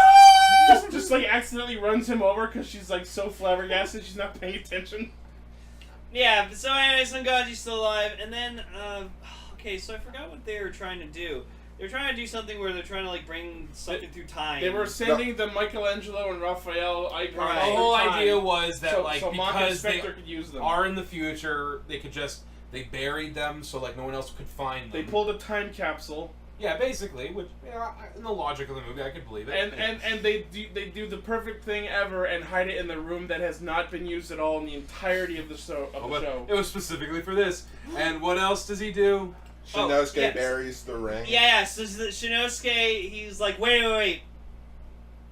[SPEAKER 4] Just like accidentally runs him over because she's like so flabbergasted she's not paying attention.
[SPEAKER 1] Yeah, but so anyways, Ganji's still alive, and then, okay, so I forgot what they were trying to do. They were trying to do something where they're trying to, like, bring something through time.
[SPEAKER 4] They were sending the Michelangelo and Raphael icons.
[SPEAKER 1] Right.
[SPEAKER 3] The whole idea was that
[SPEAKER 4] so
[SPEAKER 3] because they
[SPEAKER 4] could use them.
[SPEAKER 3] are in the future, they buried them so like no one else could find them.
[SPEAKER 4] They pulled a time capsule.
[SPEAKER 3] Yeah, basically, which in the logic of the movie, I could believe it.
[SPEAKER 4] And they do the perfect thing ever and hide it in the room that has not been used at all in the entirety of the show.
[SPEAKER 3] It was specifically for this. And what else does he do?
[SPEAKER 2] Shinosuke buries the ring.
[SPEAKER 1] Yeah, so Shinosuke, he's like, wait.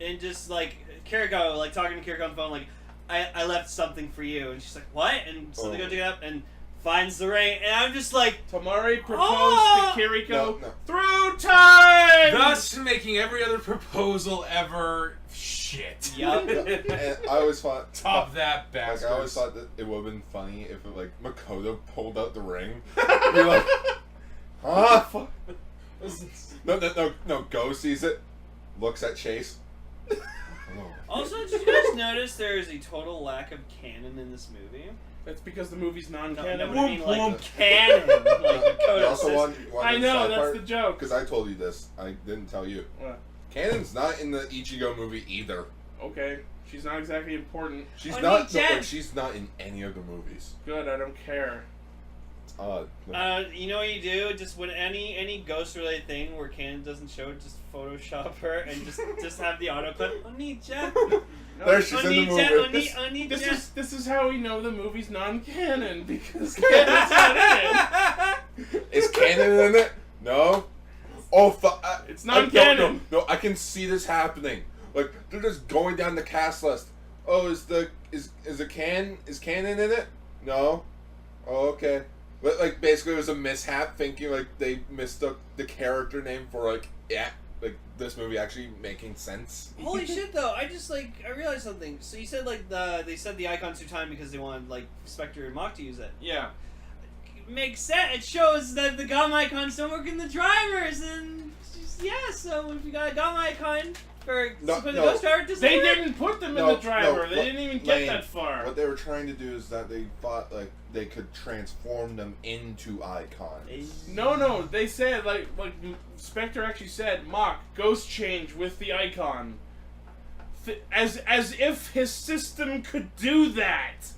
[SPEAKER 1] And just, like, Kiriko, like, talking to Kiriko on the phone, like, I left something for you. And she's like, what? And so they go dig it up and finds the ring. And I'm just like...
[SPEAKER 4] Tamari proposed to Kiriko
[SPEAKER 2] No.
[SPEAKER 4] through time!
[SPEAKER 3] Thus making every other proposal ever shit.
[SPEAKER 1] Yup.
[SPEAKER 2] And I always thought...
[SPEAKER 3] Top that bastard.
[SPEAKER 2] Like, I always thought that it would have been funny if, Makoto pulled out the ring. You're like... Huh? No. Go sees it. Looks at Chase.
[SPEAKER 1] Also, did you guys notice there is a total lack of canon in this movie?
[SPEAKER 4] That's because the movie's non-canon.
[SPEAKER 1] No, I mean, like, canon. Like,
[SPEAKER 2] You also want
[SPEAKER 4] I know, that's the joke.
[SPEAKER 2] Because I told you this. I didn't tell you.
[SPEAKER 4] What?
[SPEAKER 2] Canon's not in the Ichigo movie either.
[SPEAKER 4] Okay. She's not exactly important.
[SPEAKER 2] She's
[SPEAKER 1] Oh,
[SPEAKER 2] not.
[SPEAKER 1] Jen.
[SPEAKER 2] No, she's not in any of the movies.
[SPEAKER 4] Good, I don't care.
[SPEAKER 2] It's odd.
[SPEAKER 1] You know what you do? Just when any ghost-related thing where canon doesn't show it, just Photoshop her and just have the autoclip. Onija.
[SPEAKER 2] There, she's in the movie.
[SPEAKER 1] Onija.
[SPEAKER 4] This is how we know the movie's non-canon, because canon's not in it.
[SPEAKER 2] Is canon in it? No. Oh,
[SPEAKER 4] It's non-canon.
[SPEAKER 2] No, I can see this happening. Like they're just going down the cast list. Oh, is canon in it? No. Oh, okay. But like basically, it was a mishap. Thinking like they mistook the character name for like this movie actually making sense.
[SPEAKER 1] Holy shit! Though I realized something. So you said like they said the icons through time because they wanted like Spectre and Mock to use it.
[SPEAKER 4] Yeah.
[SPEAKER 1] Makes sense. It shows that the Gamma icons don't work in the drivers, and so if you got a Gamma icon for the Ghost Driver, it doesn't
[SPEAKER 4] They
[SPEAKER 1] work.
[SPEAKER 4] didn't put them in the driver. They didn't even get that far.
[SPEAKER 2] What they were trying to do is that they thought like they could transform them into icons.
[SPEAKER 4] No. They said like Spectre actually said, Mock, ghost change with the icon, as if his system could do that.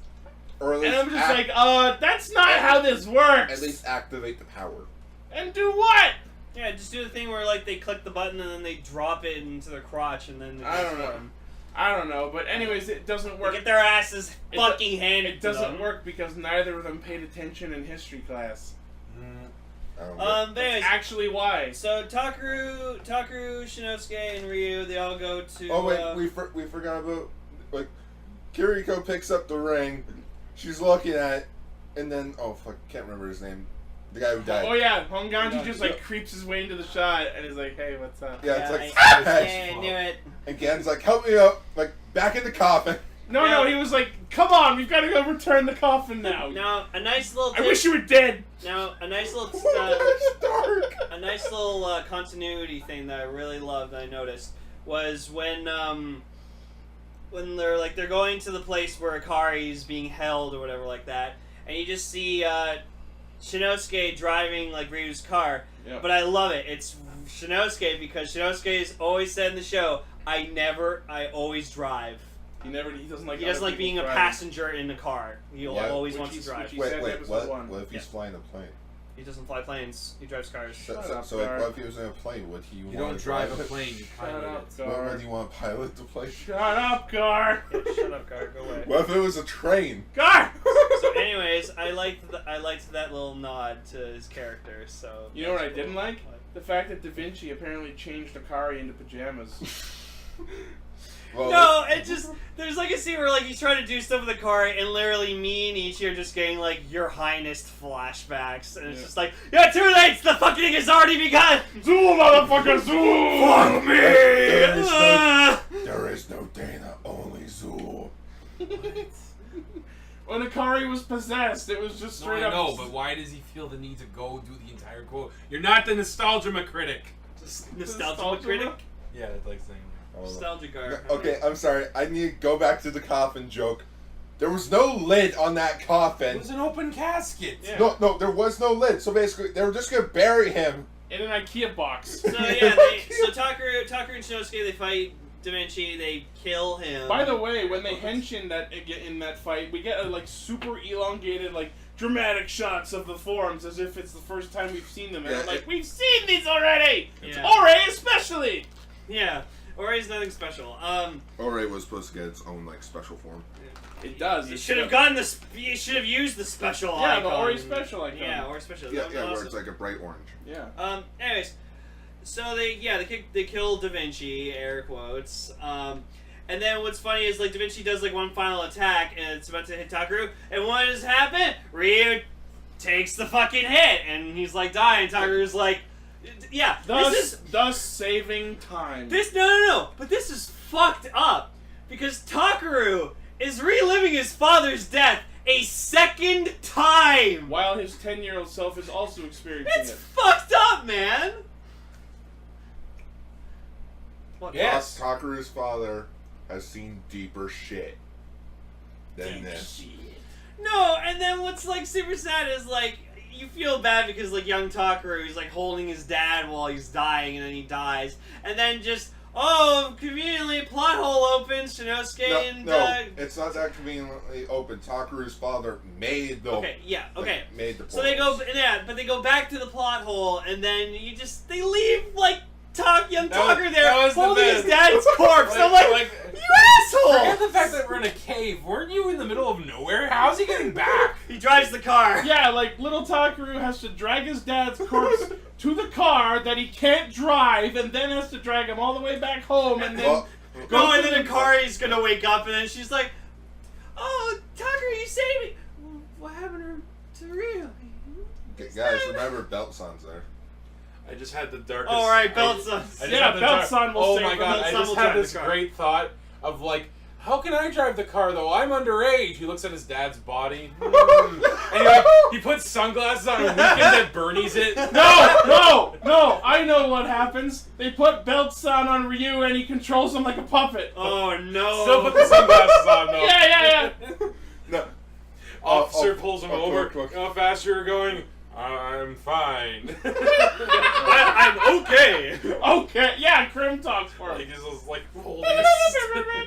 [SPEAKER 2] Or at least
[SPEAKER 4] and I'm just that's not how this works.
[SPEAKER 2] At least activate the power.
[SPEAKER 4] And do what?
[SPEAKER 1] Yeah, just do the thing where like they click the button and then they drop it into their crotch and then they
[SPEAKER 4] I don't know, but anyways, it doesn't work.
[SPEAKER 1] They get their asses fucking handed.
[SPEAKER 4] It doesn't work because neither of them paid attention in history class.
[SPEAKER 2] I don't know.
[SPEAKER 1] But anyways,
[SPEAKER 4] Actually, why?
[SPEAKER 1] so Takaru, Shinosuke, and Ryu, they all go to.
[SPEAKER 2] Oh wait, we forgot about like Kiriko picks up the ring. She's looking at it, and then can't remember his name. The guy who died.
[SPEAKER 4] Oh yeah, Honganji just like creeps his way into the shot and is like, "Hey, what's up?"
[SPEAKER 2] Yeah, it's like
[SPEAKER 1] I knew it.
[SPEAKER 2] And Gen's like, "Help me up!" Like back in the coffin.
[SPEAKER 4] No, he was like, "Come on, we've got to go return the coffin now."
[SPEAKER 1] Now, a nice little.
[SPEAKER 4] I wish you were dead.
[SPEAKER 1] Now, a nice little.
[SPEAKER 2] Dark.
[SPEAKER 1] A nice little continuity thing that I really loved. That I noticed was when they're going to the place where Akari's being held or whatever like that, and you just see Shinosuke driving like Ryu's car.
[SPEAKER 4] Yep.
[SPEAKER 1] But I love it. It's Shinosuke because Shinosuke's always said in the show, I always drive.
[SPEAKER 4] He doesn't like.
[SPEAKER 1] He doesn't like being a passenger in a car. He always
[SPEAKER 4] Which
[SPEAKER 1] wants to
[SPEAKER 4] he's-
[SPEAKER 1] drive.
[SPEAKER 4] which he
[SPEAKER 2] Wait,
[SPEAKER 4] said
[SPEAKER 2] what?
[SPEAKER 4] episode 1.
[SPEAKER 2] What if he's flying a plane?
[SPEAKER 1] He doesn't fly planes. He drives cars.
[SPEAKER 2] So
[SPEAKER 4] up,
[SPEAKER 2] like,
[SPEAKER 4] Gar.
[SPEAKER 2] what if he was in a plane? Would he
[SPEAKER 3] You
[SPEAKER 2] want
[SPEAKER 3] don't
[SPEAKER 2] to
[SPEAKER 3] drive a
[SPEAKER 2] pilot?
[SPEAKER 3] plane, you
[SPEAKER 4] Shut
[SPEAKER 3] pilot
[SPEAKER 4] up,
[SPEAKER 3] it.
[SPEAKER 2] Would
[SPEAKER 4] Gar.
[SPEAKER 2] he want to pilot the plane?
[SPEAKER 4] Shut up, Gar.
[SPEAKER 1] Yeah, shut up, Gar. Go away.
[SPEAKER 2] What if it was a train?
[SPEAKER 4] Gar.
[SPEAKER 1] So, anyways, I liked that little nod to his character. So
[SPEAKER 4] You know what I didn't like? The fact that Da Vinci apparently changed Akari into pajamas.
[SPEAKER 2] Well,
[SPEAKER 1] No, it just there's like a scene where like he's trying to do stuff with the car, and literally me and Ichi are just getting like Your Highness flashbacks, and it's just like, yeah, too late. The fucking thing has already begun.
[SPEAKER 4] Zoom, motherfucker, zoom!
[SPEAKER 1] Fuck me.
[SPEAKER 2] There is no Dana, only Zool.
[SPEAKER 4] When Akari was possessed, it was just
[SPEAKER 3] No,
[SPEAKER 4] straight
[SPEAKER 3] I
[SPEAKER 4] up.
[SPEAKER 3] know, but why does he feel the need to go do the entire quote? You're not the nostalgia critic.
[SPEAKER 1] Just nostalgia critic.
[SPEAKER 3] Yeah, that's like saying.
[SPEAKER 1] Nostalgia Gar.
[SPEAKER 2] Okay, I'm sorry. I need to go back to the coffin joke. There was no lid on that
[SPEAKER 3] It
[SPEAKER 2] coffin.
[SPEAKER 3] was an open casket.
[SPEAKER 4] Yeah.
[SPEAKER 2] No, there was no lid. So basically, they were just gonna bury him.
[SPEAKER 4] In an IKEA box.
[SPEAKER 1] So yeah, so Takaru and Shinosuke, they fight Da Vinci. They kill him.
[SPEAKER 4] By the way, when they henshin in that fight, we get a like super elongated, like dramatic shots of the forms as if it's the first time we've seen them. And
[SPEAKER 2] Yeah,
[SPEAKER 4] I'm like, we've seen these already.
[SPEAKER 1] Yeah.
[SPEAKER 4] Ore especially.
[SPEAKER 1] Yeah, Ori's nothing special.
[SPEAKER 2] Ore was supposed to get its own like special form.
[SPEAKER 4] It does.
[SPEAKER 1] You
[SPEAKER 4] It's
[SPEAKER 1] should have
[SPEAKER 4] good.
[SPEAKER 1] gotten this. You should have used the special
[SPEAKER 4] Yeah,
[SPEAKER 1] icon.
[SPEAKER 4] the Ori special icon.
[SPEAKER 1] Yeah, Ori special.
[SPEAKER 2] Yeah,
[SPEAKER 1] That was
[SPEAKER 2] where
[SPEAKER 1] awesome.
[SPEAKER 2] it's like a bright orange.
[SPEAKER 4] Yeah.
[SPEAKER 1] Anyways, so they kill Da Vinci, air quotes. And then what's funny is like Da Vinci does like one final attack, and it's about to hit Takaru, and what has happened? Ryu takes the fucking hit, and he's like dying. Takaru's like, yeah,
[SPEAKER 4] Thus saving time.
[SPEAKER 1] but this is fucked up because Takaru is reliving his father's death a second time.
[SPEAKER 4] While his 10-year-old self is also experiencing
[SPEAKER 1] It's
[SPEAKER 4] it.
[SPEAKER 1] fucked up, man. What?
[SPEAKER 3] Yes.
[SPEAKER 2] Takaru's father has seen deeper shit than this.
[SPEAKER 1] No, and then what's like super sad is like you feel bad because like young Takaru is like holding his dad while he's dying, and then he dies, and then just conveniently plot hole opens. Shinosuke and
[SPEAKER 2] it's not that conveniently open. Takaru's father made the
[SPEAKER 1] made
[SPEAKER 2] the.
[SPEAKER 1] So they go but they go back to the plot hole, and then they leave like young Takaru there holding his dad's corpse. I'm like, you asshole!
[SPEAKER 3] Forget the fact that we're in a cave. Weren't you in the middle of nowhere? How's he getting back?
[SPEAKER 1] He drives the car.
[SPEAKER 4] Yeah, like little Takaru has to drag his dad's corpse to the car that he can't drive, and then has to drag him all the way back home, and then
[SPEAKER 1] and then Akari's gonna wake up, and then she's like, "Oh, Takaru, you saved me. What happened to Ryu?"
[SPEAKER 2] Guys, remember Belt-san's there.
[SPEAKER 3] I just had the darkest.
[SPEAKER 1] All right, Belt-san.
[SPEAKER 4] Belt-san will
[SPEAKER 3] Oh
[SPEAKER 4] save
[SPEAKER 3] my
[SPEAKER 4] him.
[SPEAKER 3] god! I
[SPEAKER 1] Belt-san
[SPEAKER 3] just
[SPEAKER 1] will
[SPEAKER 3] had
[SPEAKER 1] drive the
[SPEAKER 3] this
[SPEAKER 1] car.
[SPEAKER 3] great thought of like, how can I drive the car though? I'm underage. He looks at his dad's body, and he puts sunglasses on a weekend at Bernie's it.
[SPEAKER 4] No! I know what happens. They put Belt-san on Ryu, and he controls him like a puppet.
[SPEAKER 1] Oh no!
[SPEAKER 3] Still put the sunglasses on though.
[SPEAKER 4] Yeah.
[SPEAKER 2] No.
[SPEAKER 3] Officer pulls him over.
[SPEAKER 2] Quick.
[SPEAKER 3] How fast you're going? I'm fine.
[SPEAKER 1] I'm okay.
[SPEAKER 4] Okay, yeah, Krim talks for
[SPEAKER 3] Like
[SPEAKER 4] him.
[SPEAKER 3] he's just like holding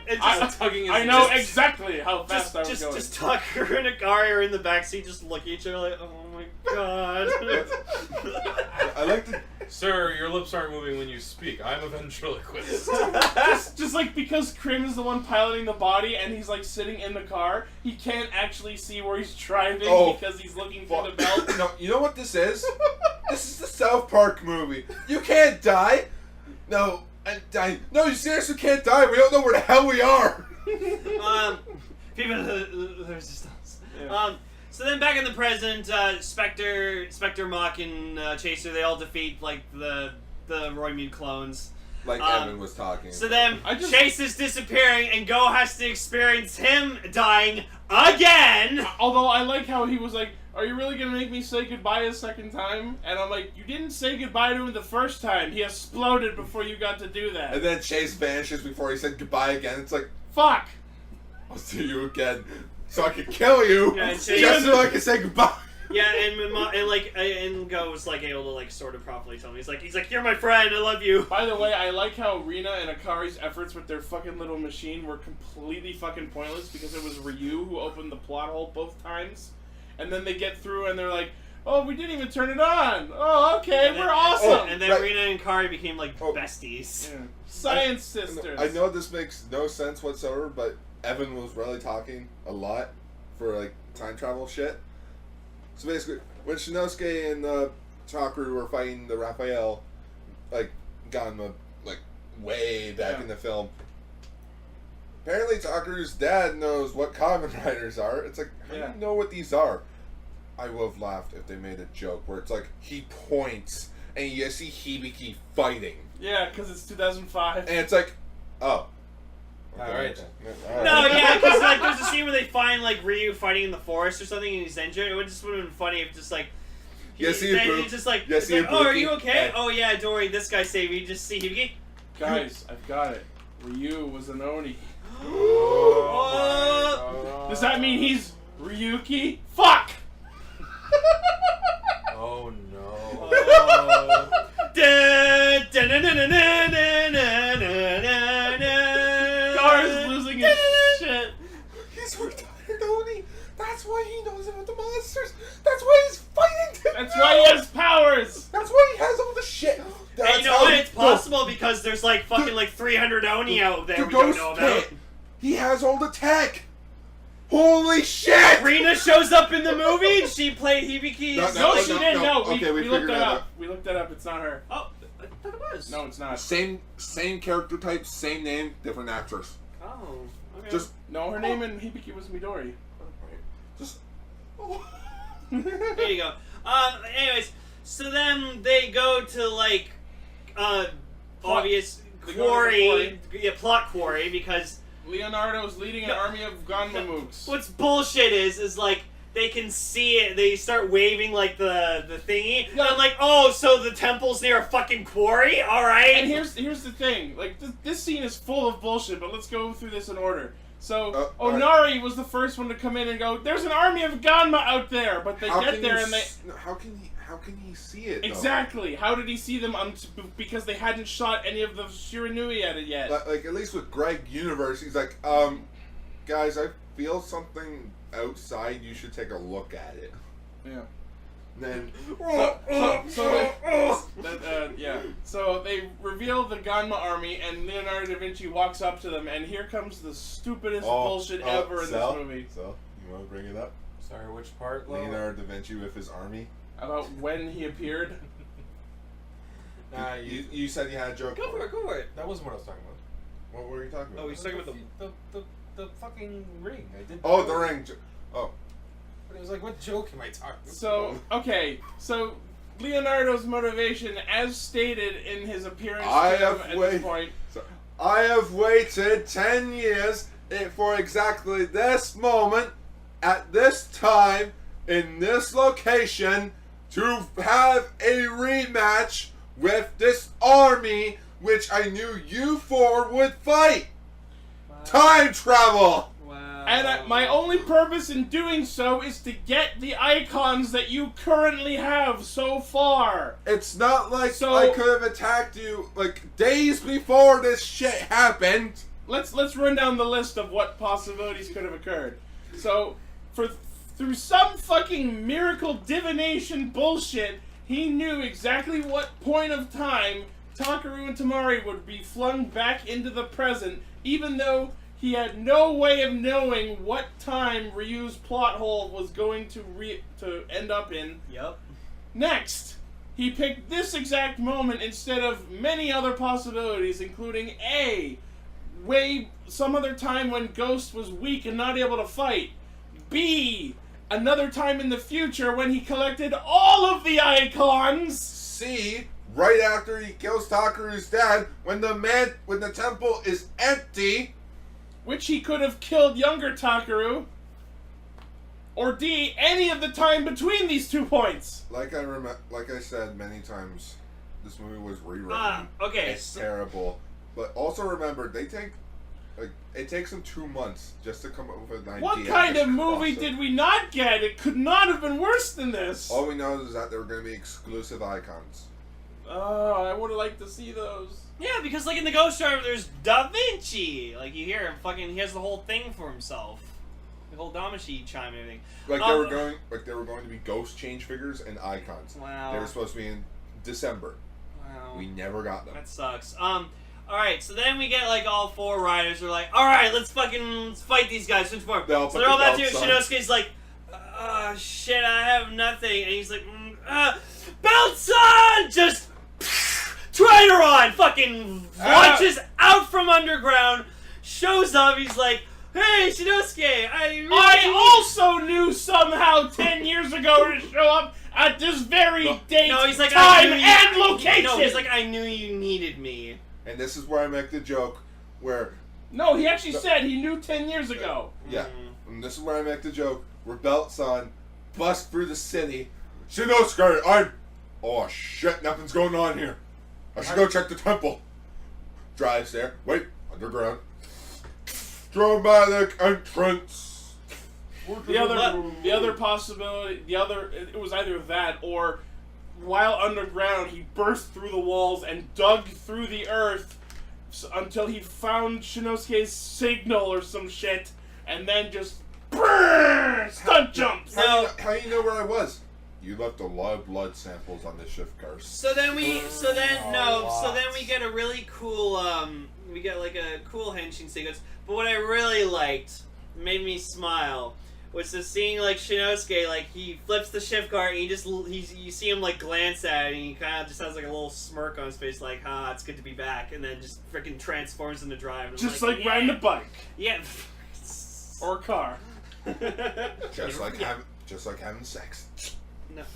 [SPEAKER 3] his, tugging his.
[SPEAKER 4] I know
[SPEAKER 3] wrist.
[SPEAKER 4] exactly how fast I was going.
[SPEAKER 1] Just Takaru and Akari are in the backseat, just looking at each other like, "Oh my god."
[SPEAKER 2] I like the.
[SPEAKER 3] Sir, your lips aren't moving when you speak. I'm a ventriloquist.
[SPEAKER 4] just like because Krim is the one piloting the body and he's like sitting in the car, he can't actually see where he's driving because he's looking through the belt.
[SPEAKER 2] No, you know what this is? This is the South Park movie. You can't die. No, I'm dying. No, you seriously can't die. We don't know where the hell we are.
[SPEAKER 1] People of the resistance.
[SPEAKER 4] Yeah.
[SPEAKER 1] So then back in the present, Spectre, Mock, and Chaser, they all defeat like the Roy Mead clones.
[SPEAKER 2] Like Evan was talking.
[SPEAKER 1] So then
[SPEAKER 4] just-
[SPEAKER 1] Chase is disappearing, and Go has to experience him dying again.
[SPEAKER 4] Although I like how he was like, "Are you really gonna make me say goodbye a second time?" And I'm like, "You didn't say goodbye to him the first time. He exploded before you got to do that."
[SPEAKER 2] And then Chase vanishes before he said goodbye again. It's like,
[SPEAKER 4] Fuck.
[SPEAKER 2] I'll see you again, so I can kill you,
[SPEAKER 1] Yeah, and Chase-
[SPEAKER 2] just so I can say goodbye.
[SPEAKER 1] Yeah, and Go was like able to like sort of properly tell me. He's like, "You're my friend. I love you."
[SPEAKER 4] By the way, I like how Rina and Akari's efforts with their fucking little machine were completely fucking pointless because it was Ryu who opened the plot hole both times. And then they get through and they're like, "Oh, we didn't even turn it on. Oh, okay,
[SPEAKER 1] And
[SPEAKER 4] we're
[SPEAKER 1] then-
[SPEAKER 4] awesome."
[SPEAKER 1] And then
[SPEAKER 2] Right.
[SPEAKER 1] Rina and Kari became like besties.
[SPEAKER 4] Yeah. Science sisters.
[SPEAKER 2] I know this makes no sense whatsoever, but Evan was really talking a lot for like time travel shit. So basically, when Shinosuke and Chakru were fighting the Raphael, like Ganma, like way back in the film, apparently Chakru's dad knows what Kamen Riders are. It's like, how do you know what these are? I would have laughed if they made a joke where it's like he points and you see Hibiki fighting.
[SPEAKER 4] Yeah, because it's 2005.
[SPEAKER 2] And it's like, oh.
[SPEAKER 9] Alright.
[SPEAKER 1] No, yeah, because like there's a scene where they find like Ryu fighting in the forest or something, and he's injured. It would just would have been funny if just like he's just like,
[SPEAKER 2] Yes,
[SPEAKER 1] it's like, "Oh, are you
[SPEAKER 2] Ibuki.
[SPEAKER 1] okay? Oh yeah, don't worry, this guy saved me. You just see Hibiki."
[SPEAKER 4] Guys, I've got it. Ryu was an Oni.
[SPEAKER 1] Oh.
[SPEAKER 4] Does that mean he's Ryuki? Fuck!
[SPEAKER 9] Oh no.
[SPEAKER 4] Gar's losing his shit.
[SPEAKER 2] He's retired, Oni. That's why he knows about the monsters. That's why he's fighting them.
[SPEAKER 4] That's why he has powers.
[SPEAKER 2] That's why he has all the shit.
[SPEAKER 1] And you know what? It's possible because there's like fucking like 300 Oni out there we don't know about.
[SPEAKER 2] He has all the tech. Holy shit!
[SPEAKER 1] Rina shows up in the movie and she played Hibiki's.
[SPEAKER 4] No, she didn't. No,
[SPEAKER 2] Okay, we
[SPEAKER 4] we looked
[SPEAKER 2] figured
[SPEAKER 4] that
[SPEAKER 2] that
[SPEAKER 4] up.
[SPEAKER 2] out.
[SPEAKER 4] We looked that up. It's not her.
[SPEAKER 1] Oh, I thought it was.
[SPEAKER 4] No, it's not.
[SPEAKER 2] Same character type, same name, different actress.
[SPEAKER 1] Oh, okay.
[SPEAKER 2] Just
[SPEAKER 4] No, her name in Hibiki was Midori.
[SPEAKER 2] just
[SPEAKER 1] There you go. Anyways, so then they go to like, obvious
[SPEAKER 4] They go to the
[SPEAKER 1] quarry, yeah, plot quarry because
[SPEAKER 4] Leonardo's leading an army of Ganma mooks.
[SPEAKER 1] what's bullshit is like they can see it. They start waving like the thingy. And I'm like, oh, so the temple's near a fucking quarry. All right.
[SPEAKER 4] And here's the thing. Like this scene is full of bullshit, but let's go through this in order. So Onari was the first one to come in and go, "There's an army of Ganma out there," but they get there and they
[SPEAKER 2] how can he see it? Though?
[SPEAKER 4] exactly. How did he see them? Because they hadn't shot any of the Shiranui at it yet.
[SPEAKER 2] Like at least with Greg Universe, he's like, guys, I feel something outside. You should take a look at it.
[SPEAKER 4] Yeah.
[SPEAKER 2] And then
[SPEAKER 4] So they reveal the Ganma army, and Leonardo da Vinci walks up to them, and here comes the stupidest bullshit ever in this movie.
[SPEAKER 2] So you want to bring it up?
[SPEAKER 9] Sorry, which part?
[SPEAKER 2] Leonardo da Vinci with his army.
[SPEAKER 4] About when he appeared.
[SPEAKER 9] Nah,
[SPEAKER 2] You said you had a joke.
[SPEAKER 9] go for it. That wasn't what I was talking about.
[SPEAKER 2] What were you talking about?
[SPEAKER 1] Oh, he's talking about
[SPEAKER 9] the fucking ring. I did.
[SPEAKER 2] Oh, the ring. Oh.
[SPEAKER 9] But it was like, what joke am I talking about?
[SPEAKER 4] So, okay, so Leonardo's motivation, as stated in his appearance
[SPEAKER 2] I
[SPEAKER 4] at this point.
[SPEAKER 2] I have waited 10 years for exactly this moment, at this time, in this location, to have a rematch with this army, which I knew you four would fight. Wow. Time travel!
[SPEAKER 1] Wow.
[SPEAKER 4] And my only purpose in doing so is to get the icons that you currently have so far.
[SPEAKER 2] It's not like I could have attacked you like days before this shit happened.
[SPEAKER 4] Let's run down the list of what possibilities could have occurred. So, through some fucking miracle divination bullshit, he knew exactly what point of time Takaru and Tamari would be flung back into the present, even though he had no way of knowing what time Ryu's plot hole was going to end up in.
[SPEAKER 1] Yep.
[SPEAKER 4] Next, he picked this exact moment instead of many other possibilities, including A, some other time when Ghost was weak and not able to fight. B, another time in the future when he collected all of the icons.
[SPEAKER 2] C, right after he kills Takaru's dad, when the temple is empty.
[SPEAKER 4] Which he could have killed younger Takaru. Or D, any of the time between these 2 points.
[SPEAKER 2] Like I said many times, this movie was rewritten.
[SPEAKER 1] Okay.
[SPEAKER 2] It's terrible. But also remember, it takes them 2 months just to come up with an idea.
[SPEAKER 4] What kind of movie did we not get? It could not have been worse than this.
[SPEAKER 2] All we know is that there were going to be exclusive icons.
[SPEAKER 4] Oh, I would have liked to see those.
[SPEAKER 1] Yeah, because like in the Ghost Driver, there's Da Vinci. Like you hear him he has the whole thing for himself. The whole Damashi chime and everything.
[SPEAKER 2] They were going to be ghost change figures and icons.
[SPEAKER 1] Wow.
[SPEAKER 2] They were supposed to be in December.
[SPEAKER 1] Wow.
[SPEAKER 2] We never got them.
[SPEAKER 1] That sucks. Alright, so then we get like all 4 riders are like, alright, let's fight these guys, transform.
[SPEAKER 2] They all
[SPEAKER 1] So
[SPEAKER 2] put
[SPEAKER 1] they're all
[SPEAKER 2] the
[SPEAKER 1] about to
[SPEAKER 2] belts on.
[SPEAKER 1] Shinosuke's like, shit, I have nothing. And he's like, belts on! Just Trainer on! Fucking launches out from underground, shows up, he's like, hey, Shinosuke,
[SPEAKER 4] I also knew somehow 10 years ago to show up at this very date,
[SPEAKER 1] he's like,
[SPEAKER 4] time, and location!
[SPEAKER 1] No, he's like, I knew you needed me.
[SPEAKER 2] And this is where I make the joke where...
[SPEAKER 4] No, he actually said he knew 10 years ago.
[SPEAKER 2] Yeah. And this is where I make the joke where belts on, bust through the city. Shinosuke, oh shit, nothing's going on here. I should go check the temple. Drives there. Wait, underground. Drove by the entrance.
[SPEAKER 4] The other possibility, it was either that or while underground he burst through the walls and dug through the earth until he found Shinosuke's signal or some shit, and then just stunt jumps.
[SPEAKER 2] How do you know where I was? You left a lot of blood samples on the shift cars.
[SPEAKER 1] So then we get a really cool we get like a cool henshin sequence. But what I really liked, made me smile, was just seeing like Shinosuke, like he flips the shift car and you see him like glance at it and he kind of just has like a little smirk on his face, like it's good to be back, and then just freaking transforms into drive. And
[SPEAKER 4] Just
[SPEAKER 1] like
[SPEAKER 4] like riding a bike.
[SPEAKER 1] Yeah.
[SPEAKER 4] Or a car.
[SPEAKER 2] Just like having sex.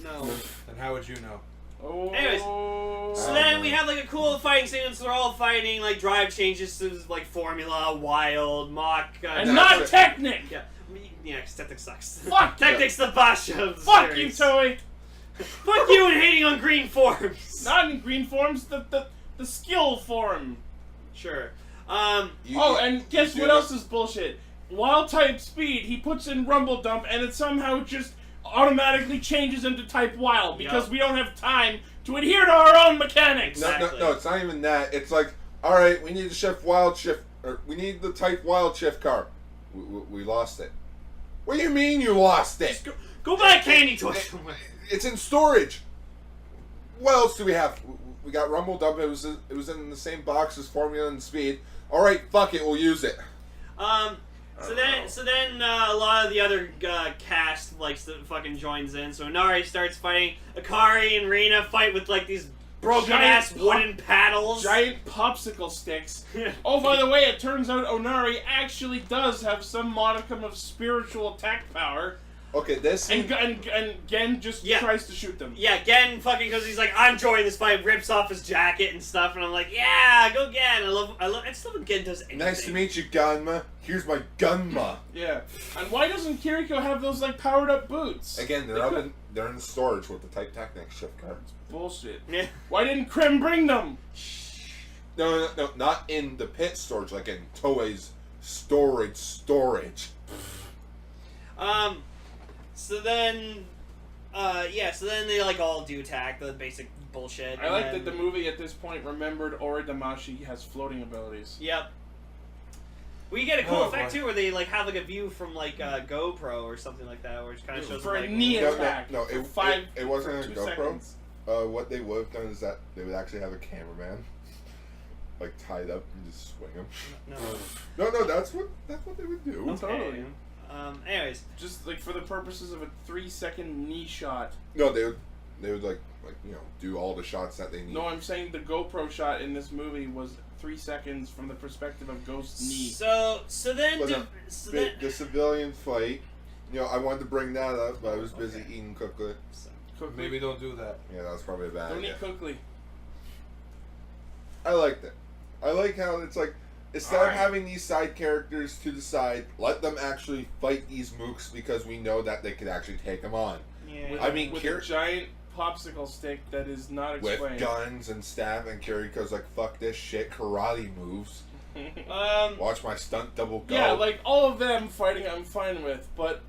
[SPEAKER 1] No.
[SPEAKER 3] Then how would you know?
[SPEAKER 4] Oh.
[SPEAKER 1] Anyways, so then we have like a cool fighting sequence. They're all fighting, like drive changes to like Formula, Wild, Mach,
[SPEAKER 4] and not Technic.
[SPEAKER 1] Yeah, because Technic sucks.
[SPEAKER 4] Fuck
[SPEAKER 1] Technic's the boss of the
[SPEAKER 4] Fuck
[SPEAKER 1] series.
[SPEAKER 4] you, Toei.
[SPEAKER 1] Fuck you and hating on green forms.
[SPEAKER 4] Not in green forms, the skill form.
[SPEAKER 1] Sure.
[SPEAKER 4] And guess what else is bullshit? Wild type speed, he puts in Rumble Dump, and it somehow just automatically changes into type Wild because we don't have time to adhere to our own mechanics.
[SPEAKER 2] No, it's not even that. It's like, all right, we need we need the type Wild shift car. We lost it. What do you mean you lost it?
[SPEAKER 1] Just go buy a candy toy.
[SPEAKER 2] It's in storage. What else do we have? We got Rumble Dump. It was in the same box as Formula and Speed. All right, fuck it, we'll use it.
[SPEAKER 1] So then a lot of the other cast fucking joins in. So Inari starts fighting. Akari and Rina fight with like these broken ass wooden paddles,
[SPEAKER 4] giant popsicle sticks. Oh, by the way, it turns out Onari actually does have some modicum of spiritual attack power.
[SPEAKER 2] Okay, this
[SPEAKER 4] and Gen just tries to shoot them.
[SPEAKER 1] Yeah, Gen fucking because he's like, I'm joining this fight, rips off his jacket and stuff, and I'm like, yeah, go Gen. I just love when Gen does anything.
[SPEAKER 2] Nice to meet you, Gunma. Here's my Gunma.
[SPEAKER 4] Yeah. And why doesn't Kiriko have those like powered up boots?
[SPEAKER 2] Again, they're in the storage with the Type Technic shift cards.
[SPEAKER 4] Bullshit.
[SPEAKER 1] Yeah.
[SPEAKER 4] Why didn't Krim bring them?
[SPEAKER 2] No, not in the pit storage, like in Toei's storage.
[SPEAKER 1] So then they like all do attack, the basic bullshit.
[SPEAKER 4] I like that the movie at this point remembered Oridamashi has floating abilities.
[SPEAKER 1] Yep. We get a cool effect too, where they like have like a view from like GoPro or something like that, where it kind of shows
[SPEAKER 4] for
[SPEAKER 1] them,
[SPEAKER 4] a knee attack.
[SPEAKER 2] No, it wasn't a GoPro.
[SPEAKER 4] Seconds.
[SPEAKER 2] What they would have done is that they would actually have a cameraman like tied up and just swing him. No, that's what they would do.
[SPEAKER 1] Okay.
[SPEAKER 4] Totally.
[SPEAKER 1] Anyways,
[SPEAKER 4] just like for the purposes of a 3-second knee shot.
[SPEAKER 2] No, they would like like, you know, do all the shots that they need.
[SPEAKER 4] No, I'm saying the GoPro shot in this movie was 3 seconds from the perspective of Ghost's knee.
[SPEAKER 1] So then,
[SPEAKER 2] But the civilian fight, you know, I wanted to bring that up, but I was busy eating cookie.
[SPEAKER 3] Maybe don't do that.
[SPEAKER 2] Yeah, that was probably a bad
[SPEAKER 4] Don't
[SPEAKER 2] idea.
[SPEAKER 4] eat quickly.
[SPEAKER 2] I liked it. I like how it's like, instead of having these side characters to the side, let them actually fight these mooks because we know that they could actually take them on.
[SPEAKER 1] Yeah.
[SPEAKER 2] I mean,
[SPEAKER 4] with a giant popsicle stick that is not explained.
[SPEAKER 2] with guns and staff, and Kiriko's like, fuck this shit, karate moves. Watch my stunt double go.
[SPEAKER 4] Yeah, like all of them fighting I'm fine with, but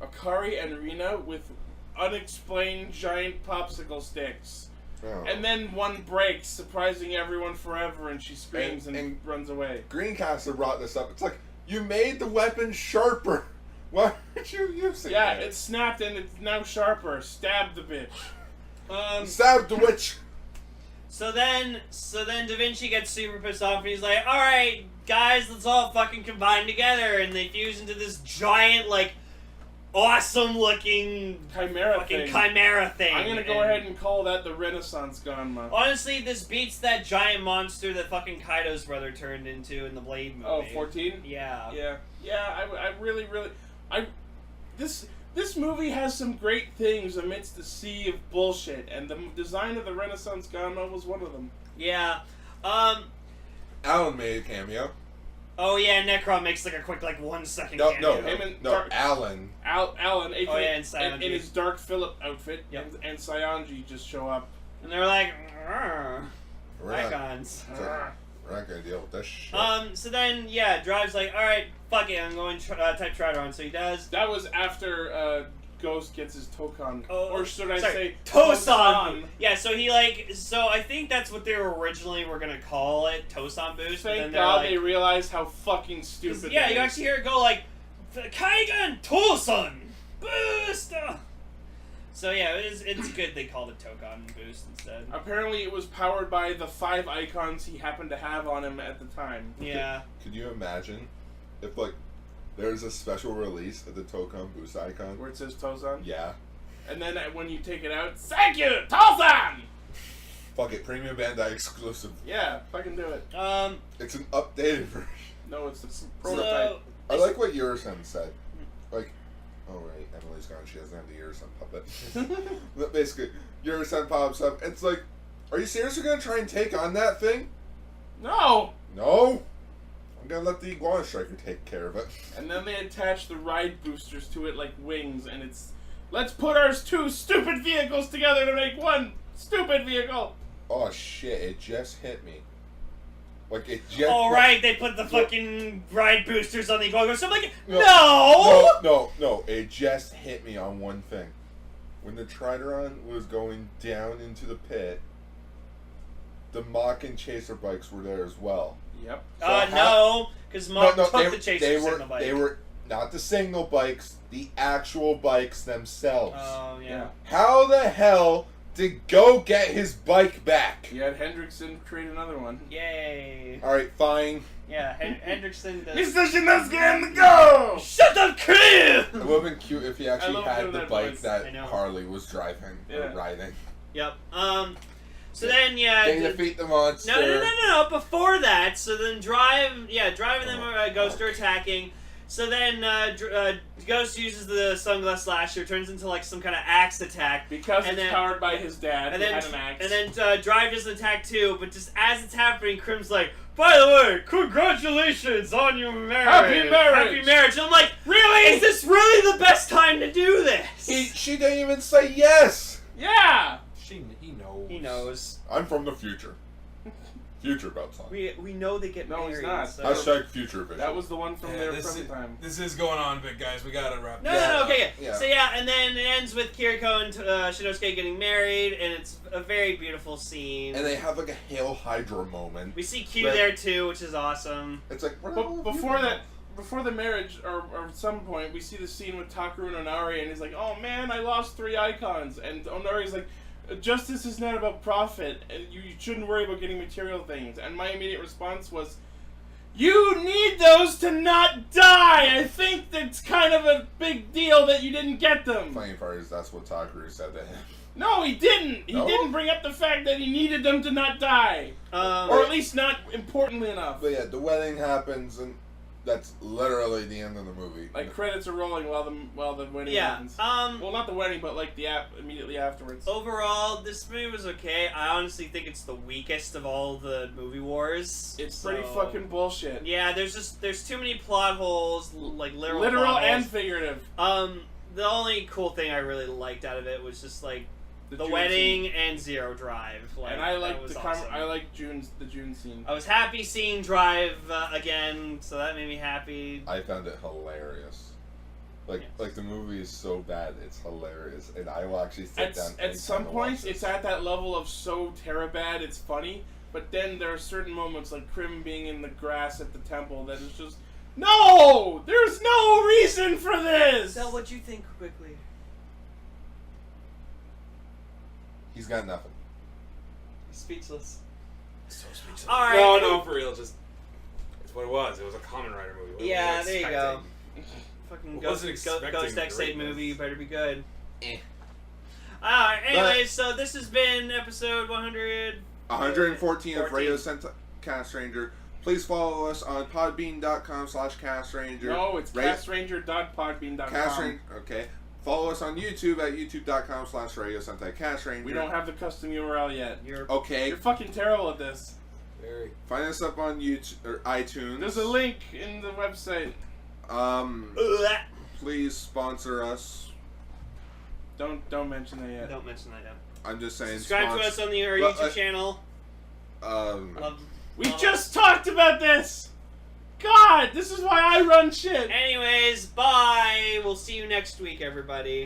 [SPEAKER 4] Akari and Rina with unexplained giant popsicle sticks.
[SPEAKER 2] Oh.
[SPEAKER 4] And then one breaks, surprising everyone forever, and she screams and runs away.
[SPEAKER 2] Greencaster brought this up. It's like, you made the weapon sharper. Why aren't you using it?
[SPEAKER 4] Yeah, it snapped and it's now sharper. Stab the bitch.
[SPEAKER 2] Stab the witch.
[SPEAKER 1] So then Da Vinci gets super pissed off and he's like, alright, guys, let's all fucking combine together. And they fuse into this giant, like, awesome looking
[SPEAKER 4] chimera
[SPEAKER 1] thing.
[SPEAKER 4] I'm gonna go ahead and call that the Renaissance Ganma.
[SPEAKER 1] Honestly, this beats that giant monster that fucking Kaido's brother turned into in the Blade movie.
[SPEAKER 4] Oh, 14?
[SPEAKER 1] Yeah.
[SPEAKER 4] Yeah, I really... This movie has some great things amidst the sea of bullshit, and the design of the Renaissance Ganma was one of them.
[SPEAKER 1] Yeah.
[SPEAKER 2] Alan made a cameo.
[SPEAKER 1] Oh yeah, Necron makes like a quick 1 second cameo.
[SPEAKER 2] Alan.
[SPEAKER 4] Alan,
[SPEAKER 1] oh yeah, and Sayonji.
[SPEAKER 4] in his Dark Phillip outfit,
[SPEAKER 1] yep.
[SPEAKER 4] and Sayonji just show up.
[SPEAKER 1] And they're like,
[SPEAKER 2] We're
[SPEAKER 1] icons.
[SPEAKER 2] We're not gonna deal with this shit.
[SPEAKER 1] So then, yeah, Drive's like, alright, fuck it, I'm going type Trotter, so he does.
[SPEAKER 4] That was after, Ghost gets his Tokan. Or should I say
[SPEAKER 1] Tosan. Yeah, so I think that's what they originally were gonna call it, Tosan boost.
[SPEAKER 4] Thank God they realized how fucking stupid.
[SPEAKER 1] Yeah, you actually hear it go like, Kaigan Tosan boost. So yeah, it's good they called it Tokan boost instead.
[SPEAKER 4] Apparently, it was powered by the 5 icons he happened to have on him at the time.
[SPEAKER 1] Yeah.
[SPEAKER 2] Could you imagine if there's a special release of the Tokan boost icon
[SPEAKER 4] where it says Tosan?
[SPEAKER 2] Yeah.
[SPEAKER 4] And then when you take it out, thank you, Tosan!
[SPEAKER 2] Fuck it, Premium Bandai exclusive.
[SPEAKER 4] Yeah, fucking do it.
[SPEAKER 2] It's an updated version.
[SPEAKER 4] No, it's the prototype.
[SPEAKER 2] I like what Yuri-san said. Oh right, Emily's gone. She doesn't have the Yuri-san puppet. But basically, Yuri-san pops up. It's like, are you seriously gonna try and take on that thing?
[SPEAKER 4] No.
[SPEAKER 2] No. I'm gonna let the Iguana Striker take care of it.
[SPEAKER 4] And then they attach the ride boosters to it like wings, and it's, let's put our 2 stupid vehicles together to make one stupid vehicle.
[SPEAKER 2] Oh shit! It just hit me. It just.
[SPEAKER 1] Oh right, they put the fucking ride boosters on the Iguana. So I'm like, no.
[SPEAKER 2] It just hit me on one thing. When the Trideron was going down into the pit, the Mach and Chaser bikes were there as well.
[SPEAKER 4] Yep.
[SPEAKER 1] No, because Mach took the Chaser signal bike.
[SPEAKER 2] They were not the signal bikes, the actual bikes themselves.
[SPEAKER 1] Oh yeah.
[SPEAKER 2] How the hell did Go get his bike back?
[SPEAKER 4] He had Hendrickson create another one.
[SPEAKER 1] Yay.
[SPEAKER 2] Alright, fine.
[SPEAKER 1] Yeah, Hendrickson does.
[SPEAKER 4] Mr. Shinnosuke and the Go!
[SPEAKER 1] Shut up, crew!
[SPEAKER 2] It would have been cute if he actually had the bike that Harley was driving or riding.
[SPEAKER 1] Yep. So then, yeah.
[SPEAKER 2] They defeat the monster.
[SPEAKER 1] No. Before that, so then Drive and them Ghost are attacking. So then Ghost uses the Sunglass Slasher, turns into some kind of axe attack.
[SPEAKER 4] Because it's powered by his dad, who had an axe.
[SPEAKER 1] And then Drive does an attack too, but just as it's happening, Crim's like, by the way, congratulations on your marriage.
[SPEAKER 4] Happy marriage.
[SPEAKER 1] Happy marriage. And I'm like, really? Is this really the best time to do this?
[SPEAKER 2] She didn't even say yes.
[SPEAKER 4] Yeah.
[SPEAKER 3] He knows.
[SPEAKER 1] He knows.
[SPEAKER 2] I'm from the future. Future about time.
[SPEAKER 1] We know they get married.
[SPEAKER 4] No, he's not.
[SPEAKER 1] So.
[SPEAKER 2] Hashtag future vision.
[SPEAKER 4] That was the one from their present time.
[SPEAKER 3] This is going on, big guys. We gotta wrap.
[SPEAKER 1] No, okay. Yeah. So yeah, and then it ends with Kiriko and Shinosuke getting married, and it's a very beautiful scene.
[SPEAKER 2] And they have a Hail Hydra moment.
[SPEAKER 1] We see Q there too, which is awesome.
[SPEAKER 2] It's like,
[SPEAKER 4] but before the marriage, or at some point, we see the scene with Takeru and Onari, and he's like, "Oh man, I lost 3 icons," and Onari's like, "Justice is not about profit, and you shouldn't worry about getting material things." And my immediate response was, You need those to not die. I think that's kind of a big deal that you didn't get them.
[SPEAKER 2] Funny part is that's what Takaru said to him.
[SPEAKER 4] No, he didn't. He
[SPEAKER 2] No?
[SPEAKER 4] didn't bring up the fact that he needed them to not die. Or at least not importantly enough.
[SPEAKER 2] But yeah, the wedding happens, and that's literally the end of the movie.
[SPEAKER 4] Like, credits are rolling while the wedding happens. Well, not the wedding, but like the app immediately afterwards.
[SPEAKER 1] Overall, this movie was okay. I honestly think it's the weakest of all the movie wars.
[SPEAKER 4] It's pretty fucking bullshit.
[SPEAKER 1] Yeah, there's too many plot holes, like literal plot
[SPEAKER 4] and
[SPEAKER 1] holes.
[SPEAKER 4] figurative.
[SPEAKER 1] The only cool thing I really liked out of it was just like the wedding and Zero Drive. Like,
[SPEAKER 4] and I like
[SPEAKER 1] awesome.
[SPEAKER 4] I like the June scene.
[SPEAKER 1] I was happy seeing Drive again, so that made me happy.
[SPEAKER 2] I found it hilarious. Like the movie is so bad, it's hilarious, and I will actually sit down.
[SPEAKER 4] At some points, it's at that level of so bad it's funny. But then there are certain moments, like Krim being in the grass at the temple, that is just no. There's no reason for this.
[SPEAKER 9] Tell what you think quickly.
[SPEAKER 2] He's got nothing.
[SPEAKER 1] He's speechless.
[SPEAKER 9] So speechless.
[SPEAKER 1] All right.
[SPEAKER 11] No, for real. Just it's what it was. It was a Kamen Rider movie. What
[SPEAKER 1] Yeah,
[SPEAKER 11] was I
[SPEAKER 1] there you go.
[SPEAKER 11] expecting?
[SPEAKER 1] Fucking
[SPEAKER 11] Wasn't
[SPEAKER 1] Ghost
[SPEAKER 11] expecting
[SPEAKER 1] X-Aid
[SPEAKER 11] greatness.
[SPEAKER 1] movie. You better be good. Alright, anyways, so this has been episode
[SPEAKER 2] 114 of Radio Sentai Castranger. Please follow us on podbean.com/castranger.
[SPEAKER 4] No, it's castranger.podbean.com.
[SPEAKER 2] Castranger, okay. Follow us on YouTube at youtube.com/Radio Sentai Castranger.
[SPEAKER 4] We don't have the custom URL yet.
[SPEAKER 2] Okay.
[SPEAKER 4] You're fucking terrible at this.
[SPEAKER 11] Very.
[SPEAKER 2] Find us up on YouTube or iTunes.
[SPEAKER 4] There's a link in the website.
[SPEAKER 2] Please sponsor us.
[SPEAKER 4] Don't mention that yet.
[SPEAKER 1] Don't mention that yet.
[SPEAKER 2] I'm just saying.
[SPEAKER 1] Subscribe to us on our YouTube channel.
[SPEAKER 4] We just talked about this. God, this is why I run shit.
[SPEAKER 1] Anyways, bye. We'll see you next week, everybody.